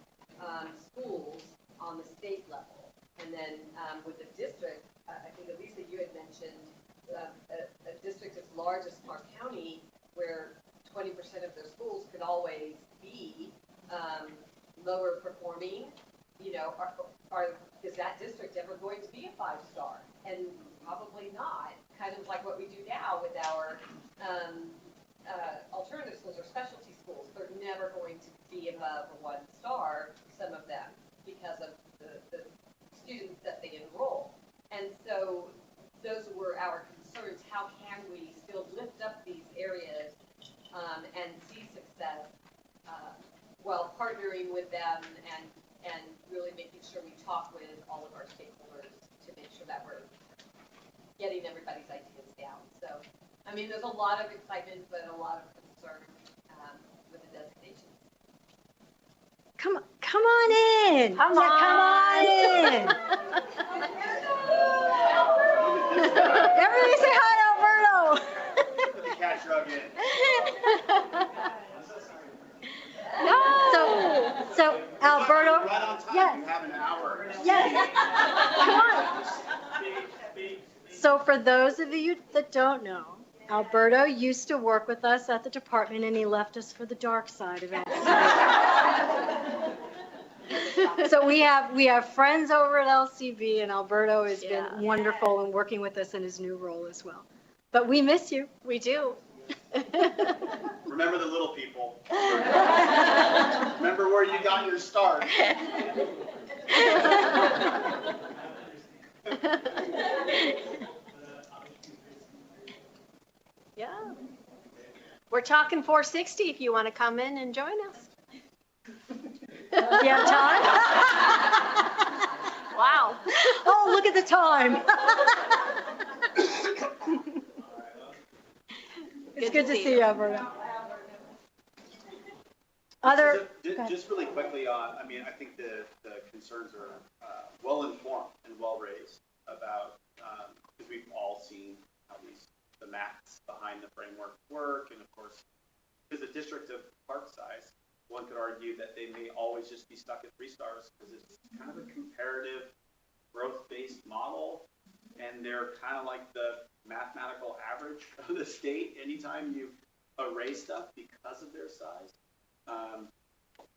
Speaker 5: schools on the state level. And then with the district, I think Elisa, you had mentioned a district as large as Clark County, where 20% of their schools could always be lower performing. Is that district ever going to be a 5-star? And probably not. Kind of like what we do now with our alternative schools or specialty schools. They're never going to be above a 1-star, some of them, because of the students that they enroll. And so those were our concerns. How can we still lift up these areas and see success while partnering with them and really making sure we talk with all of our stakeholders to make sure that we're getting everybody's ideas down. So, I mean, there's a lot of excitement, but a lot of concern with the designations.
Speaker 1: Come on in.
Speaker 3: Come
Speaker 1: Yeah,
Speaker 3: on.
Speaker 1: come on in. Everybody say hi to Alberto.
Speaker 2: Put the cat drug in.
Speaker 1: So Alberto,
Speaker 2: Right on time.
Speaker 1: yes.
Speaker 2: You have an hour.
Speaker 1: Yes. Come on. So for those of you that don't know, Alberto used to work with us at the department, and he left us for the dark side of it. So we have friends over at LCB, and Alberto has been wonderful in working with us in his new role as well. But we miss you.
Speaker 3: We do.
Speaker 2: Remember the little people. Remember where you got your start.
Speaker 3: Yeah. We're talking 460 if you want to come in and join us.
Speaker 1: You have time?
Speaker 3: Wow.
Speaker 1: Oh, look at the time. It's good to see you, Alberto. Other.
Speaker 2: Just really quickly on, I mean, I think the concerns are well informed and well raised about, because we've all seen how the maths behind the framework work, and of course, because a district of Park size, one could argue that they may always just be stuck at 3 stars because it's kind of a comparative growth-based model, and they're kind of like the mathematical average of the state anytime you array stuff because of their size.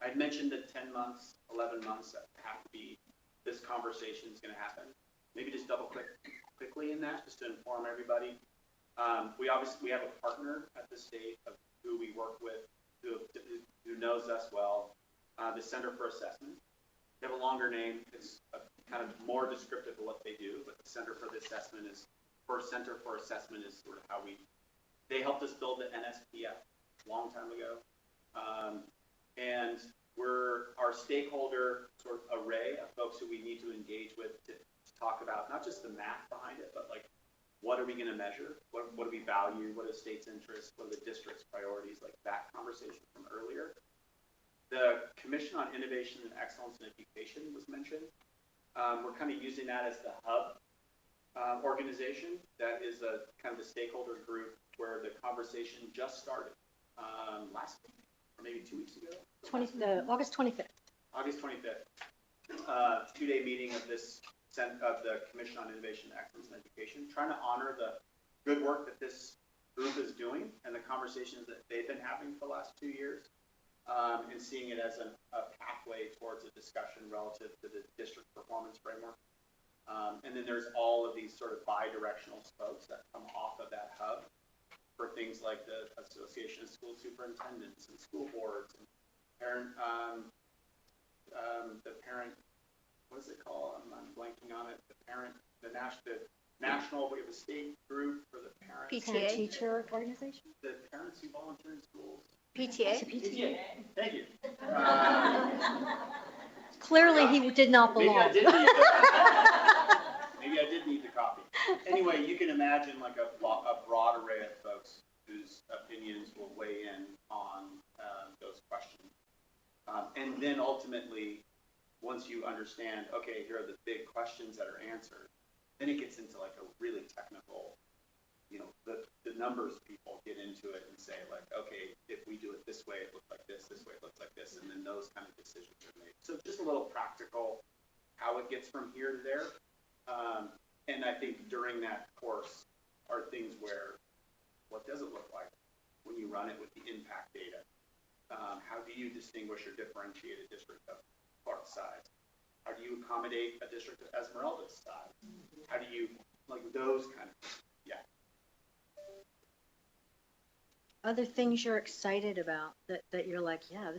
Speaker 2: I'd mentioned that 10 months, 11 months that have to be, this conversation is going to happen. Maybe just double click quickly in that just to inform everybody. We have a partner at the state of who we work with, who knows us well, the Center for Assessment. They have a longer name. It's kind of more descriptive of what they do, but the Center for the Assessment is, Center for Assessment is sort of how they helped us build the NSPF a long time ago. And we're our stakeholder sort of array of folks who we need to engage with to talk about not just the math behind it, but like, what are we going to measure? What do we value? What are the state's interests? What are the district's priorities? Like that conversation from earlier. The Commission on Innovation and Excellence in Education was mentioned. We're kind of using that as the hub organization. That is a kind of the stakeholder group where the conversation just started last week, or maybe 2 weeks ago.
Speaker 1: August 25th.
Speaker 2: August 25th. 2-day meeting of the Commission on Innovation and Excellence in Education, trying to honor the good work that this group is doing and the conversations that they've been having for the last 2 years, and seeing it as a pathway towards a discussion relative to the district performance framework. And then there's all of these sort of bi-directional spokes that come off of that hub for things like the Association of School Superintendents and school boards and parent, the parent, what is it called? I'm blanking on it. The national, we have a state group for the parents.
Speaker 1: Parent teacher organization?
Speaker 2: The parents who volunteer in schools.
Speaker 3: PTA?
Speaker 2: PTA. Thank you.
Speaker 1: Clearly, he did not belong.
Speaker 2: Maybe I did need the copy. Anyway, you can imagine like a broad array of folks whose opinions will weigh in on those questions. And then ultimately, once you understand, okay, here are the big questions that are answered, then it gets into like a really technical, the numbers people get into it and say like, okay, if we do it this way, it looks like this way, it looks like this, and then those kind of decisions are made. So just a little practical how it gets from here to there. And I think during that course are things where, what does it look like when you run it with the impact data? How do you distinguish or differentiate a district of Clark's size? How do you accommodate a district of Esmeralda's size? How do you, like those kind of things? Yeah.
Speaker 1: Other things you're excited about that you're like, yeah,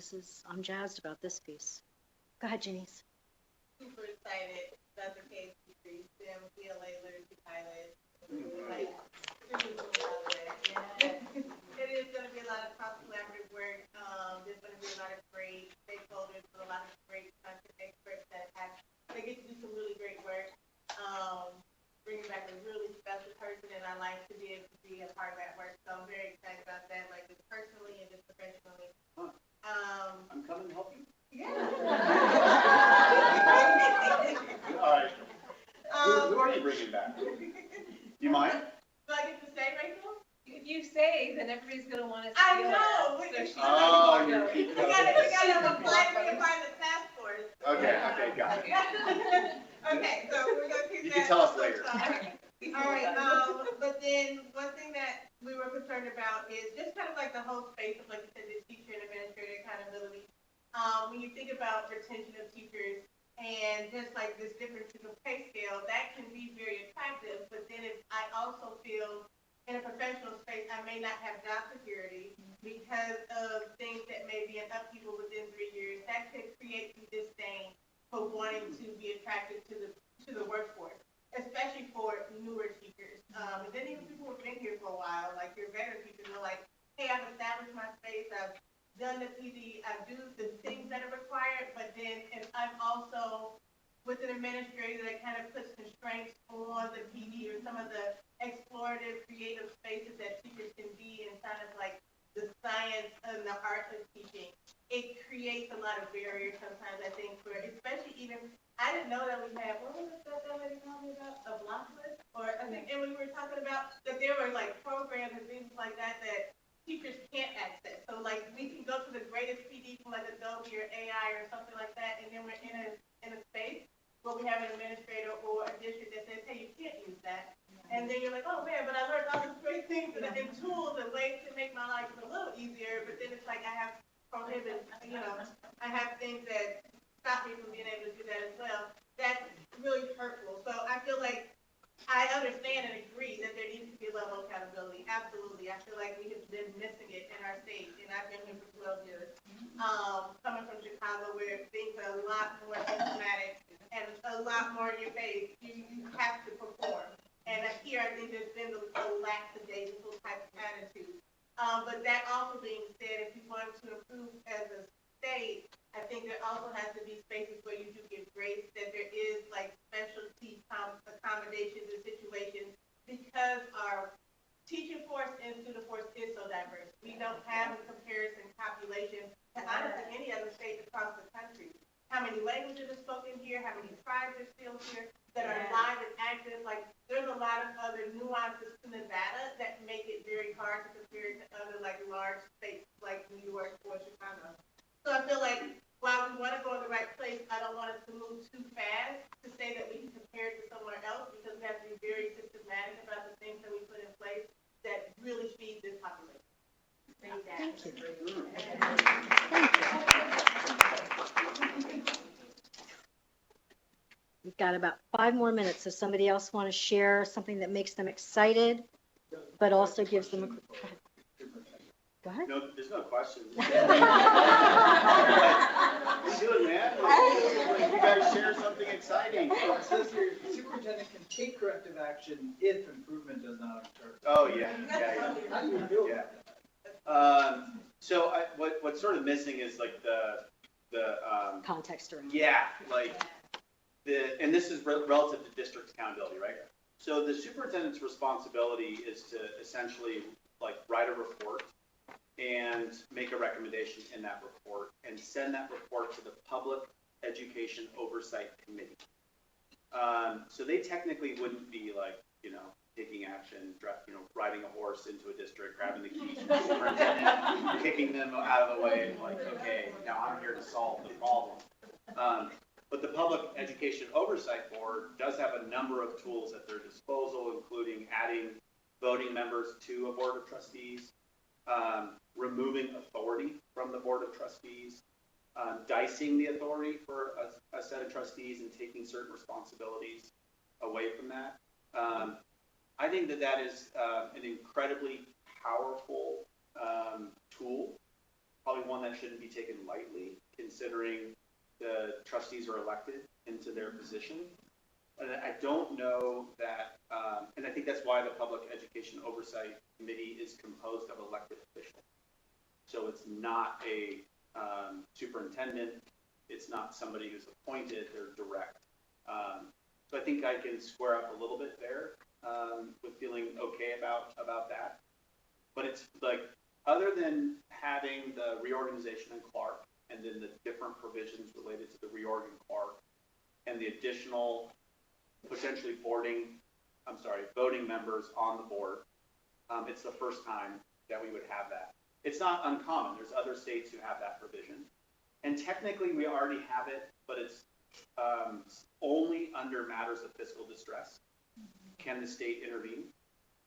Speaker 1: I'm jazzed about this piece. Go ahead, Janice.
Speaker 9: Super excited about the case decrease, STEM, PLA, literacy pilots. Like, it is going to be a lot of cross-collaborative work. There's going to be a lot of great stakeholders with a lot of great content experts that get to do some really great work. Bringing back a really special person in our life to be able to be a part of that work. So I'm very excited about that, like just personally and just professionally.
Speaker 2: I'm coming to help you.
Speaker 9: Yeah.
Speaker 2: All right. Who are you bringing back? You mind?
Speaker 9: Do I get to say, Rachel?
Speaker 5: If you say, then everybody's gonna want to
Speaker 9: I
Speaker 5: steal
Speaker 9: know.
Speaker 5: it. So
Speaker 2: you're
Speaker 9: We gotta apply to be a part of the task force.
Speaker 2: Okay, got it.
Speaker 9: Okay, so we're gonna keep that.
Speaker 2: You can tell us later.
Speaker 9: All right, but then one thing that we were concerned about is just kind of like the whole space of, like you said, the teacher and administrator accountability. When you think about retention of teachers and just like this difference in the pay scale, that can be very attractive, but then I also feel in a professional space, I may not have job security because of things that may be an upheaval within 3 years. That could create some disdain for wanting to be attracted to the workforce, especially for newer teachers. And then even people who've been here for a while, like your veteran teachers, are like, hey, I've established my space, I've done the PD, I do the things that are required, but then if I'm also with an administrator that kind of puts constraints on the PD or some of the explorative, creative spaces that teachers can be inside of like the science and the art of teaching, it creates a lot of barriers sometimes, I think, for especially even, I didn't know that we had, what was the stuff that lady told me about, a block list? Or I think, and we were talking about that there were like programs and things like that teachers can't access. So like we can go to the greatest PD from like Adobe or AI or something like that, and then we're in a space where we have an administrator or a district that says, hey, you can't use that. And then you're like, oh man, but I learned all these great things and tools and ways to make my life a little easier. But then it's like I have I have things that stop me from being able to do that as well. That's really hurtful. So I feel like I understand and agree that there needs to be a level of accountability. Absolutely. I feel like we have been missing it in our state, and I've been here for 12 years. Coming from Chicago, where things are a lot more systematic and a lot more in your face, you have to perform. And here, I think there's been a lackadaisical type of attitude. But that also being said, if you want to improve as a state, I think there also has to be spaces where you do give grace, that there is like specialty accommodations and situations, because our teaching force and student force is so diverse. We don't have a comparison population to honestly any other state across the country. How many languages are spoken here? How many tribes are still here that are live and active? Like, there's a lot of other nuances to Nevada that make it very hard to compare it to other like large states like New York or Chicago. So I feel like while we want to go in the right place, I don't want us to move too fast to say that we can compare it to somewhere else, because we have to be very systematic about the things that we put in place that really feed this population.
Speaker 1: Thank you. We've got about 5 more minutes. Does somebody else want to share something that makes them excited, but also gives them a... Go ahead.
Speaker 2: No, there's no questions. You do it, man. You guys share something exciting.
Speaker 10: It says here, the superintendent can take corrective action if improvement does not occur.
Speaker 2: Oh, yeah.
Speaker 10: How do you do it?
Speaker 2: Yeah. So what's sort of missing is like the
Speaker 1: Context around.
Speaker 2: yeah, like and this is relative to district accountability, right? So the superintendent's responsibility is to essentially like write a report and make a recommendation in that report and send that report to the Public Education Oversight Committee. So they technically wouldn't be like, taking action, riding a horse into a district, grabbing the keys from the superintendent, kicking them out of the way, and like, okay, now I'm here to solve the problem. But the Public Education Oversight Board does have a number of tools at their disposal, including adding voting members to a board of trustees, removing authority from the board of trustees, dicing the authority for a set of trustees and taking certain responsibilities away from that. I think that is an incredibly powerful tool, probably one that shouldn't be taken lightly, considering the trustees are elected into their position. And I don't know that, and I think that's why the Public Education Oversight Committee is composed of elected officials. So it's not a superintendent, it's not somebody who's appointed, they're direct. So I think I can square up a little bit there with feeling okay about that. But it's like, other than having the reorganization in Clark and then the different provisions related to the reorg in Clark and the additional potentially voting members on the board, it's the first time that we would have that. It's not uncommon. There's other states who have that provision. And technically we already have it, but it's only under matters of fiscal distress can the state intervene.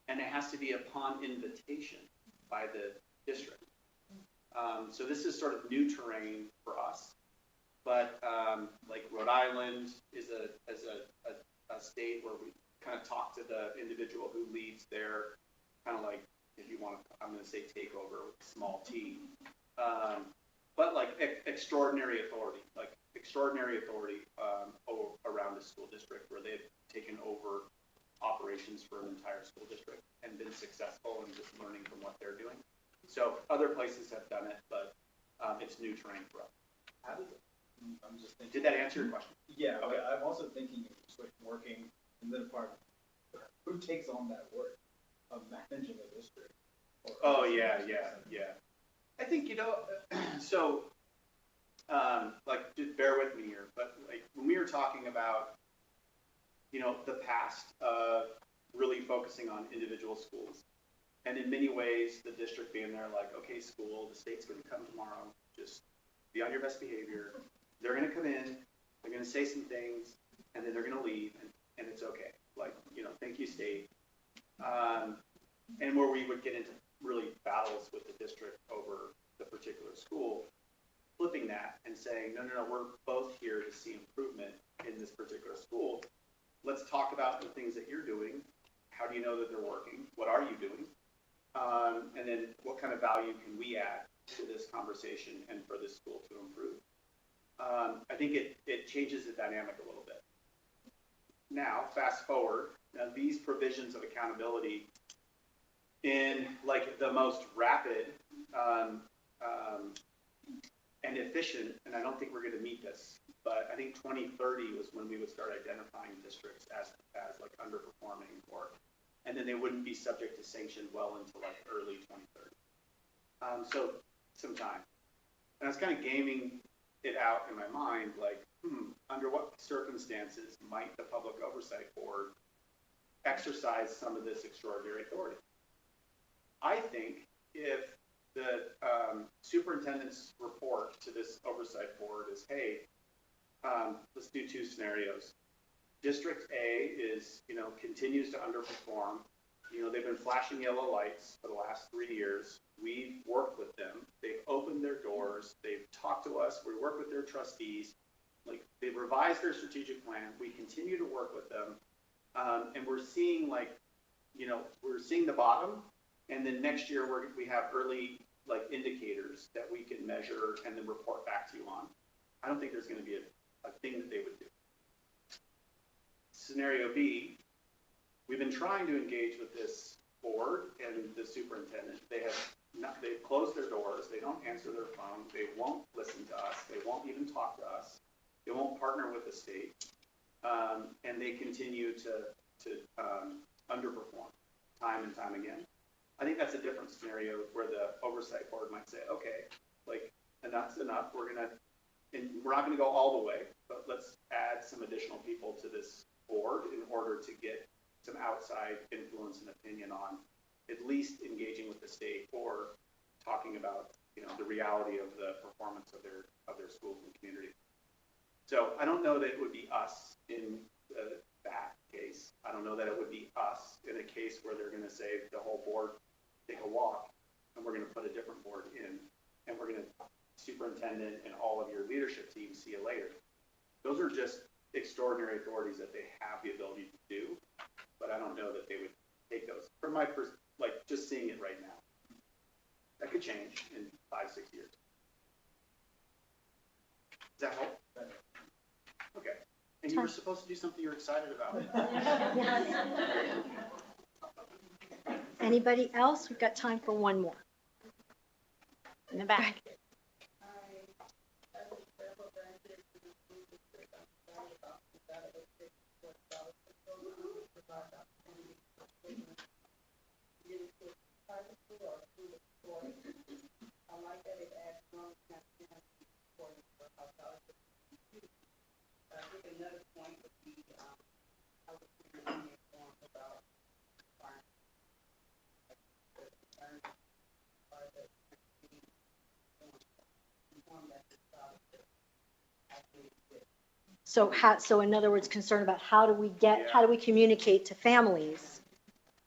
Speaker 2: And it has to be upon invitation by the district. So this is sort of new terrain for us. But like Rhode Island is a state where we kind of talk to the individual who leads their kind of like, if you want to, I'm going to say takeover with small t, but like extraordinary authority around a school district where they've taken over operations for an entire school district and been successful and just learning from what they're doing. So other places have done it, but it's new terrain for us.
Speaker 10: I'm just thinking.
Speaker 2: Did that answer your question?
Speaker 10: Yeah,
Speaker 2: Okay.
Speaker 10: I'm also thinking of just like working in the department. Who takes on that work of managing a district?
Speaker 2: Oh, yeah. I think, so, like, just bear with me here, but like when we were talking about, the past of really focusing on individual schools, and in many ways, the district being there like, okay, school, the state's going to come tomorrow, just be on your best behavior. They're going to come in, they're going to say some things, and then they're going to leave, and it's okay. Like, thank you, state. and where we would get into really battles with the district over the particular school, flipping that and saying, no, we're both here to see improvement in this particular school. Let's talk about the things that you're doing. How do you know that they're working? What are you doing? And then what kind of value can we add to this conversation and for this school to improve? I think it changes the dynamic a little bit. Now, fast forward, these provisions of accountability in like the most rapid and efficient, and I don't think we're going to meet this, but I think 2030 was when we would start identifying districts as like underperforming, and then they wouldn't be subject to sanction well until like early 2030. So some time. And I was kind of gaming it out in my mind, like, under what circumstances might the Public Oversight Board exercise some of this extraordinary authority? I think if the superintendent's report to this oversight board is, hey, let's do two scenarios. District A is, continues to underperform. They've been flashing yellow lights for the last 3 years. We've worked with them. They've opened their doors. They've talked to us. We work with their trustees. Like, they've revised their strategic plan. We continue to work with them. And we're seeing we're seeing the bottom. And then next year we have early indicators that we can measure and then report back to you on. I don't think there's going to be a thing that they would do. Scenario B, we've been trying to engage with this board and the superintendent. They've closed their doors. They don't answer their phone. They won't listen to us. They won't even talk to us. They won't partner with the state. And they continue to underperform time and time again. I think that's a different scenario where the oversight board might say, okay, enough's enough. We're not going to go all the way, but let's add some additional people to this board in order to get some outside influence and opinion on at least engaging with the state or talking about, the reality of the performance of their schools and community. So I don't know that it would be us in that case. I don't know that it would be us in a case where they're going to say the whole board take a walk and we're going to put a different board in and we're going to superintendent and all of your leadership team, see you later. Those are just extraordinary authorities that they have the ability to do, but I don't know that they would take those. From my just seeing it right now, that could change in 5-6 years. Does that help? Okay. And you were supposed to do something you're excited about.
Speaker 1: Anybody else? We've got time for one more. In the back.
Speaker 11: Another point would be I was about
Speaker 1: So in other words, concern about how do we communicate to families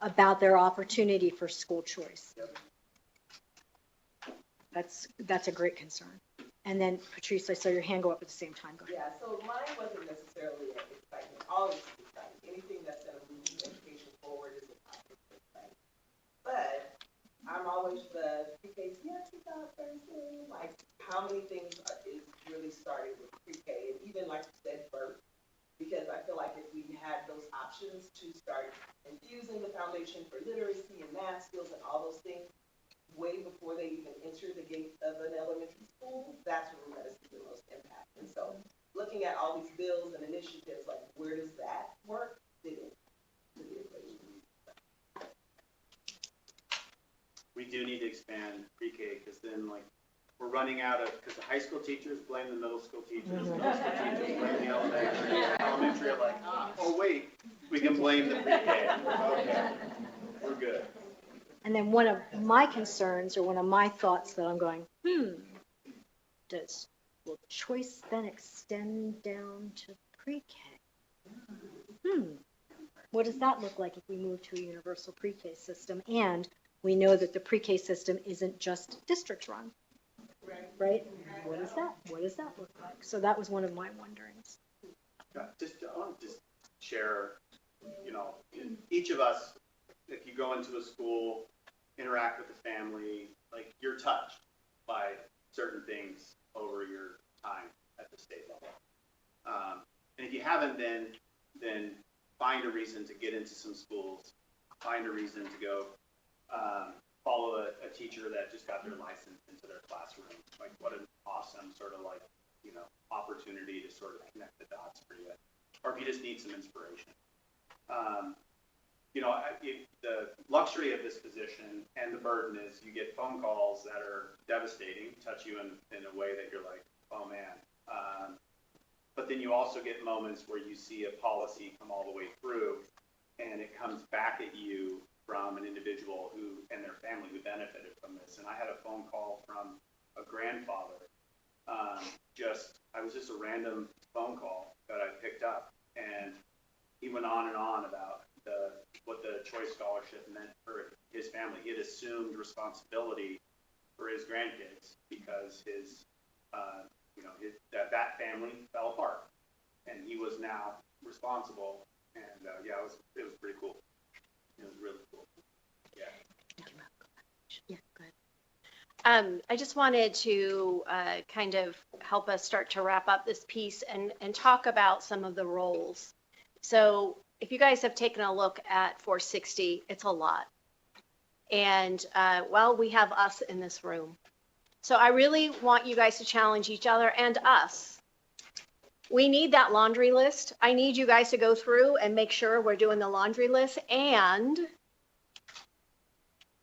Speaker 1: about their opportunity for school choice? That's a great concern. And then Patrice, I saw your hand go up at the same time. Go ahead.
Speaker 11: Yeah, so mine wasn't necessarily an excitement. Always exciting. Anything that's going to move education forward is a positive thing. But I'm always the pre-K, like how many things is really starting with pre-K, and even like you said, first, because I feel like if we had those options to start infusing the foundation for literacy and math skills and all those things way before they even enter the gate of an elementary school, that's when we're going to see the most impact. And so looking at all these bills and initiatives, like where does that work fit into the equation?
Speaker 2: We do need to expand pre-K because then we're running out of, because the high school teachers blame the middle school teachers, the middle school teachers blame the elementary are like, oh wait, we can blame the pre-K. Okay, we're good.
Speaker 1: And then one of my concerns or one of my thoughts that I'm going, will choice then extend down to pre-K? What does that look like if we move to a universal pre-K system? And we know that the pre-K system isn't just district run, right? What is that? What does that look like? So that was one of my wonderings.
Speaker 2: I want to just share, each of us, if you go into a school, interact with the family, like you're touched by certain things over your time at the state level. And if you haven't been, then find a reason to get into some schools, find a reason to go follow a teacher that just got their license into their classroom. Like what an awesome sort of like, opportunity to sort of connect the dots for you. Or if you just need some inspiration. The luxury of this position and the burden is you get phone calls that are devastating, touch you in a way that you're like, oh man. But then you also get moments where you see a policy come all the way through and it comes back at you from an individual and their family who benefited from this. And I had a phone call from a grandfather. I was just a random phone call that I picked up, and he went on and on about what the choice scholarship meant for his family. He had assumed responsibility for his grandkids because that family fell apart, and he was now responsible. And it was pretty cool. It was really cool. Yeah.
Speaker 1: Yeah, go ahead.
Speaker 3: I just wanted to kind of help us start to wrap up this piece and talk about some of the roles. So if you guys have taken a look at 460, it's a lot. And we have us in this room. So I really want you guys to challenge each other and us. We need that laundry list. I need you guys to go through and make sure we're doing the laundry list and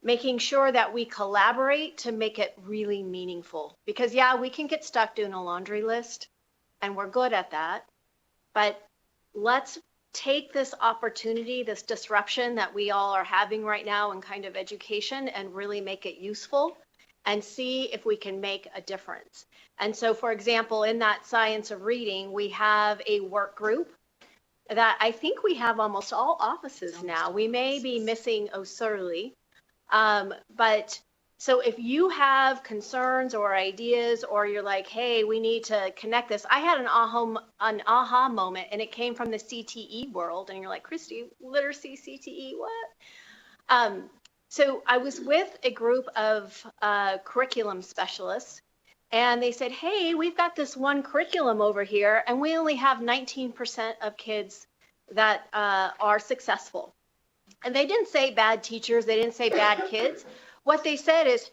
Speaker 3: making sure that we collaborate to make it really meaningful. Because we can get stuck doing a laundry list and we're good at that. But let's take this opportunity, this disruption that we all are having right now in kind of education and really make it useful and see if we can make a difference. And so, for example, in that science of reading, we have a work group that I think we have almost all offices now. We may be missing O'Surley. But so if you have concerns or ideas, or you're like, hey, we need to connect this. I had an aha moment, and it came from the CTE world. And you're like, Christy, literacy, CTE, what? So I was with a group of curriculum specialists, and they said, hey, we've got this one curriculum over here, and we only have 19% of kids that are successful. And they didn't say bad teachers. They didn't say bad kids. What they said is,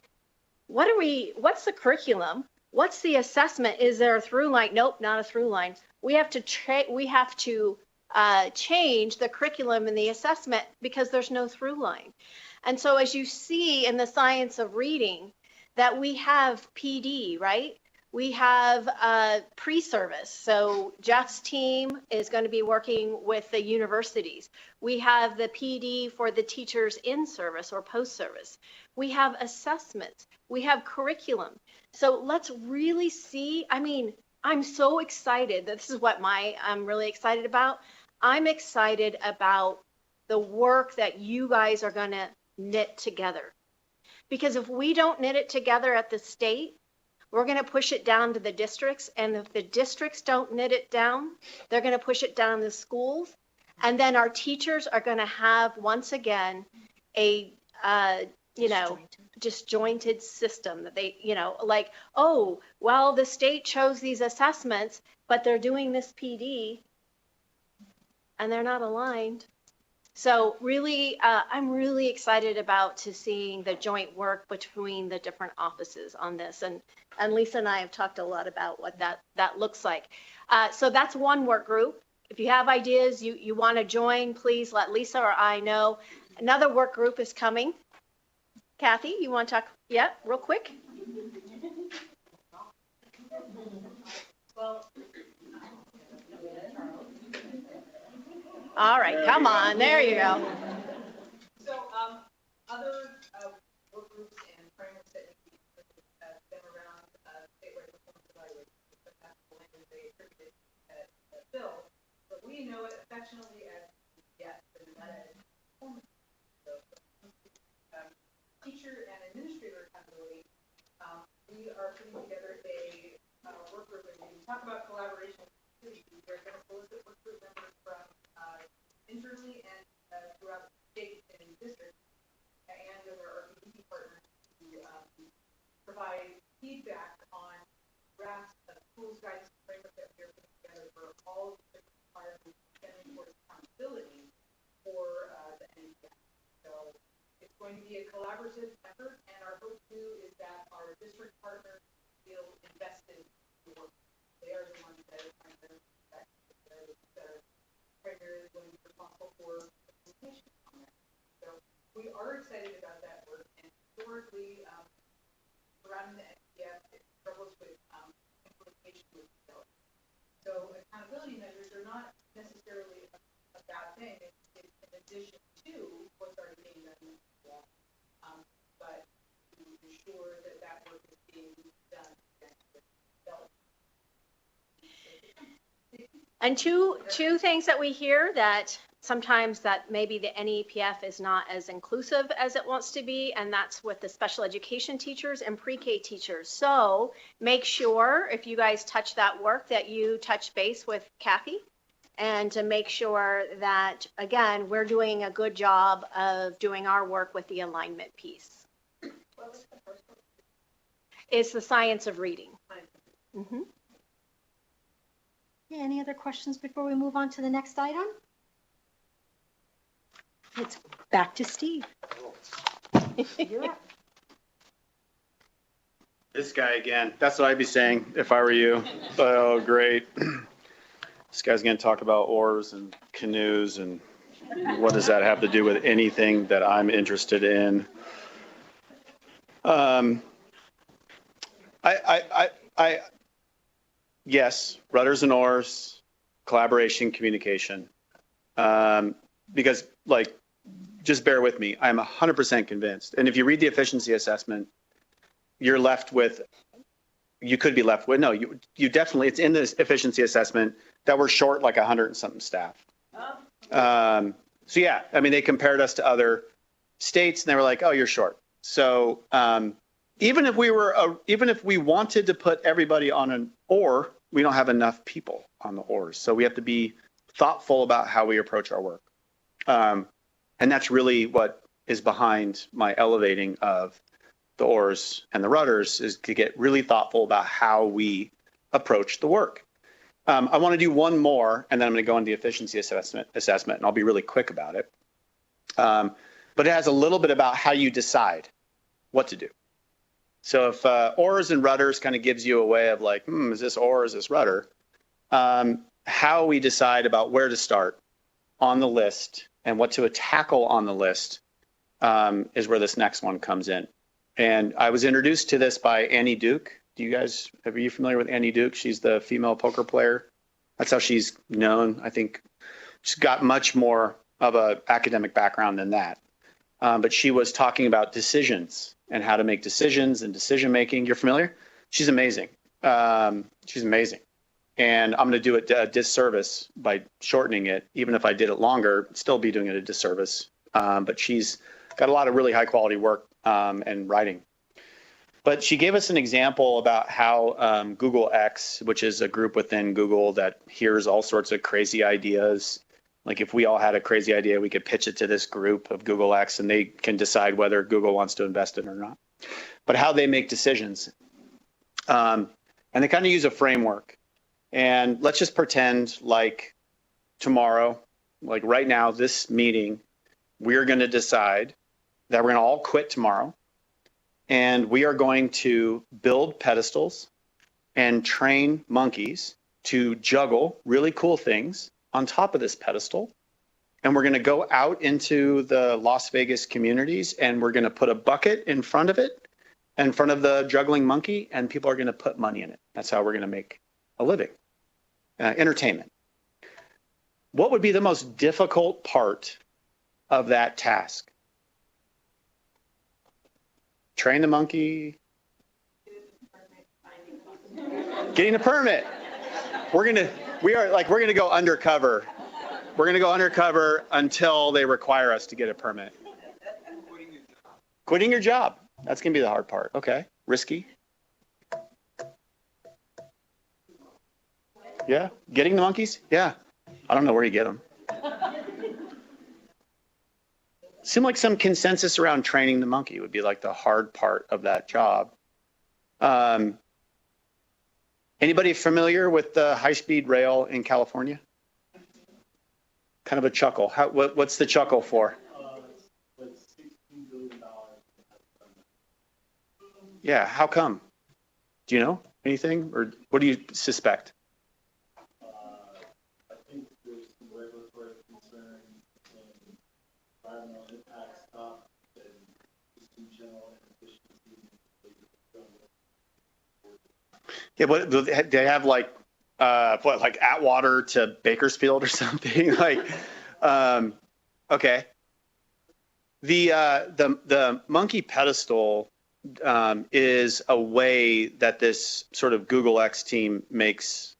Speaker 3: what's the curriculum? What's the assessment? Is there a through line? Nope, not a through line. We have to change the curriculum and the assessment because there's no through line. And so as you see in the science of reading that we have PD, right? We have pre-service. So Jeff's team is going to be working with the universities. We have the PD for the teachers in service or post-service. We have assessments. We have curriculum. So let's really see. I mean, I'm so excited. This is what I'm really excited about. I'm excited about the work that you guys are going to knit together. Because if we don't knit it together at the state, we're going to push it down to the districts. And if the districts don't knit it down, they're going to push it down to schools. And then our teachers are going to have, once again, a, disjointed system that they, like, oh, well, the state chose these assessments, but they're doing this PD and they're not aligned. So really, I'm really excited about seeing the joint work between the different offices on this. And Lisa and I have talked a lot about what that looks like. So that's one work group. If you have ideas, you want to join, please let Lisa or I know. Another work group is coming. Kathy, you want to talk? Yeah, real quick. All right, come on, there you go.
Speaker 5: So, other work groups and frameworks that you been around statewide performance evaluation, but that's the language they attributed to Bill. But we know it affectionately as yes, the be a collaborative effort, and our hope too is that our district partners feel invested in the work. They are the ones that are trying to affect, they're the ones that are primarily going to be responsible for implementation on that. So we are excited about that work, and historically, surrounding the SPF, it struggles with implementation with DOE. So accountability measures are not necessarily a bad thing. It's in addition to what's already being done in the SPF, but to ensure that that work is being done against the DOE.
Speaker 3: And two things that we hear that sometimes that maybe the NEPF is not as inclusive as it wants to be, and that's with the special education teachers and pre-K teachers. So make sure if you guys touch that work that you touch base with Kathy, and to make sure that, again, we're doing a good job of doing our work with the alignment piece.
Speaker 5: What was the first one?
Speaker 3: It's the science of reading. Mm-hmm.
Speaker 1: Yeah, any other questions before we move on to the next item? It's back to Steve. You're up.
Speaker 2: This guy again. That's what I'd be saying if I were you. Oh, great. This guy's going to talk about oars and canoes, and what does that have to do with anything that I'm interested in? Yes, rudders and oars, collaboration, communication. Because, like, just bear with me. I'm 100% convinced. And if you read the efficiency assessment, you're left with, you could be left with, no, you definitely, it's in this efficiency assessment that we're short like 100 and something staff. So yeah, I mean, they compared us to other states and they were like, oh, you're short. So even if we wanted to put everybody on an oar, we don't have enough people on the oars. So we have to be thoughtful about how we approach our work. And that's really what is behind my elevating of the oars and the rudders, is to get really thoughtful about how we approach the work. I want to do one more, and then I'm going to go into the efficiency assessment, and I'll be really quick about it. But it has a little bit about how you decide what to do. So if oars and rudders kind of gives you a way of like, is this oar, is this rudder? How we decide about where to start on the list and what to tackle on the list is where this next one comes in. And I was introduced to this by Annie Duke. Are you familiar with Annie Duke? She's the female poker player. That's how she's known. I think she's got much more of an academic background than that. But she was talking about decisions and how to make decisions and decision making. You're familiar? She's amazing. She's amazing. And I'm going to do it a disservice by shortening it. Even if I did it longer, I'd still be doing it a disservice. But she's got a lot of really high quality work and writing. But she gave us an example about how Google X, which is a group within Google that hears all sorts of crazy ideas. Like if we all had a crazy idea, we could pitch it to this group of Google X and they can decide whether Google wants to invest in it or not. But how they make decisions. And they kind of use a framework. And let's just pretend like tomorrow, like right now, this meeting, we're going to decide that we're going to all quit tomorrow. And we are going to build pedestals and train monkeys to juggle really cool things on top of this pedestal. And we're going to go out into the Las Vegas communities and we're going to put a bucket in front of it, in front of the juggling monkey, and people are going to put money in it. That's how we're going to make a living. Entertainment. What would be the most difficult part of that task? Train the monkey. Getting a permit. We're gonna go undercover. We're gonna go undercover until they require us to get a permit. Quitting your job. That's gonna be the hard part. Okay. Risky. Yeah. Getting the monkeys? Yeah. I don't know where you get them. Seemed like some consensus around training the monkey would be like the hard part of that job. Anybody familiar with the high-speed rail in California? Kind of a chuckle. What's the chuckle for?
Speaker 8: With $16 billion
Speaker 2: Yeah, how come? Do you know anything, or what do you suspect?
Speaker 10: I think there's some regulatory concerns and environmental impact stuff and just in general inefficiency.
Speaker 2: Yeah, what do they have, like like Atwater to Bakersfield or something? Like, okay. The monkey pedestal is a way that this sort of Google X team makes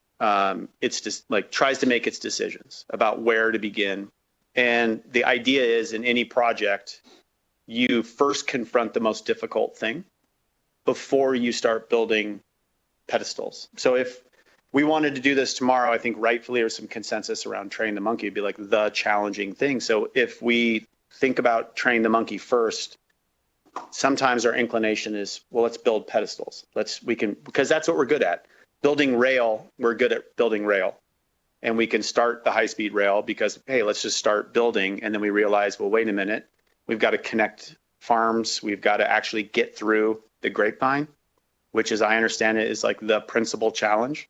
Speaker 2: its tries to make its decisions about where to begin. And the idea is, in any project, you first confront the most difficult thing before you start building pedestals. So if we wanted to do this tomorrow, I think rightfully there's some consensus around train the monkey would be like the challenging thing. So if we think about train the monkey first, sometimes our inclination is, well, let's build pedestals. Because that's what we're good at. Building rail, we're good at building rail. And we can start the high-speed rail because, hey, let's just start building. And then we realize, well, wait a minute, we've got to connect farms. We've got to actually get through the grapevine, which, as I understand it, is like the principal challenge.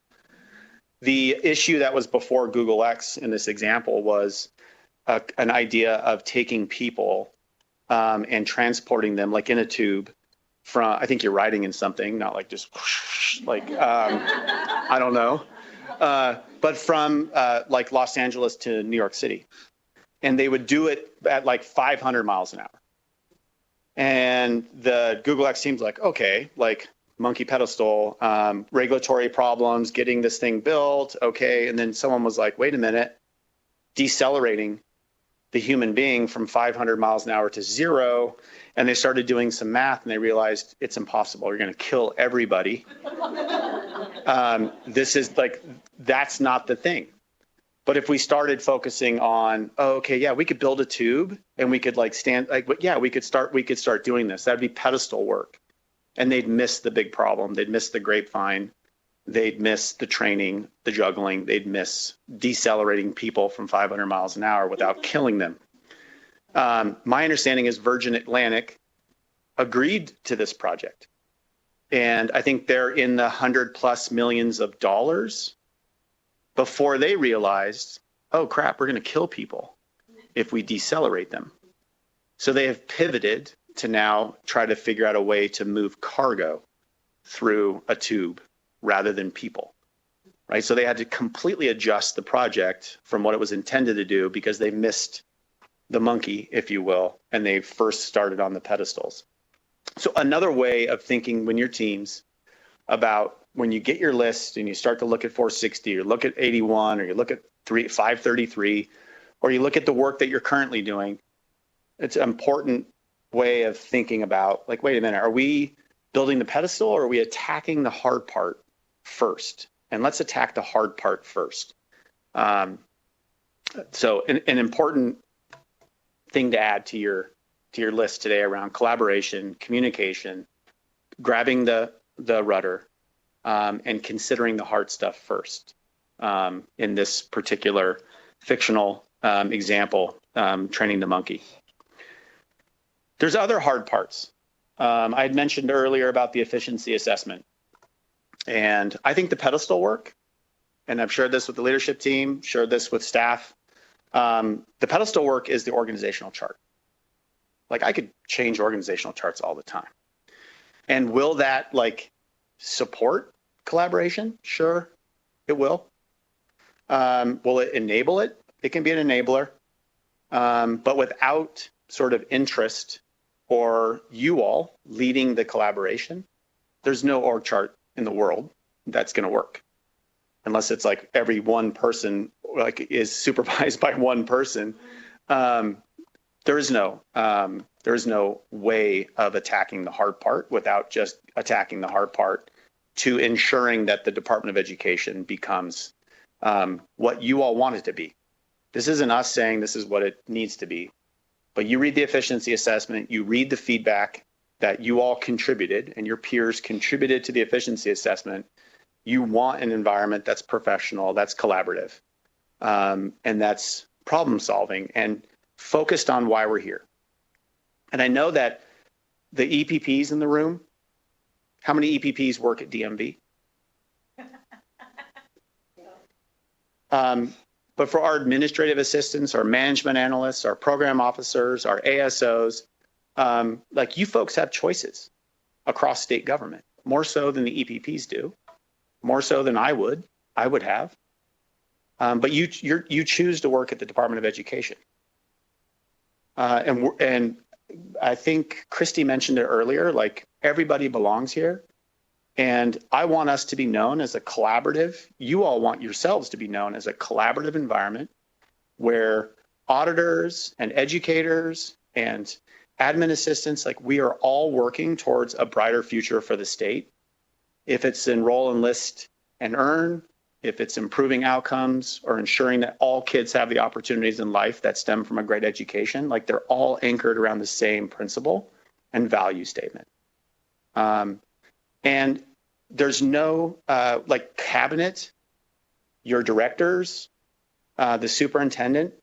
Speaker 2: The issue that was before Google X in this example was an idea of taking people and transporting them like in a tube from, I think you're riding in something, not like just like, I don't know, but from like Los Angeles to New York City. And they would do it at like 500 miles an hour. And the Google X team's like, okay, like monkey pedestal, regulatory problems, getting this thing built. Okay. And then someone was like, wait a minute, decelerating the human being from 500 miles an hour to 0. And they started doing some math and they realized it's impossible. You're going to kill everybody. This is like, that's not the thing. But if we started focusing on, oh, okay, yeah, we could build a tube and we could like stand, like, yeah, we could start doing this. That'd be pedestal work. And they'd miss the big problem. They'd miss the grapevine. They'd miss the training, the juggling. They'd miss decelerating people from 500 miles an hour without killing them. My understanding is Virgin Atlantic agreed to this project. And I think they're in the $100+ million before they realized, oh crap, we're going to kill people if we decelerate them. So they have pivoted to now try to figure out a way to move cargo through a tube rather than people, right? So they had to completely adjust the project from what it was intended to do because they missed the monkey, if you will, and they first started on the pedestals. So another way of thinking when your teams about when you get your list and you start to look at 460 or look at 81 or you look at 533 or you look at the work that you're currently doing, it's an important way of thinking about like, wait a minute, are we building the pedestal or are we attacking the hard part first? And let's attack the hard part first. So an important thing to add to your list today around collaboration, communication, grabbing the rudder, and considering the hard stuff first. In this particular fictional example, training the monkey. There's other hard parts. I had mentioned earlier about the efficiency assessment. And I think the pedestal work, and I've shared this with the leadership team, shared this with staff, the pedestal work is the organizational chart. Like I could change organizational charts all the time. And will that like support collaboration? Sure, it will. Will it enable it? It can be an enabler. But without sort of interest or you all leading the collaboration, there's no org chart in the world that's going to work. Unless it's like every one person like is supervised by one person. There is no way of attacking the hard part without just attacking the hard part to ensuring that the Department of Education becomes what you all want it to be. This isn't us saying this is what it needs to be, but you read the efficiency assessment, you read the feedback that you all contributed and your peers contributed to the efficiency assessment. You want an environment that's professional, that's collaborative, and that's problem solving and focused on why we're here. And I know that the EPPs in the room How many EPPs work at DMV? But for our administrative assistants, our management analysts, our program officers, our ASOs, like you folks have choices across state government, more so than the EPPs do, more so than I would have. But you choose to work at the Department of Education. And I think Christy mentioned it earlier, like everybody belongs here. And I want us to be known as a collaborative. You all want yourselves to be known as a collaborative environment where auditors and educators and admin assistants, like we are all working towards a brighter future for the state. If it's enroll, enlist, and earn, if it's improving outcomes or ensuring that all kids have the opportunities in life that stem from a great education, like they're all anchored around the same principle and value statement. And there's no like cabinet, your directors, the superintendent,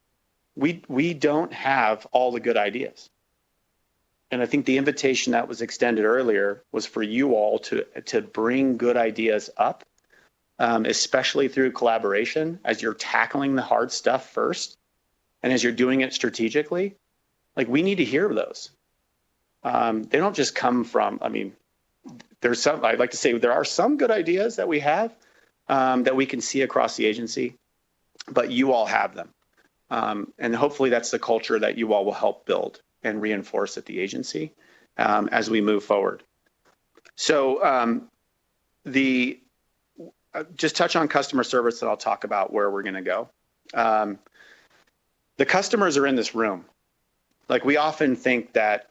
Speaker 2: we don't have all the good ideas. And I think the invitation that was extended earlier was for you all to bring good ideas up, especially through collaboration as you're tackling the hard stuff first. And as you're doing it strategically, like we need to hear those. They don't just come from, I mean, there's some, I'd like to say there are some good ideas that we have that we can see across the agency, but you all have them. And hopefully that's the culture that you all will help build and reinforce at the agency as we move forward. So just touch on customer service and I'll talk about where we're gonna go. The customers are in this room. Like we often think that,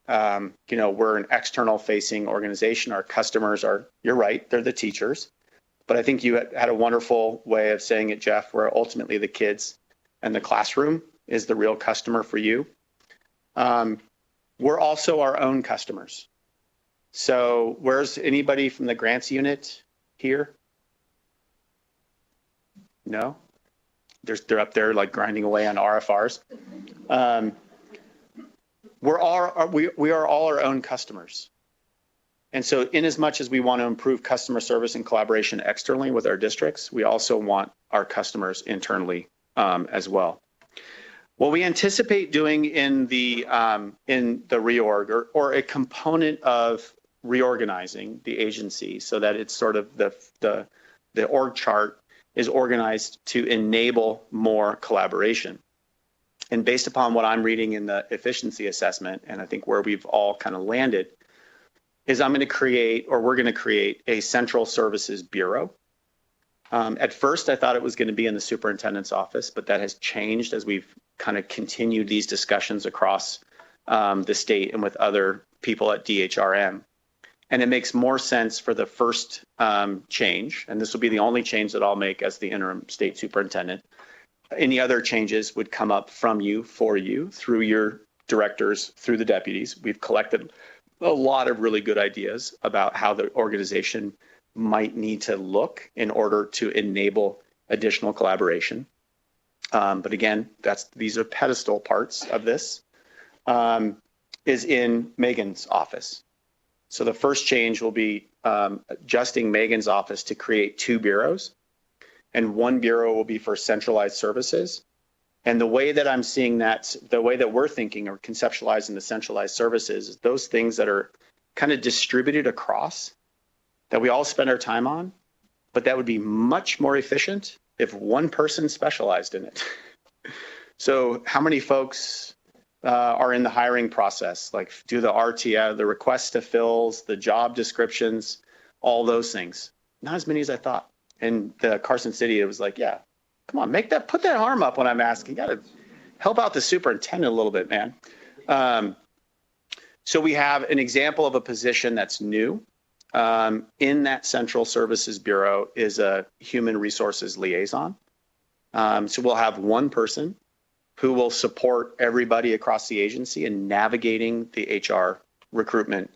Speaker 2: you know, we're an external facing organization. Our customers are, you're right, they're the teachers. But I think you had a wonderful way of saying it, Jeff, where ultimately the kids and the classroom is the real customer for you. We're also our own customers. So where's anybody from the grants unit here? No? They're up there like grinding away on RFRs. We are all our own customers. And so in as much as we want to improve customer service and collaboration externally with our districts, we also want our customers internally as well. What we anticipate doing in the reorg or a component of reorganizing the agency so that it's sort of the org chart is organized to enable more collaboration. And based upon what I'm reading in the efficiency assessment, and I think where we've all kind of landed, is we're going to create a central services bureau. At first, I thought it was going to be in the superintendent's office, but that has changed as we've kind of continued these discussions across the state and with other people at DHRM. And it makes more sense for the first change, and this will be the only change that I'll make as the interim state superintendent. Any other changes would come up from you, for you, through your directors, through the deputies. We've collected a lot of really good ideas about how the organization might need to look in order to enable additional collaboration. But again, these are pedestal parts of this, is in Megan's office. So the first change will be adjusting Megan's office to create 2 bureaus. And 1 bureau will be for centralized services. And the way that I'm seeing that, the way that we're thinking or conceptualizing the centralized services is those things that are kind of distributed across that we all spend our time on, but that would be much more efficient if 1 person specialized in it. So how many folks are in the hiring process, like do the RTO, the requests to fills, the job descriptions, all those things? Not as many as I thought. And the Carson City, it was like, yeah, come on, put that arm up when I'm asking. You got to help out the superintendent a little bit, man. So we have an example of a position that's new. In that Central Services Bureau is a human resources liaison. So we'll have 1 person who will support everybody across the agency in navigating the HR recruitment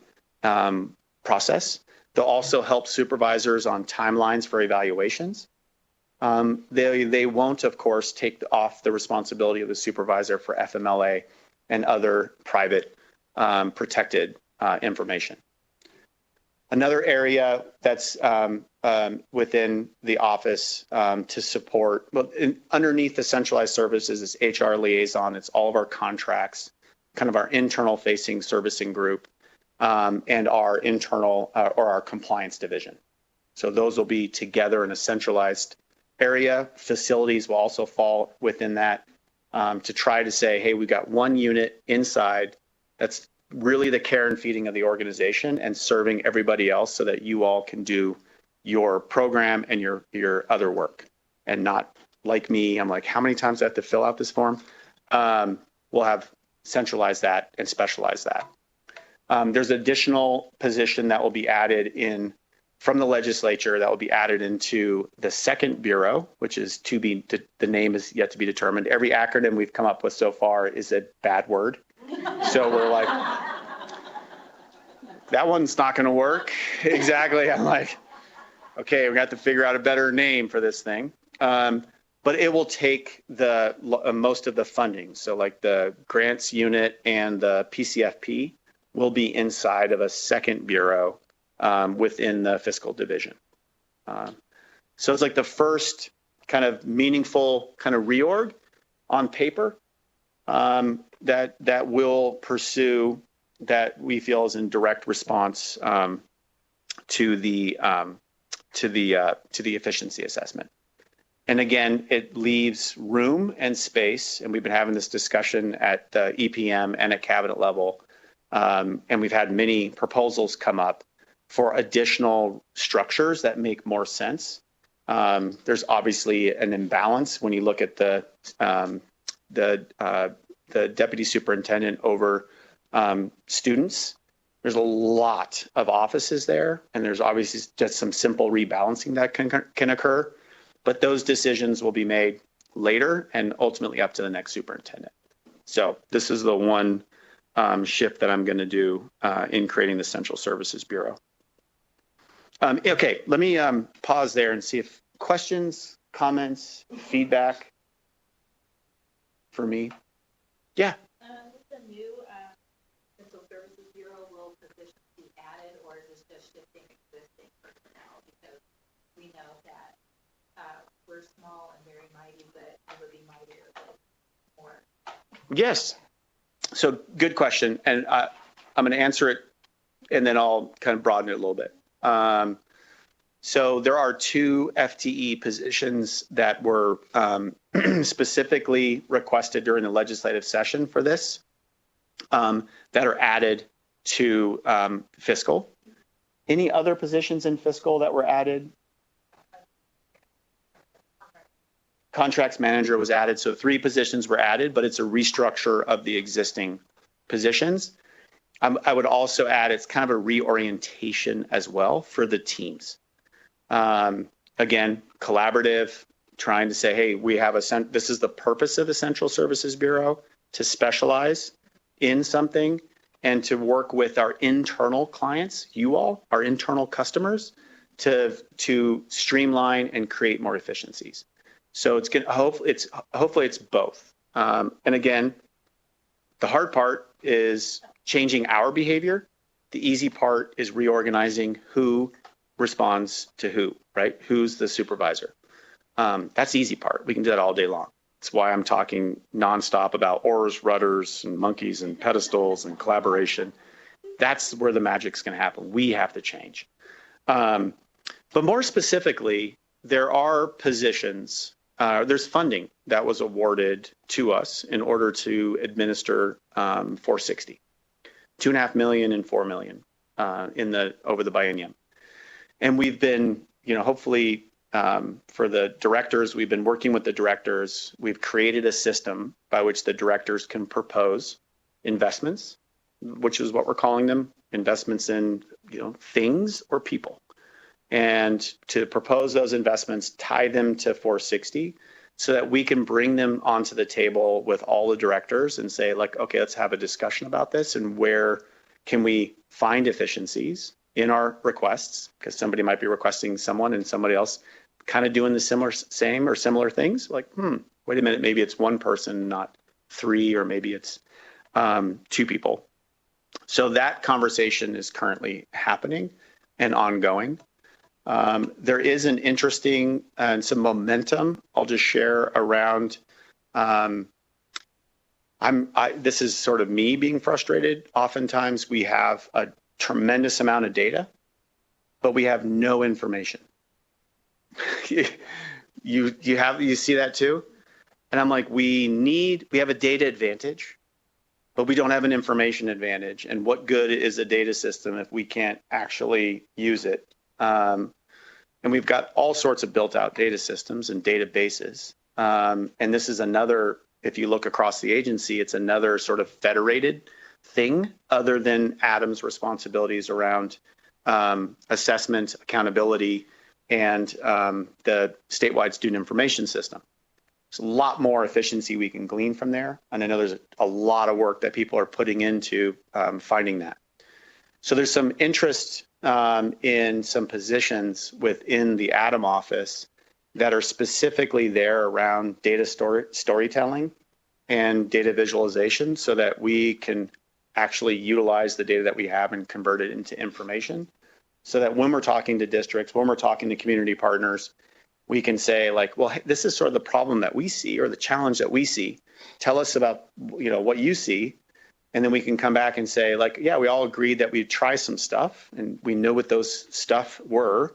Speaker 2: process. They'll also help supervisors on timelines for evaluations. They won't, of course, take off the responsibility of the supervisor for FMLA and other private protected information. Another area that's within the office to support, well, underneath the centralized services is HR liaison. It's all of our contracts, kind of our internal facing servicing group, and our internal or our compliance division. So those will be together in a centralized area. Facilities will also fall within that to try to say, hey, we've got one unit inside that's really the care and feeding of the organization and serving everybody else so that you all can do your program and your other work, and not like me. I'm like, how many times do I have to fill out this form? We'll have centralized that and specialize that. There's additional position that will be added in from the legislature that will be added into the second bureau, which is the name is yet to be determined. Every acronym we've come up with so far is a bad word. So we're like, that one's not going to work. Exactly. I'm like, okay, we have to figure out a better name for this thing. But it will take the most of the funding. So like the grants unit and the PCFP will be inside of a second bureau within the fiscal division. So it's like the first kind of meaningful kind of reorg on paper that we'll pursue, that we feel is in direct response to the efficiency assessment. And again, it leaves room and space, and we've been having this discussion at the EPM and at cabinet level, and we've had many proposals come up for additional structures that make more sense. There's obviously an imbalance when you look at the deputy superintendent over students. There's a lot of offices there, and there's obviously just some simple rebalancing that can occur. But those decisions will be made later and ultimately up to the next superintendent. So this is the one shift that I'm going to do in creating the Central Services Bureau. Okay, let me pause there and see if questions, comments, feedback for me. Yeah.
Speaker 12: With the new Central Services Bureau, will positions be added, or is this just shifting existing personnel? Because we know that we're small and very mighty, but never be mightier, but more.
Speaker 2: Yes. So good question. And I'm going to answer it, and then I'll kind of broaden it a little bit. So there are 2 FTE positions that were specifically requested during the legislative session for this that are added to fiscal. Any other positions in fiscal that were added? Contracts manager was added, so 3 positions were added, but it's a restructure of the existing positions. I would also add it's kind of a reorientation as well for the teams. Again, collaborative, trying to say, hey, we have this is the purpose of the Central Services Bureau, to specialize in something and to work with our internal clients, you all, our internal customers, to streamline and create more efficiencies. So it's hopefully it's both. And again, the hard part is changing our behavior. The easy part is reorganizing who responds to who, right? Who's the supervisor? That's the easy part. We can do that all day long. That's why I'm talking nonstop about oars, rudders, and monkeys, and pedestals, and collaboration. That's where the magic's going to happen. We have to change. But more specifically, there are positions, there's funding that was awarded to us in order to administer 460, $2.5 million and $4 million over the biennium. And we've been, hopefully for the directors, we've been working with the directors. We've created a system by which the directors can propose investments, which is what we're calling them, investments in, things or people. And to propose those investments, tie them to 460 so that we can bring them onto the table with all the directors and say, like, okay, let's have a discussion about this and where can we find efficiencies in our requests, because somebody might be requesting someone and somebody else kind of doing the similar things. Like, wait a minute, maybe it's one person, not 3, or maybe it's 2 people. So that conversation is currently happening. and ongoing. There is an interesting and some momentum I'll just share around. This is sort of me being frustrated. Oftentimes we have a tremendous amount of data, but we have no information. you see that too? And I'm like, we have a data advantage, but we don't have an information advantage. And what good is a data system if we can't actually use it? And we've got all sorts of built out data systems and databases. And this is another, if you look across the agency, it's another sort of federated thing other than Adam's responsibilities around assessment, accountability, and the statewide student information system. There's a lot more efficiency we can glean from there. And I know there's a lot of work that people are putting into finding that. So there's some interest in some positions within the Adam office that are specifically there around data storytelling and data visualization so that we can actually utilize the data that we have and convert it into information so that when we're talking to districts, when we're talking to community partners, we can say like, well, hey, this is sort of the problem that we see or the challenge that we see. Tell us about, what you see. And then we can come back and say like, yeah, we all agreed that we'd try some stuff and we know what those stuff were.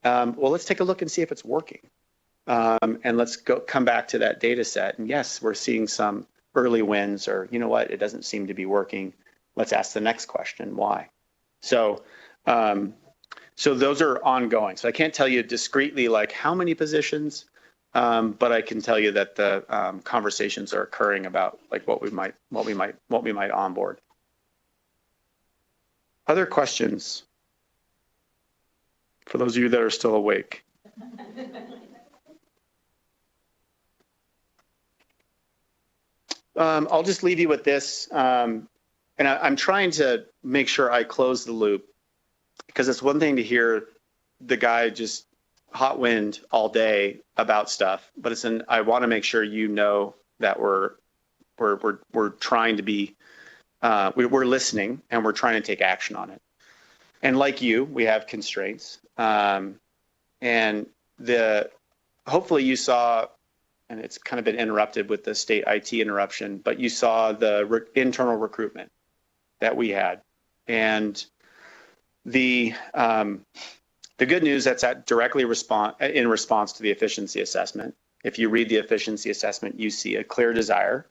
Speaker 2: Well, let's take a look and see if it's working. And let's come back to that data set. And yes, we're seeing some early wins or, you know what, it doesn't seem to be working. Let's ask the next question, why? So those are ongoing. So I can't tell you discretely like how many positions, but I can tell you that the conversations are occurring about like what we might onboard. Other questions for those of you that are still awake? I'll just leave you with this, and I'm trying to make sure I close the loop because it's one thing to hear the guy just hot wind all day about stuff, but I want to make sure you know that we're trying to be we're listening and we're trying to take action on it. And like you, we have constraints, and hopefully you saw. And it's kind of been interrupted with the state IT interruption, but you saw the internal recruitment that we had. And the good news that's directly in response to the efficiency assessment. If you read the efficiency assessment, you see a clear desire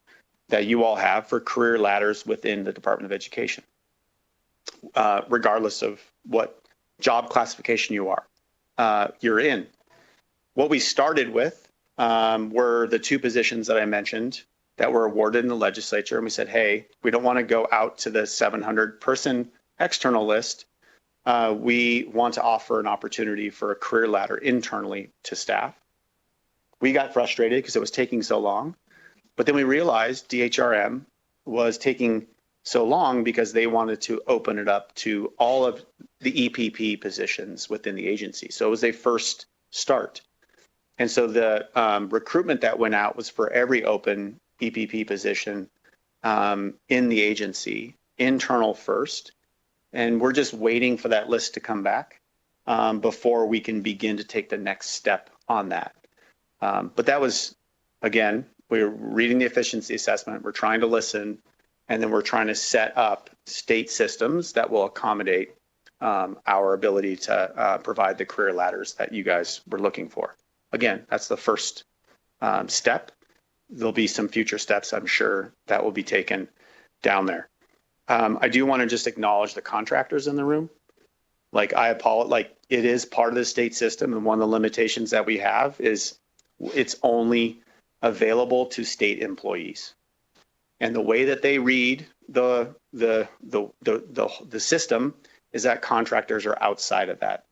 Speaker 2: that you all have for career ladders within the Department of Education, regardless of what job classification you're in. What we started with were the two positions that I mentioned that were awarded in the legislature. And we said, hey, we don't want to go out to the 700-person external list. We want to offer an opportunity for a career ladder internally to staff. We got frustrated because it was taking so long. But then we realized DHRM was taking so long because they wanted to open it up to all of the EPP positions within the agency. So it was a first start. And so the recruitment that went out was for every open EPP position in the agency, internal first. And we're just waiting for that list to come back before we can begin to take the next step on that. But that was, again, we're reading the efficiency assessment, we're trying to listen, and then we're trying to set up state systems that will accommodate our ability to provide the career ladders that you guys were looking for. Again, that's the first step. There'll be some future steps, I'm sure, that will be taken down there. I do want to just acknowledge the contractors in the room. Like it is part of the state system, and one of the limitations that we have is it's only available to state employees. And the way that they read the system is that contractors are outside of that.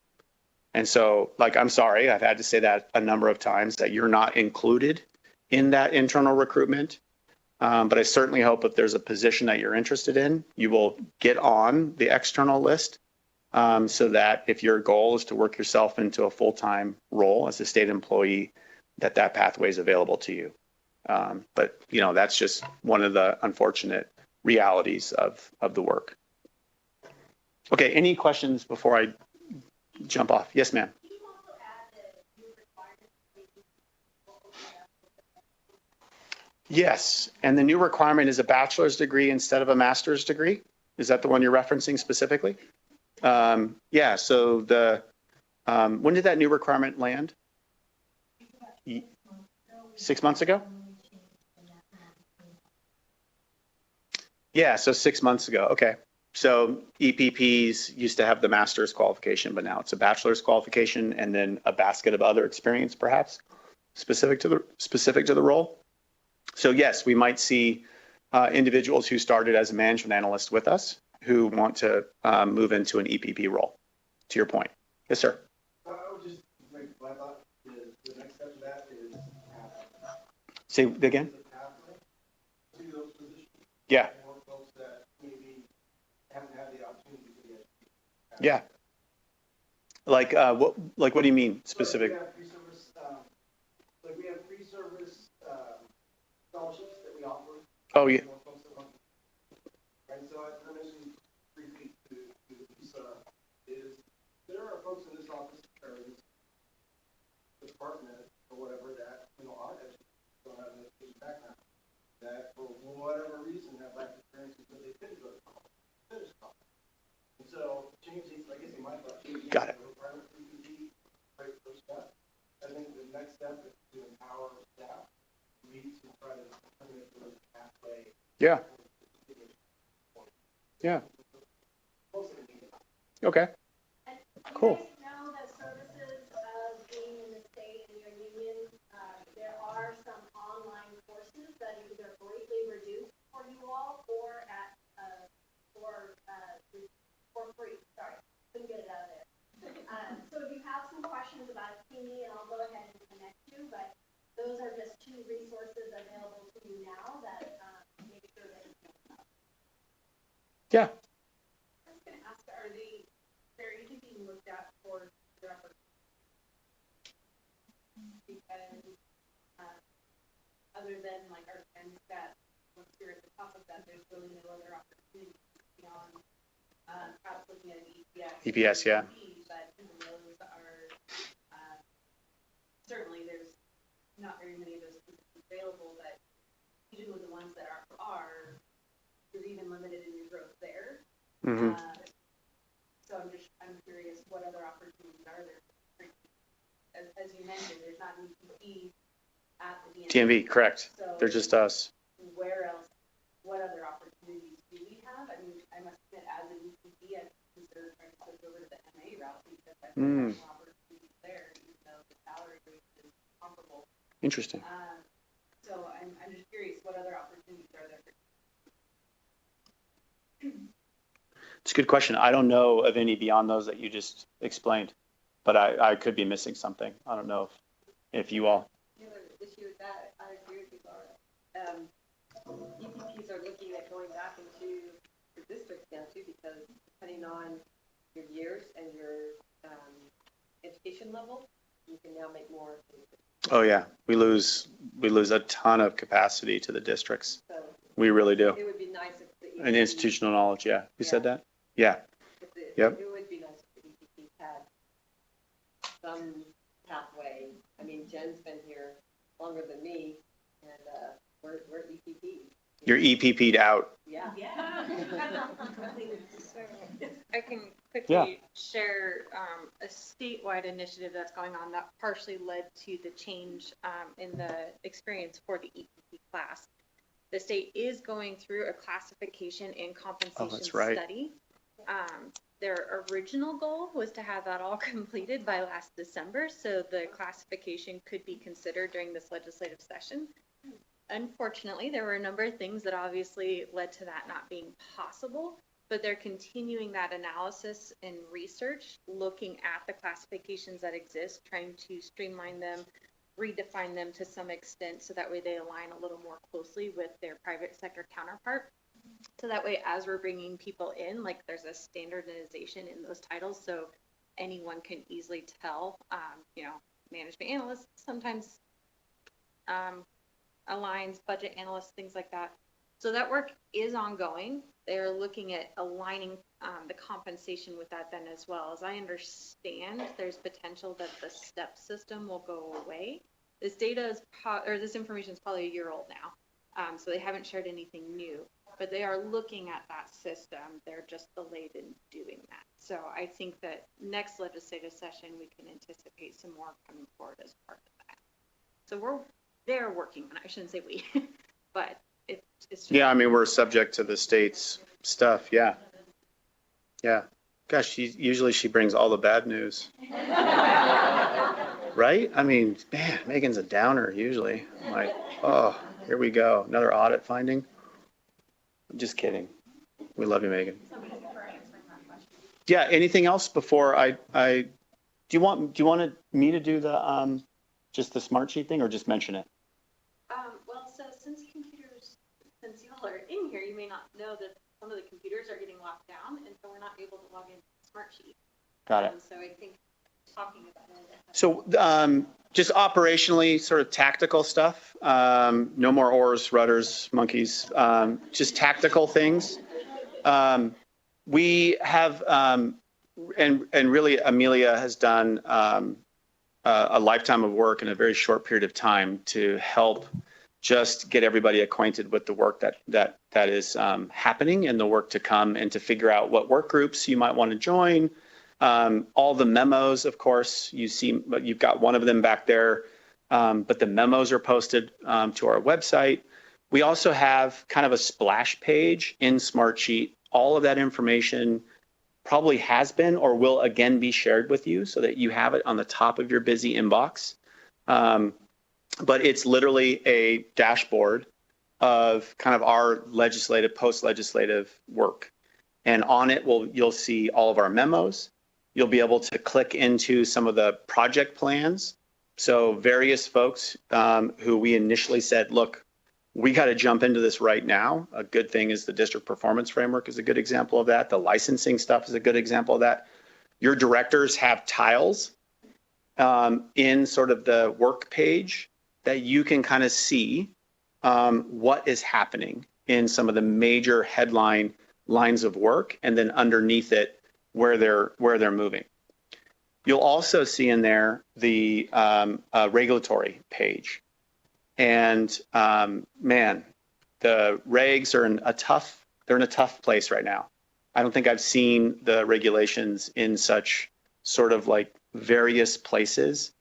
Speaker 2: And so, I'm sorry, I've had to say that a number of times that you're not included in that internal recruitment. But I certainly hope if there's a position that you're interested in, you will get on the external list so that if your goal is to work yourself into a full-time role as a state employee, that pathway is available to you. But, that's just one of the unfortunate realities of the work. Okay, any questions before I jump off. Yes, ma'am. Yes, and the new requirement is a bachelor's degree instead of a master's degree. Is that the one you're referencing specifically? Yeah, so when did that new requirement land? 6 months ago? Yeah, so 6 months ago. Okay. So EPPs used to have the master's qualification, but now it's a bachelor's qualification and then a basket of other experience, perhaps specific to the role. So yes, we might see individuals who started as a management analyst with us who want to move into an EPP role. To your point, yes, sir.
Speaker 10: I would just make my thought is the next step of that is
Speaker 2: Say it again.
Speaker 10: pathway to those positions.
Speaker 2: Yeah.
Speaker 10: More folks that maybe haven't had the opportunity to get.
Speaker 2: Yeah. Like what do you mean specific?
Speaker 10: So we have pre-service scholarships that we offer.
Speaker 2: Oh yeah.
Speaker 10: And so I mentioned briefly to Lisa is there are folks in this office or this department or whatever that aren't educated, don't have an education background, that for whatever reason have lack experiences that they couldn't go to college, finish college. And so changing, I guess in my thought, changing
Speaker 2: Got it.
Speaker 10: the requirement for EPP, right first step. I think the next step is to empower staff to try to determine if there's a pathway.
Speaker 2: Yeah. Yeah. Okay. Cool.
Speaker 3: You guys know the services of being in the state and your union. There are some online courses that are either greatly reduced for you all or for free. Sorry, couldn't get it out of there. So if you have some questions about TME, and I'll go ahead and connect you, but those are just two resources available to you now that make sure that you know.
Speaker 2: Yeah.
Speaker 12: I was gonna ask, are they're even being looked at for reference? Because other than like our friends that once you're at the top of that, there's really no other opportunities beyond perhaps looking at an EPS.
Speaker 2: EPS, yeah.
Speaker 12: But those are certainly there's not very many of those positions available, but even with the ones that are you're even limited in your growth there.
Speaker 2: Mm-hmm.
Speaker 12: So I'm curious, what other opportunities are there? As you mentioned, there's not an EPP at the
Speaker 2: TMV, correct.
Speaker 12: So
Speaker 2: They're just us.
Speaker 12: where else, what other opportunities do we have? I mean, I must admit, as an EPP, I consider trying to switch over to the MA route because I think there's more opportunities there, even though the salary rate is comparable.
Speaker 2: Interesting.
Speaker 12: So I'm just curious, what other opportunities are there for?
Speaker 2: It's a good question. I don't know of any beyond those that you just explained, but I could be missing something. I don't know if you all.
Speaker 5: The other issue with that, I agree with you, Laura. EPPs are looking at going back into your districts now too, because depending on your years and your education level, you can now make more.
Speaker 2: Oh yeah, we lose a ton of capacity to the districts.
Speaker 5: So
Speaker 2: We really do.
Speaker 5: it would be nice if the EPP,
Speaker 2: And institutional knowledge, yeah. Who said that? Yeah. Yep.
Speaker 5: It would be nice if the EPP had some pathway. I mean, Jen's been here longer than me, and we're EPP.
Speaker 2: You're EPP'd out.
Speaker 5: Yeah.
Speaker 6: I can quickly share a statewide initiative that's going on that partially led to the change in the experience for the EPP class. The state is going through a classification and compensation study. Their original goal was to have that all completed by last December, so the classification could be considered during this legislative session. Unfortunately, there were a number of things that obviously led to that not being possible, but they're continuing that analysis and research, looking at the classifications that exist, trying to streamline them, redefine them to some extent so that way they align a little more closely with their private sector counterpart. So that way, as we're bringing people in, like there's a standardization in those titles, so anyone can easily tell, management analysts sometimes aligns, budget analysts, things like that. So that work is ongoing. They're looking at aligning the compensation with that then as well. As I understand, there's potential that the STEP system will go away. This data is, this information is probably a year old now. So they haven't shared anything new, but they are looking at that system. They're just delayed in doing that. So I think that next legislative session, we can anticipate some more coming forward as part of that. So they're working on it. I shouldn't say we, but it's just.
Speaker 2: Yeah, I mean, we're subject to the state's stuff. Yeah. Yeah. Gosh, usually she brings all the bad news. Right? I mean, man, Megan's a downer usually. I'm like, oh, here we go. Another audit finding. I'm just kidding. We love you, Megan. Yeah, anything else before I do you want me to do the just the smart sheet thing or just mention it?
Speaker 6: Well, so since y'all are in here, you may not know that some of the computers are getting locked down, and so we're not able to log into the smart sheet.
Speaker 2: Got it.
Speaker 6: So I think talking about it.
Speaker 2: So just operationally, sort of tactical stuff. No more oars, rudders, monkeys. Just tactical things. We have, and really Amelia has done a lifetime of work in a very short period of time to help just get everybody acquainted with the work that is happening and the work to come, and to figure out what work groups you might want to join. All the memos, of course, you see, but you've got one of them back there, but the memos are posted to our website. We also have kind of a splash page in Smartsheet. All of that information probably has been or will again be shared with you so that you have it on the top of your busy inbox. But it's literally a dashboard of kind of our legislative, post-legislative work. And on it, you'll see all of our memos. You'll be able to click into some of the project plans. So various folks who we initially said, look, we got to jump into this right now. A good thing is the district performance framework is a good example of that. The licensing stuff is a good example of that. Your directors have tiles in sort of the work page that you can kind of see what is happening in some of the major headline lines of work, and then underneath it where they're moving. You'll also see in there the regulatory page. And man, the regs are in a tough place right now. I don't think I've seen the regulations in such sort of like various places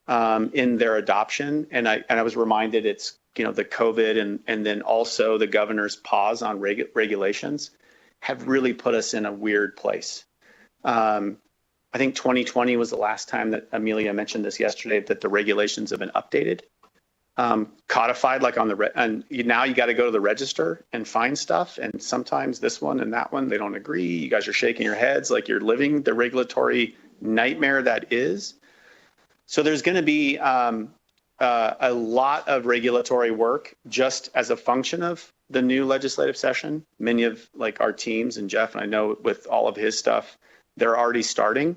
Speaker 2: in their adoption. And I was reminded it's, the COVID and then also the governor's pause on regulations have really put us in a weird place. I think 2020 was the last time that Amelia mentioned this yesterday, that the regulations have been updated, codified, like on and now you got to go to the register and find stuff. And sometimes this one and that one, they don't agree. You guys are shaking your heads like you're living the regulatory nightmare that is. So there's going to be a lot of regulatory work just as a function of the new legislative session. Many of like our teams and Jeff, and I know with all of his stuff, they're already starting.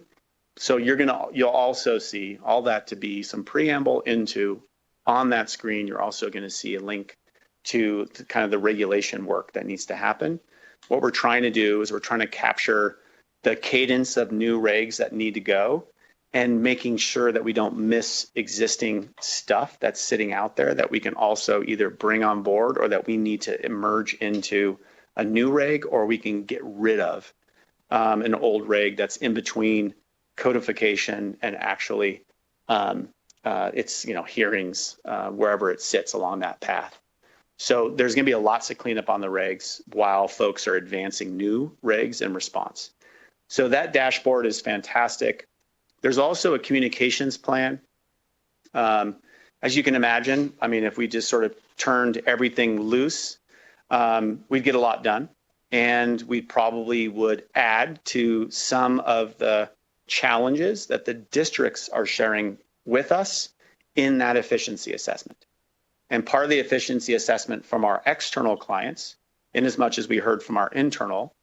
Speaker 2: So you'll also see all that to be some preamble into. On that screen, you're also going to see a link to kind of the regulation work that needs to happen. What we're trying to do is we're trying to capture the cadence of new regs that need to go, and making sure that we don't miss existing stuff that's sitting out there that we can also either bring on board, or that we need to emerge into a new reg, or we can get rid of an old reg that's in between codification and actually it's hearings wherever it sits along that path. So there's going to be lots of cleanup on the regs while folks are advancing new regs in response. So that dashboard is fantastic. There's also a communications plan. As you can imagine, I mean, if we just sort of turned everything loose, we'd get a lot done. And we probably would add to some of the challenges that the districts are sharing with us in that efficiency assessment. And part of the efficiency assessment from our external clients, in as much as we heard from our internal,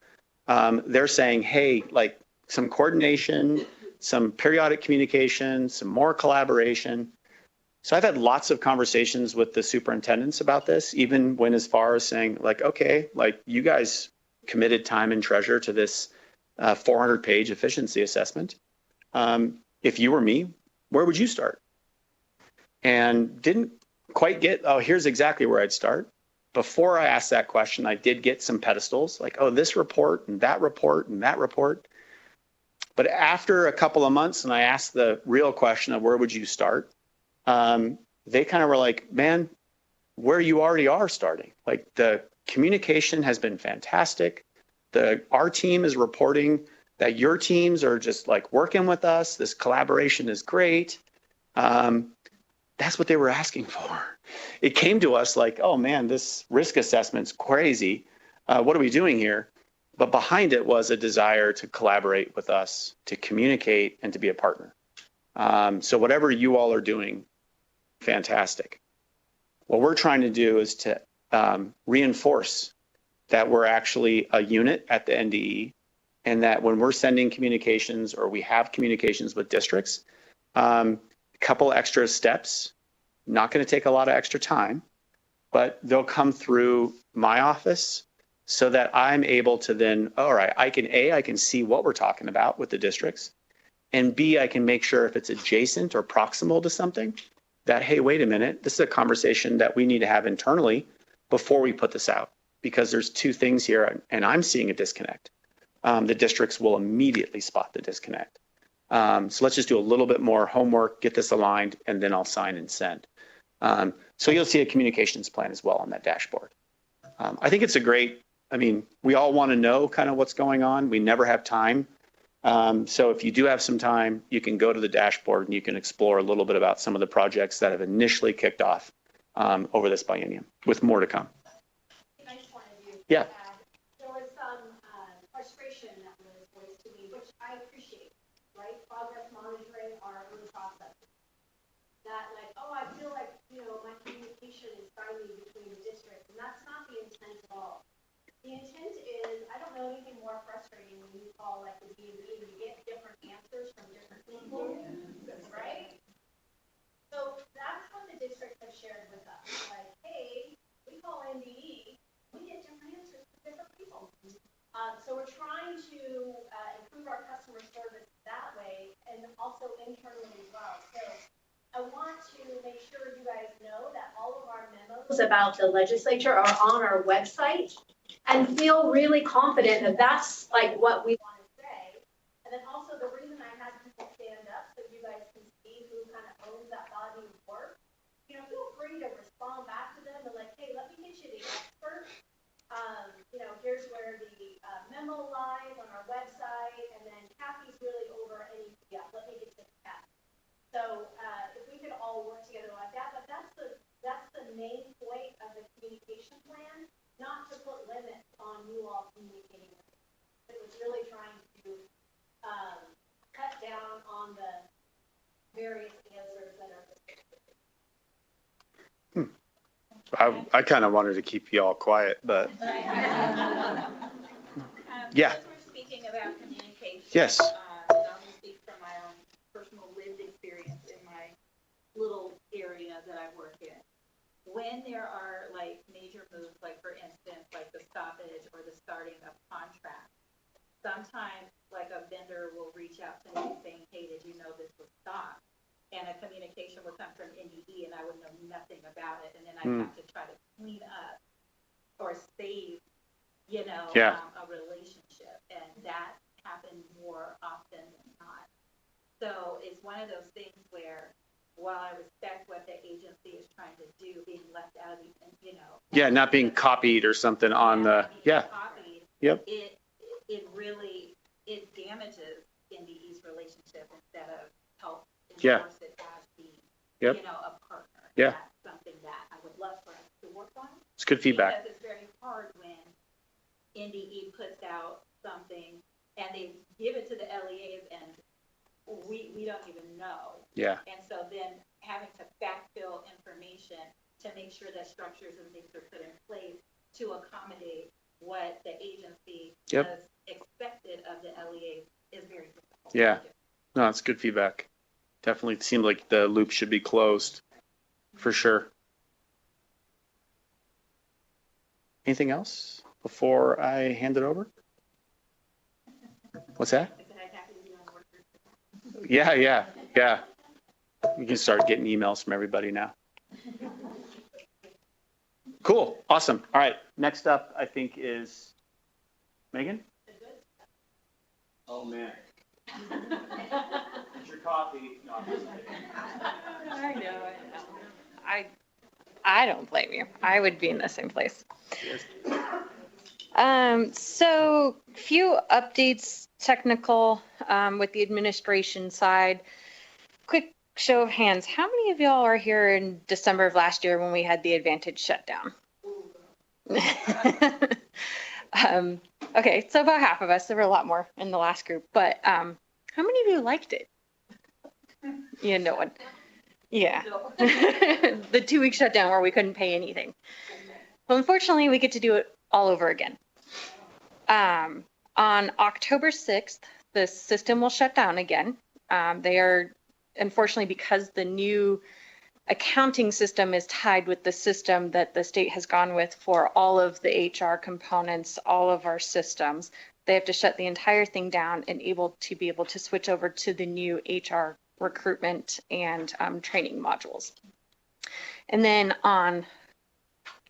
Speaker 2: they're saying, hey, like some coordination, some periodic communication, some more collaboration. So I've had lots of conversations with the superintendents about this, even went as far as saying like, okay, like you guys committed time and treasure to this 400-page efficiency assessment. If you were me, where would you start? And didn't quite get, oh, here's exactly where I'd start. Before I asked that question, I did get some pedestals like, oh, this report and that report and that report. But after a couple of months and I asked the real question of where would you start, they kind of were like, man, where you already are starting. Like the communication has been fantastic. Our team is reporting that your teams are just like working with us. This collaboration is great. That's what they were asking for. It came to us like, oh man, this risk assessment's crazy. What are we doing here? But behind it was a desire to collaborate with us, to communicate, and to be a partner. So whatever you all are doing, fantastic. What we're trying to do is to reinforce that we're actually a unit at the NDE, and that when we're sending communications or we have communications with districts, a couple extra steps, not going to take a lot of extra time, but they'll come through my office so that I'm able to then, all right, I can see what we're talking about with the districts, and B, I can make sure if it's adjacent or proximal to something that, hey, wait a minute, this is a conversation that we need to have internally before we put this out, because there's two things here and I'm seeing a disconnect. The districts will immediately spot the disconnect. So let's just do a little bit more homework, get this aligned, and then I'll sign and send. So you'll see a communications plan as well on that dashboard. I think it's a great, we all want to know kind of what's going on. We never have time. So if you do have some time, you can go to the dashboard and you can explore a little bit about some of the projects that have initially kicked off over this biennium, with more to come.
Speaker 3: I just wanted you to
Speaker 2: Yeah.
Speaker 3: add, there was some frustration that was voiced to me, which I appreciate, right? Progress monitoring our own processes. That like, oh, I feel like, my communication is stymied between the districts, and that's not the intent at all. The intent is, I don't know anything more frustrating when you call like the DOE and you get different answers from different people, right? So that's what the districts have shared with us. Like, hey, we call NDE, we get different answers from different people. So we're trying to improve our customer service that way, and also internally as well. So I want to make sure you guys know that all of our memos about the legislature are on our website, and feel really confident that that's like what we want to say. And then also the reason I had people stand up so you guys can see who kind of owns that body of work, feel free to respond back to them and like, hey, let me get you the expert. Here's where the memo lies on our website, and then Kathy's really over any, let me get to Kathy. So if we could all work together like that, but that's the main point of the communication plan, not to put limits on you all communicating with us. It was really trying to cut down on the various answers that are.
Speaker 2: I kind of wanted to keep you all quiet, but yeah.
Speaker 12: As we're speaking about communication.
Speaker 2: Yes.
Speaker 12: And I'll just speak from my own personal lived experience in my little area that I work in. When there are like major moves, like for instance, like the stoppage or the starting of contracts, sometimes like a vendor will reach out to me saying, hey, did you know this was stopped? And a communication would come from NDE and I would know nothing about it. And then I'd have to try to clean up or save, a relationship. And that happened more often than not. So it's one of those things where, while I respect what the agency is trying to do, being left out of the,
Speaker 2: Yeah, not being copied or something on the,
Speaker 12: copied,
Speaker 2: Yep.
Speaker 12: It really, it damages NDE's relationship instead of help enforce it as the, a partner.
Speaker 2: Yeah.
Speaker 12: That's something that I would love for us to work on.
Speaker 2: It's good feedback.
Speaker 12: Because it's very hard when NDE puts out something and they give it to the LEAs and we don't even know.
Speaker 2: Yeah.
Speaker 12: And so then having to backfill information to make sure that structures and things are put in place to accommodate what the agency has expected of the LEAs is very difficult.
Speaker 2: Yeah. No, it's good feedback. Definitely seemed like the loop should be closed for sure. Anything else before I hand it over? What's that? Yeah. You can start getting emails from everybody now. Cool. Awesome. All right. Next up, I think, is Megan. Oh, man. It's your coffee. No, I'm just kidding.
Speaker 6: I know. I don't blame you. I would be in the same place. So few updates, technical, with the administration side. Quick show of hands. How many of y'all are here in December of last year when we had the Advantage shutdown? Okay, so about half of us. There were a lot more in the last group, but how many of you liked it? Yeah, no one. Yeah. The 2-week shutdown where we couldn't pay anything. Well, unfortunately, we get to do it all over again. On October 6th, the system will shut down again. They are, unfortunately, because the new accounting system is tied with the system that the state has gone with for all of the HR components, all of our systems, they have to shut the entire thing down and be able to switch over to the new HR recruitment and training modules. And then on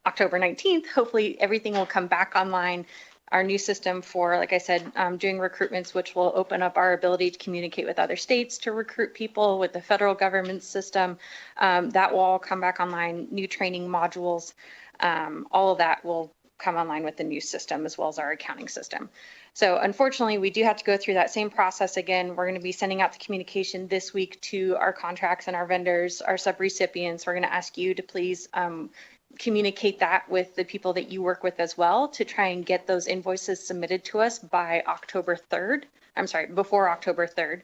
Speaker 6: October 19th, hopefully everything will come back online. Our new system for, like I said, doing recruitments, which will open up our ability to communicate with other states to recruit people, with the federal government system, that will all come back online. New training modules, all of that will come online with the new system, as well as our accounting system. So unfortunately, we do have to go through that same process again. We're going to be sending out the communication this week to our contracts and our vendors, our subrecipients. We're going to ask you to please communicate that with the people that you work with as well, to try and get those invoices submitted to us by October 3rd. I'm sorry, before October 3rd,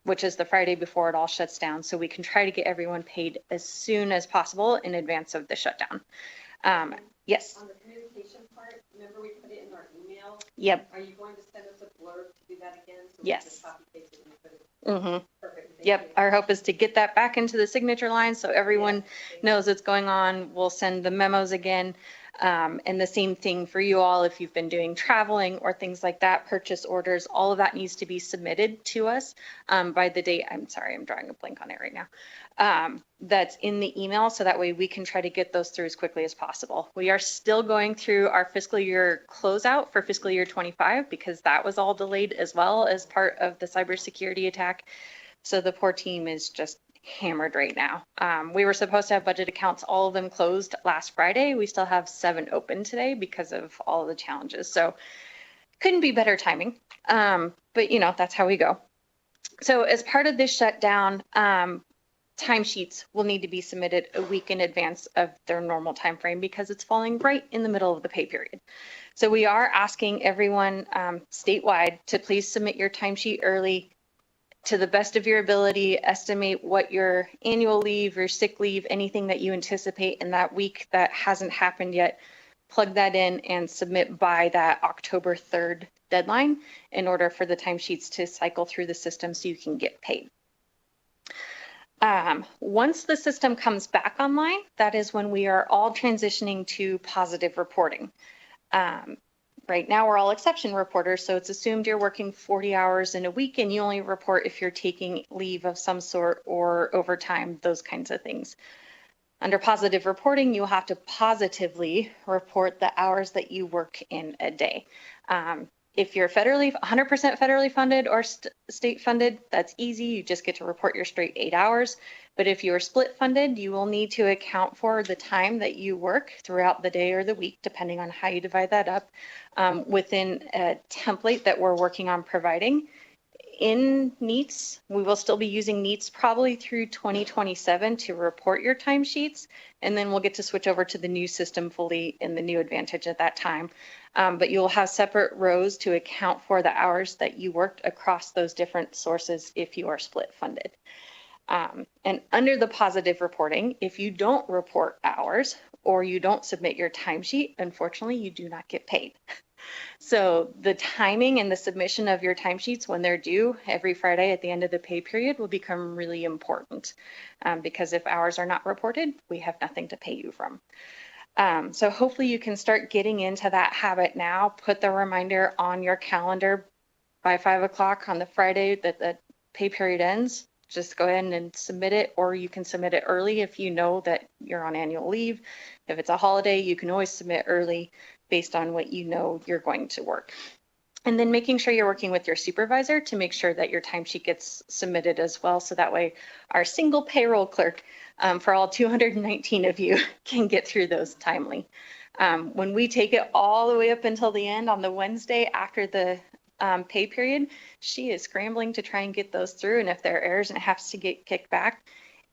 Speaker 6: which is the Friday before it all shuts down. So we can try to get everyone paid as soon as possible in advance of the shutdown. Yes.
Speaker 5: On the communication part, remember we put it in our email?
Speaker 6: Yep.
Speaker 5: Are you going to send us a blurb to do that again? So
Speaker 6: Yes.
Speaker 5: We just copy paste it and put it.
Speaker 6: Mm-hmm.
Speaker 5: Perfect. Thank
Speaker 6: Yep.
Speaker 5: you.
Speaker 6: Our hope is to get that back into the signature line so everyone knows what's going on. We'll send the memos again. And the same thing for you all, if you've been doing traveling or things like that, purchase orders, all of that needs to be submitted to us by the date. I'm sorry, I'm drawing a blank on it right now. That's in the email, so that way we can try to get those through as quickly as possible. We are still going through our fiscal year closeout for fiscal year 25 because that was all delayed as well as part of the cybersecurity attack. So the poor team is just hammered right now. We were supposed to have budget accounts, all of them closed last Friday. We still have 7 open today because of all of the challenges. So couldn't be better timing. But you know, that's how we go. So as part of this shutdown, timesheets will need to be submitted a week in advance of their normal time frame because it's falling right in the middle of the pay period. So we are asking everyone statewide to please submit your timesheet early. To the best of your ability, estimate what your annual leave, your sick leave, anything that you anticipate in that week that hasn't happened yet, plug that in and submit by that October 3rd deadline in order for the timesheets to cycle through the system so you can get paid. Once the system comes back online, that is when we are all transitioning to positive reporting. Right now, we're all exception reporters, so it's assumed you're working 40 hours in a week and you only report if you're taking leave of some sort or overtime, those kinds of things. Under positive reporting, you'll have to positively report the hours that you work in a day. If you're 100% federally funded or state funded, that's easy. You just get to report your straight 8 hours. But if you are split funded, you will need to account for the time that you work throughout the day or the week, depending on how you divide that up, within a template that we're working on providing. In NEETS, we will still be using NEETS probably through 2027 to report your timesheets, and then we'll get to switch over to the new system fully in the new Advantage at that time. But you'll have separate rows to account for the hours that you worked across those different sources if you are split funded. And under the positive reporting, if you don't report hours or you don't submit your timesheet, unfortunately, you do not get paid. So the timing and the submission of your timesheets when they're due every Friday at the end of the pay period will become really important because if hours are not reported, we have nothing to pay you from. So hopefully you can start getting into that habit now. Put the reminder on your calendar by 5 o'clock on the Friday that the pay period ends, just go ahead and submit it, or you can submit it early if you know that you're on annual leave. If it's a holiday, you can always submit early based on what you know you're going to work. And then making sure you're working with your supervisor to make sure that your timesheet gets submitted as well. So that way our single payroll clerk for all 219 of you can get through those timely. When we take it all the way up until the end on the Wednesday after the pay period, she is scrambling to try and get those through. And if there are errors and it has to get kicked back,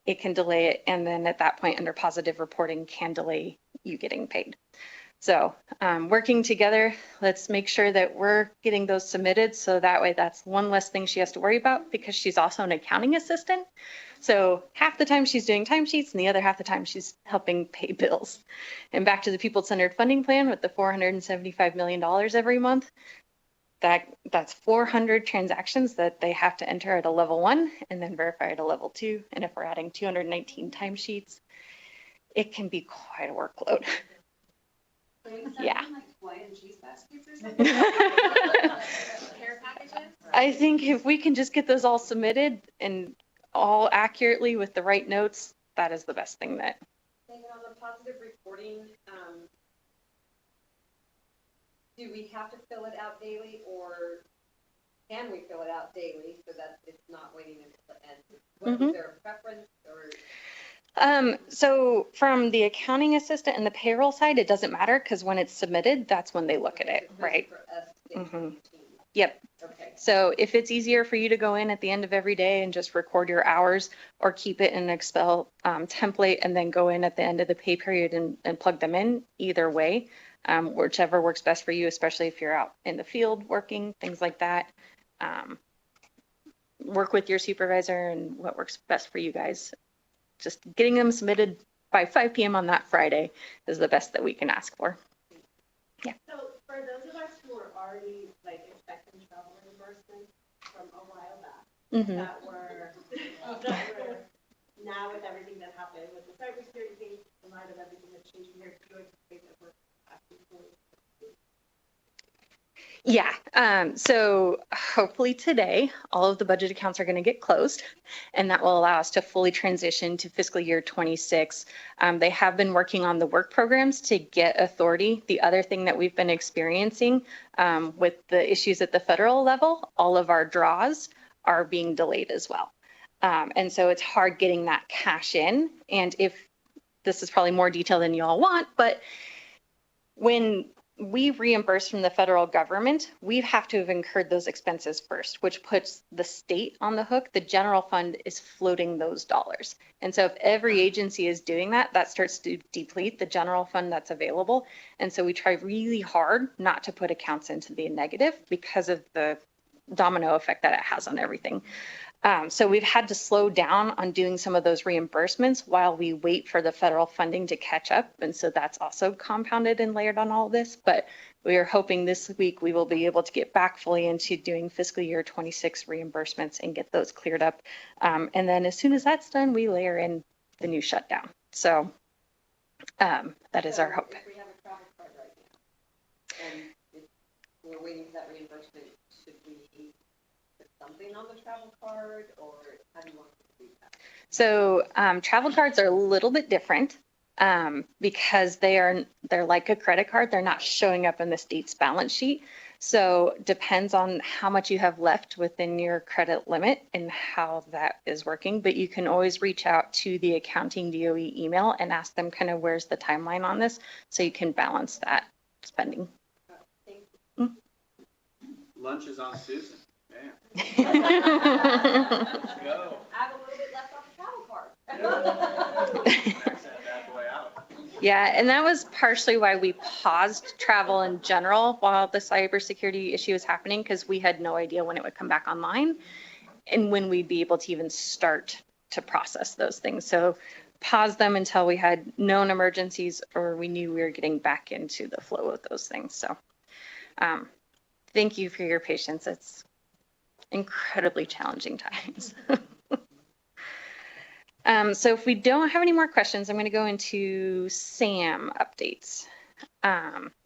Speaker 6: it can delay it. And then at that point, under positive reporting, can delay you getting paid. So working together, let's make sure that we're getting those submitted. So that way, that's one less thing she has to worry about, because she's also an accounting assistant. So half the time she's doing timesheets and the other half the time she's helping pay bills. And back to the people-centered funding plan with the $475 million every month. That's 400 transactions that they have to enter at a level 1 and then verify at a level 2. And if we're adding 219 timesheets, it can be quite a workload. Yeah. I think if we can just get those all submitted and all accurately with the right notes, that is the best thing that.
Speaker 5: And on the positive reporting, do we have to fill it out daily, or can we fill it out daily so that it's not waiting until the end? Is there a preference, or?
Speaker 6: So from the accounting assistant and the payroll side, it doesn't matter, because when it's submitted, that's when they look at it, right? Yep.
Speaker 5: Okay.
Speaker 6: So if it's easier for you to go in at the end of every day and just record your hours, or keep it in an Excel template and then go in at the end of the pay period and plug them in, either way, whichever works best for you, especially if you're out in the field working, things like that. Work with your supervisor and what works best for you guys. Just getting them submitted by 5 p.m. on that Friday is the best that we can ask for. Yeah.
Speaker 12: So for those of us who are already like expecting travel reimbursement from a while back, that were now with everything that happened with the cybersecurity thing, in light of everything that's changing here, do you anticipate that we're actually fully?
Speaker 6: Yeah, so hopefully today, all of the budget accounts are going to get closed, and that will allow us to fully transition to fiscal year 26. They have been working on the work programs to get authority. The other thing that we've been experiencing with the issues at the federal level, all of our draws are being delayed as well. And so it's hard getting that cash in. And if this is probably more detail than you all want, but when we reimburse from the federal government, we have to have incurred those expenses first, which puts the state on the hook. The general fund is floating those dollars. And so if every agency is doing that, that starts to deplete the general fund that's available. And so we try really hard not to put accounts into the negative because of the domino effect that it has on everything. So we've had to slow down on doing some of those reimbursements while we wait for the federal funding to catch up. And so that's also compounded and layered on all this. But we are hoping this week we will be able to get back fully into doing fiscal year 26 reimbursements and get those cleared up. And then as soon as that's done, we layer in the new shutdown. So that is our hope.
Speaker 5: If we have a travel card right now, and if we're waiting for that reimbursement, should we put something on the travel card, or how do you want to do that?
Speaker 6: So travel cards are a little bit different because they're like a credit card. They're not showing up in the state's balance sheet. So depends on how much you have left within your credit limit and how that is working. But you can always reach out to the accounting DOE email and ask them kind of where's the timeline on this, so you can balance that spending.
Speaker 2: Lunch is on Susan.
Speaker 5: Let's go. I have a little bit left on the travel card.
Speaker 6: Yeah, and that was partially why we paused travel in general while the cybersecurity issue was happening, because we had no idea when it would come back online and when we'd be able to even start to process those things. So pause them until we had known emergencies or we knew we were getting back into the flow of those things. So thank you for your patience. It's incredibly challenging times. So if we don't have any more questions, I'm going to go into SAM updates.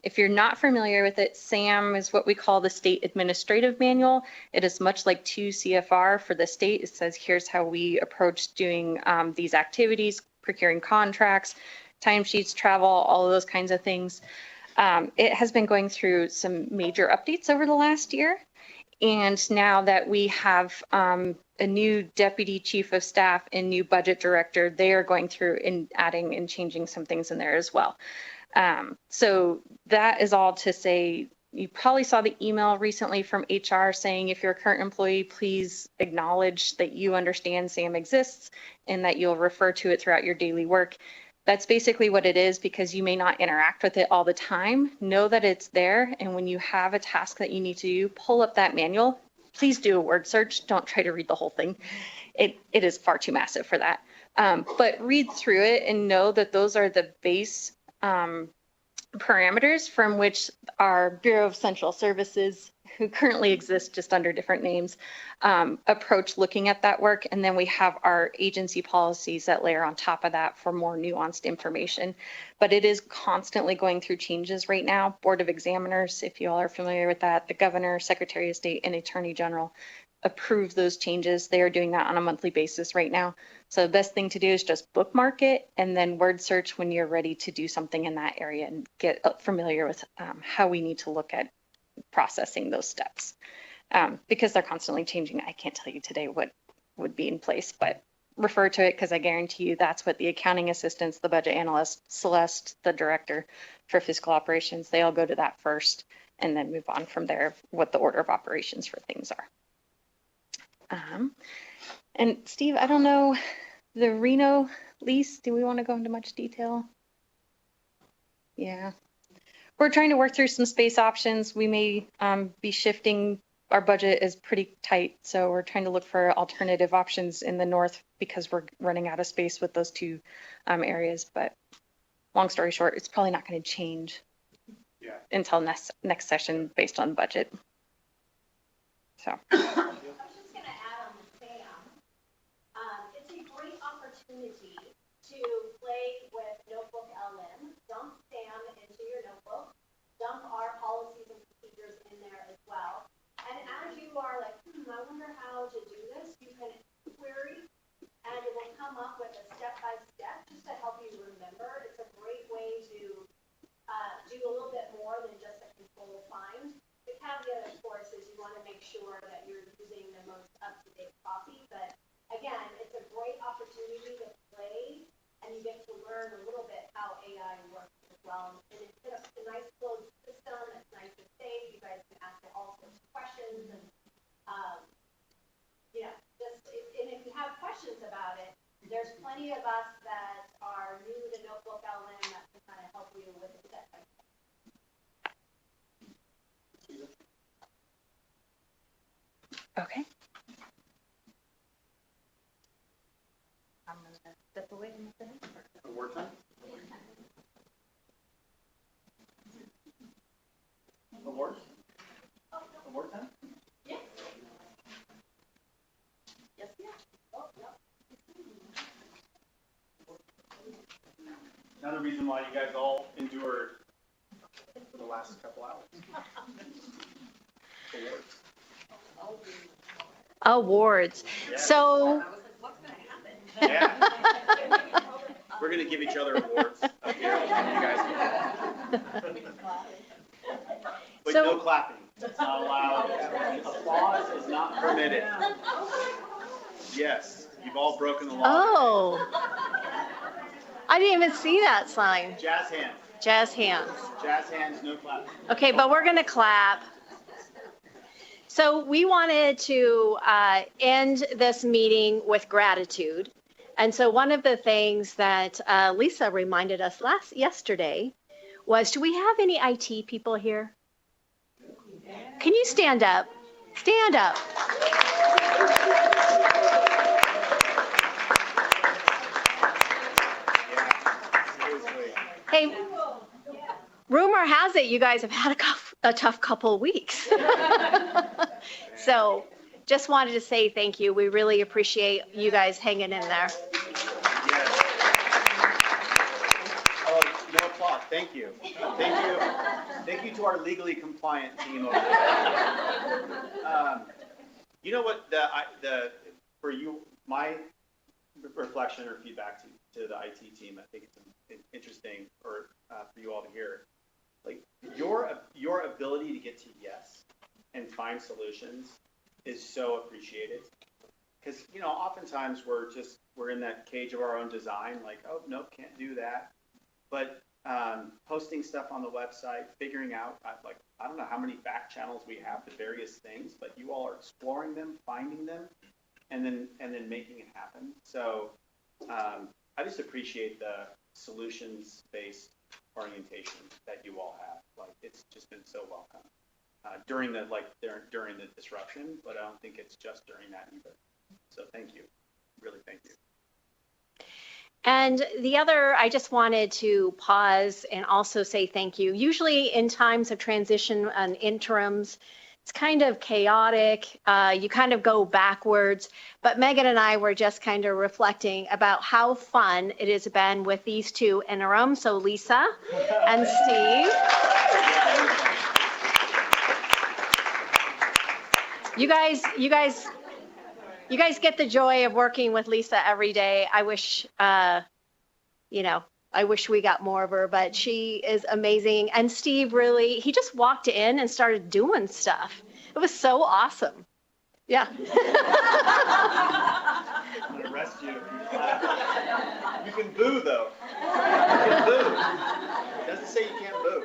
Speaker 6: If you're not familiar with it, SAM is what we call the State Administrative Manual. It is much like 2 CFR for the state. It says here's how we approach doing these activities, procuring contracts, timesheets, travel, all of those kinds of things. It has been going through some major updates over the last year. And now that we have a new deputy chief of staff and new budget director, they are going through and adding and changing some things in there as well. So that is all to say, you probably saw the email recently from HR saying if you're a current employee, please acknowledge that you understand SAM exists and that you'll refer to it throughout your daily work. That's basically what it is, because you may not interact with it all the time. Know that it's there, and when you have a task that you need to do, pull up that manual. Please do a word search. Don't try to read the whole thing. It is far too massive for that. But read through it and know that those are the base parameters from which our Bureau of Central Services, who currently exist just under different names, approach looking at that work. And then we have our agency policies that layer on top of that for more nuanced information. But it is constantly going through changes right now. Board of Examiners, if you all are familiar with that, the Governor, Secretary of State, and Attorney General approve those changes. They are doing that on a monthly basis right now. So the best thing to do is just bookmark it and then word search when you're ready to do something in that area and get familiar with how we need to look at processing those steps. Because they're constantly changing. I can't tell you today what would be in place, but refer to it, because I guarantee you that's what the accounting assistants, the budget analyst, Celeste, the director for fiscal operations, they all go to that first and then move on from there what the order of operations for things are. And Steve, I don't know, the Reno lease, do we want to go into much detail? Yeah. We're trying to work through some space options. We may be shifting. Our budget is pretty tight, so we're trying to look for alternative options in the north because we're running out of space with those two areas. But long story short, it's probably not going to change until next session based on budget. So.
Speaker 3: I was just going to add on the SAM. It's a great opportunity to play with Notebook LM, dump SAM into your notebook, dump our policies and procedures in there as well. And as you are like, I wonder how to do this, you can query and it will come up with a step-by-step just to help you remember. It's a great way to do a little bit more than just a control find. The caveat, of course, is you want to make sure that you're using the most up-to-date copy. But again, it's a great opportunity to play and you get to learn a little bit how AI works as well. And it's a nice closed system. It's nice and safe. You guys can ask it all sorts of questions. And and if you have questions about it, there's plenty of us that are new to Notebook LM that can kind of help you with it step by step.
Speaker 6: Okay. I'm going to step away and let the
Speaker 2: Word time? Award? Award time?
Speaker 3: Yeah. Yes, yeah. Oh, yep.
Speaker 2: Another reason why you guys all endured for the last couple hours. Awards.
Speaker 3: Awards.
Speaker 2: Yeah.
Speaker 3: So.
Speaker 2: Yeah. We're going to give each other awards up here. You guys. But
Speaker 3: So,
Speaker 2: no clapping. It's not allowed. Applause is not permitted. Yes, you've all broken the law.
Speaker 3: oh. I didn't even see that sign.
Speaker 2: Jazz hands.
Speaker 3: Jazz hands.
Speaker 2: Jazz hands, no clapping.
Speaker 3: Okay, but we're going to clap. So we wanted to end this meeting with gratitude. And so one of the things that Lisa reminded us yesterday was, do we have any IT people here? Can you stand up? Stand up. Hey, rumor has it you guys have had a tough couple of weeks. So just wanted to say thank you. We really appreciate you guys hanging in there.
Speaker 2: Yes. Oh, no applause. Thank you. Thank you. Thank you to our legally compliant team over there. You know what, for you, my reflection or feedback to the IT team, I think it's interesting for you all to hear. Like your ability to get to yes and find solutions is so appreciated. Because, you know, oftentimes we're in that cage of our own design, like, oh, nope, can't do that. But posting stuff on the website, figuring out, like, I don't know how many back channels we have to various things, but you all are exploring them, finding them, and then making it happen. So I just appreciate the solutions-based orientation that you all have. Like, it's just been so welcome during the disruption, but I don't think it's just during that either. So thank you, really thank you.
Speaker 3: And the other, I just wanted to pause and also say thank you. Usually in times of transition and interims, it's kind of chaotic. You kind of go backwards. But Megan and I were just kind of reflecting about how fun it has been with these two interim. So Lisa and Steve. You guys get the joy of working with Lisa every day. I wish, I wish we got more of her, but she is amazing. And Steve really, he just walked in and started doing stuff. It was so awesome. Yeah.
Speaker 2: I'm going to arrest you. You can boo, though. You can boo. It doesn't say you can't boo.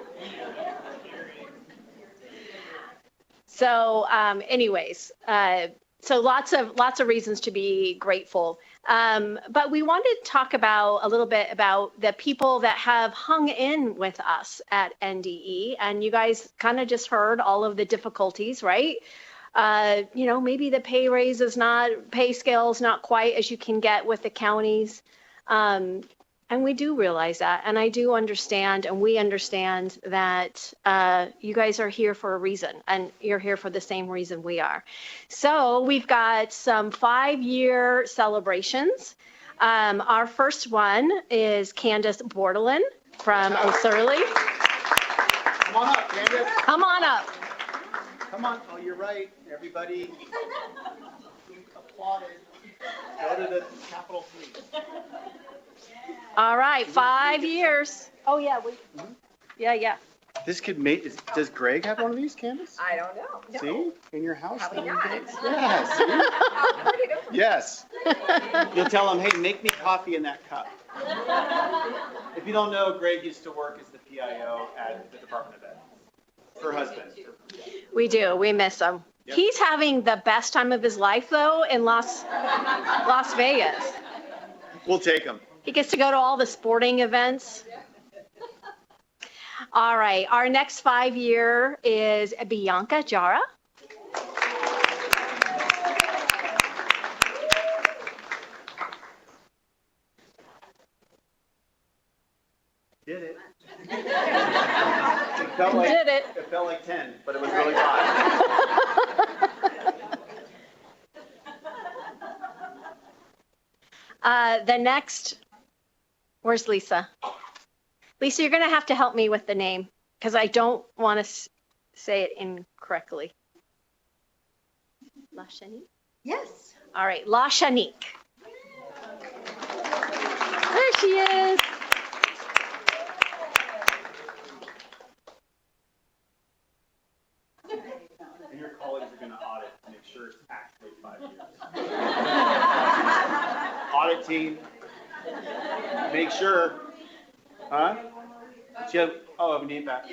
Speaker 3: So anyways, so lots of reasons to be grateful. But we wanted to talk a little bit about the people that have hung in with us at NDE. And you guys kind of just heard all of the difficulties, right? Maybe the pay scale is not quite as you can get with the counties. And we do realize that. And I do understand, and we understand that you guys are here for a reason, and you're here for the same reason we are. So we've got some 5-year celebrations. Our first one is Candace Bordelin from O'Surley.
Speaker 2: Come on up, Candace.
Speaker 3: Come on up.
Speaker 2: Come on. Oh, you're right. Everybody applauded. Go to the Capitol, please.
Speaker 3: All right, 5 years. Oh, yeah. Yeah.
Speaker 2: This could make. Does Greg have one of these, Candace?
Speaker 5: I don't know. No.
Speaker 2: See, in your house.
Speaker 5: Probably not.
Speaker 2: Yes. Yes. You'll tell him, hey, make me coffee in that cup. If you don't know, Greg used to work as the PIO at the Department of Ed. Her husband.
Speaker 3: We do. We miss him. Yep. He's having the best time of his life, though, in Las Vegas.
Speaker 2: We'll take him.
Speaker 3: He gets to go to all the sporting events. All right. Our next 5-year is Bianca Jara.
Speaker 2: Did it. It felt like 10, but it was really 5.
Speaker 3: The next, where's Lisa? Lisa, you're going to have to help me with the name because I don't want to say it incorrectly. La Shanique?
Speaker 1: Yes.
Speaker 3: All right, La Shanique. There she is.
Speaker 2: And your colleagues are going to audit to make sure it's actually 5 years. Audit team, make sure. Huh? She have, I have a name back.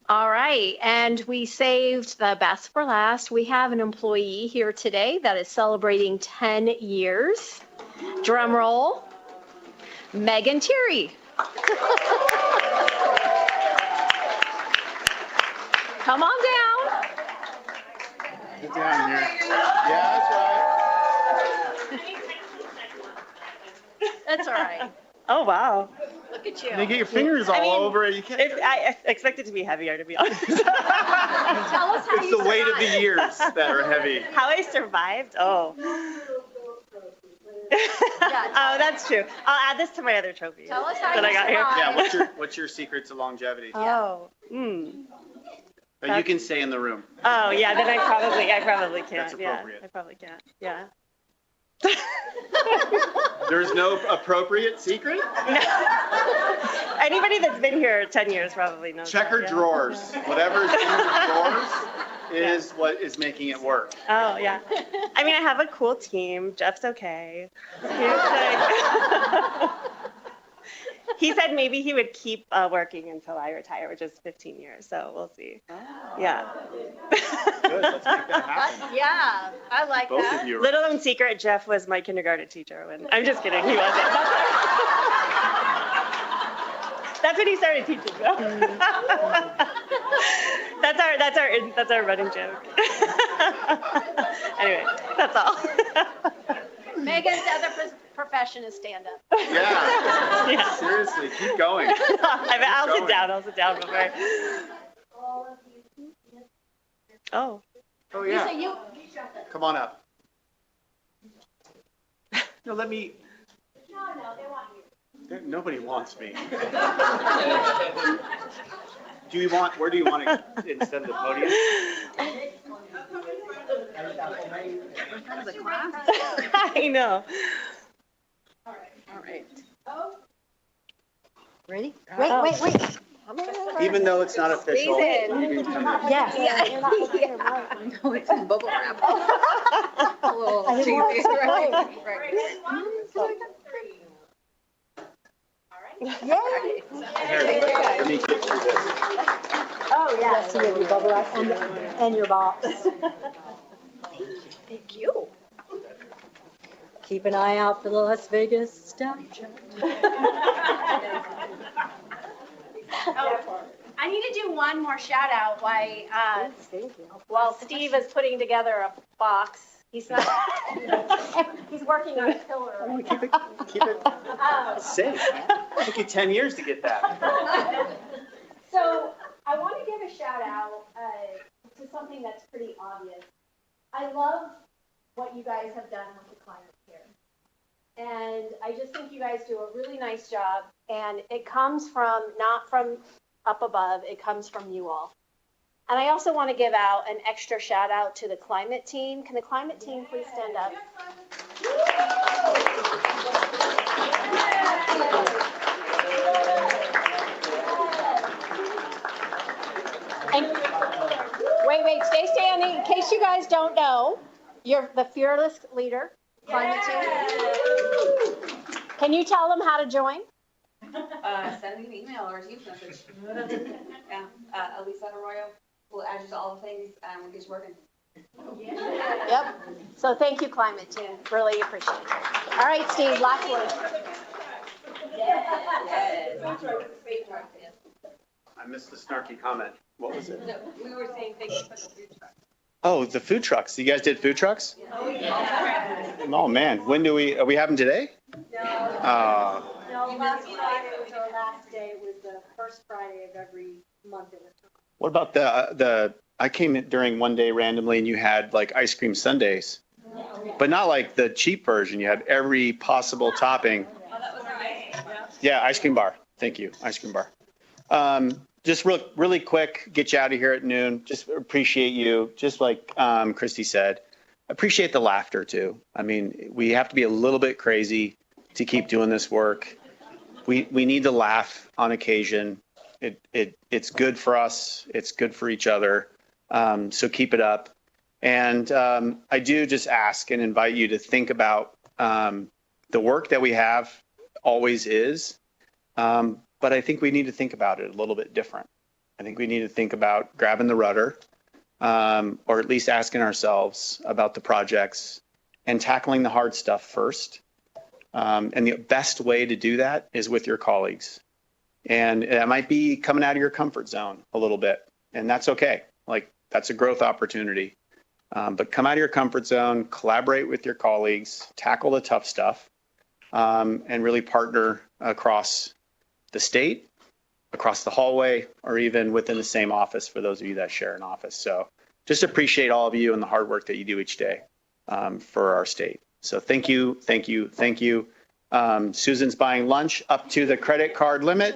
Speaker 3: All right, and we saved the best for last. We have an employee here today that is celebrating 10 years. Drum roll, Megan Thierry. Come on down.
Speaker 2: Get down here. Yeah, that's right.
Speaker 3: That's all right. Oh, wow. Look at you.
Speaker 2: And you get your fingers all over it. You can't.
Speaker 13: I expect it to be heavier, to be honest.
Speaker 3: Tell us how
Speaker 2: It's
Speaker 3: you
Speaker 2: the weight of the
Speaker 3: survived.
Speaker 2: years that are heavy.
Speaker 13: How I survived? Oh. Oh, that's true. I'll add this to my other trophies
Speaker 3: Tell us how
Speaker 13: that
Speaker 3: you
Speaker 13: I got here.
Speaker 3: survived.
Speaker 2: Yeah, what's your secret to longevity?
Speaker 13: Oh.
Speaker 2: But you can stay in the room.
Speaker 13: Oh, yeah, then I probably can't.
Speaker 2: That's
Speaker 13: Yeah,
Speaker 2: appropriate.
Speaker 13: I probably can't. Yeah.
Speaker 2: There's no appropriate secret?
Speaker 13: Anybody that's been here 10 years probably knows.
Speaker 2: Check her
Speaker 13: that, yeah.
Speaker 2: drawers. Whatever's in her drawers is what is making it work.
Speaker 13: Oh, yeah. I mean, I have a cool team. Jeff's okay. He said maybe he would keep working until I retire, which is 15 years. So we'll see. Yeah.
Speaker 2: Good, let's make that happen.
Speaker 3: Yeah, I like
Speaker 2: Both
Speaker 3: that.
Speaker 2: of you.
Speaker 13: Little known secret, Jeff was my kindergarten teacher. I'm just kidding. He wasn't. That's when he started teaching. That's our running joke. Anyway, that's all.
Speaker 3: Megan's other profession is stand-up.
Speaker 2: Yeah.
Speaker 13: Yeah.
Speaker 2: Seriously, keep going.
Speaker 13: I'll sit down. I'll sit down before. Oh.
Speaker 2: Oh
Speaker 3: Lisa,
Speaker 2: yeah. Come on up. No, let me.
Speaker 3: No, they want you.
Speaker 2: Nobody wants me. Where do you want it instead of the podium?
Speaker 13: I know.
Speaker 3: All right.
Speaker 1: Ready? Wait.
Speaker 2: Even though it's not official.
Speaker 1: Yes.
Speaker 5: No, it's in bubble wrap.
Speaker 1: I didn't want to say. Yay!
Speaker 2: Let me get you this.
Speaker 1: Oh, yeah. So you have your bubble wrap and your box. Thank you. Keep an eye out for the Las Vegas staff check.
Speaker 3: Oh, I need to do one more shout out while Steve is putting together a box. He's not. He's working on a pillar.
Speaker 2: I want to keep it safe. It took you 10 years to get that.
Speaker 3: So I want to give a shout out to something that's pretty obvious. I love what you guys have done with the climate here. And I just think you guys do a really nice job. And it comes not from up above, it comes from you all. And I also want to give out an extra shout out to the climate team. Can the climate team please stand up? And wait, stay standing. In case you guys don't know, you're the fearless leader, climate team. Can you tell them how to join?
Speaker 5: Send me an email or a Teams message. Yeah, Elisa Arroyo will add you to all the things and we'll get you working.
Speaker 3: Yep. So thank you, climate team. Really appreciate it. All right, Steve, last word.
Speaker 5: Yes.
Speaker 2: I missed the snarky comment. What was it?
Speaker 5: No, we were saying thank you for the food truck.
Speaker 2: Oh, the food trucks. You guys did food trucks? Oh, man. When do we have them today?
Speaker 1: No, last Friday was our last day. It was the first Friday of every month it was.
Speaker 2: What about I came in during one day randomly and you had like ice cream sundaes, but not like the cheap version. You had every possible topping. Yeah, ice cream bar. Thank you. Ice cream bar. Just really quick, get you out of here at noon. Just appreciate you. Just like Christy said, appreciate the laughter too. I mean, we have to be a little bit crazy to keep doing this work. We need to laugh on occasion. It's good for us. It's good for each other. So keep it up. And I do just ask and invite you to think about the work that we have always is. But I think we need to think about it a little bit different. I think we need to think about grabbing the rudder, or at least asking ourselves about the projects and tackling the hard stuff first. And the best way to do that is with your colleagues. And it might be coming out of your comfort zone a little bit. And that's okay. Like, that's a growth opportunity. But come out of your comfort zone, collaborate with your colleagues, tackle the tough stuff, and really partner across the state, across the hallway, or even within the same office for those of you that share an office. So just appreciate all of you and the hard work that you do each day for our state. So thank you, thank you, thank you. Susan's buying lunch up to the credit card limit.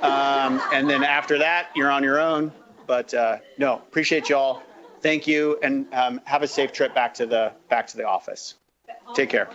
Speaker 2: And then after that, you're on your own. But no, appreciate y'all. Thank you, and have a safe trip back to the office. Take care.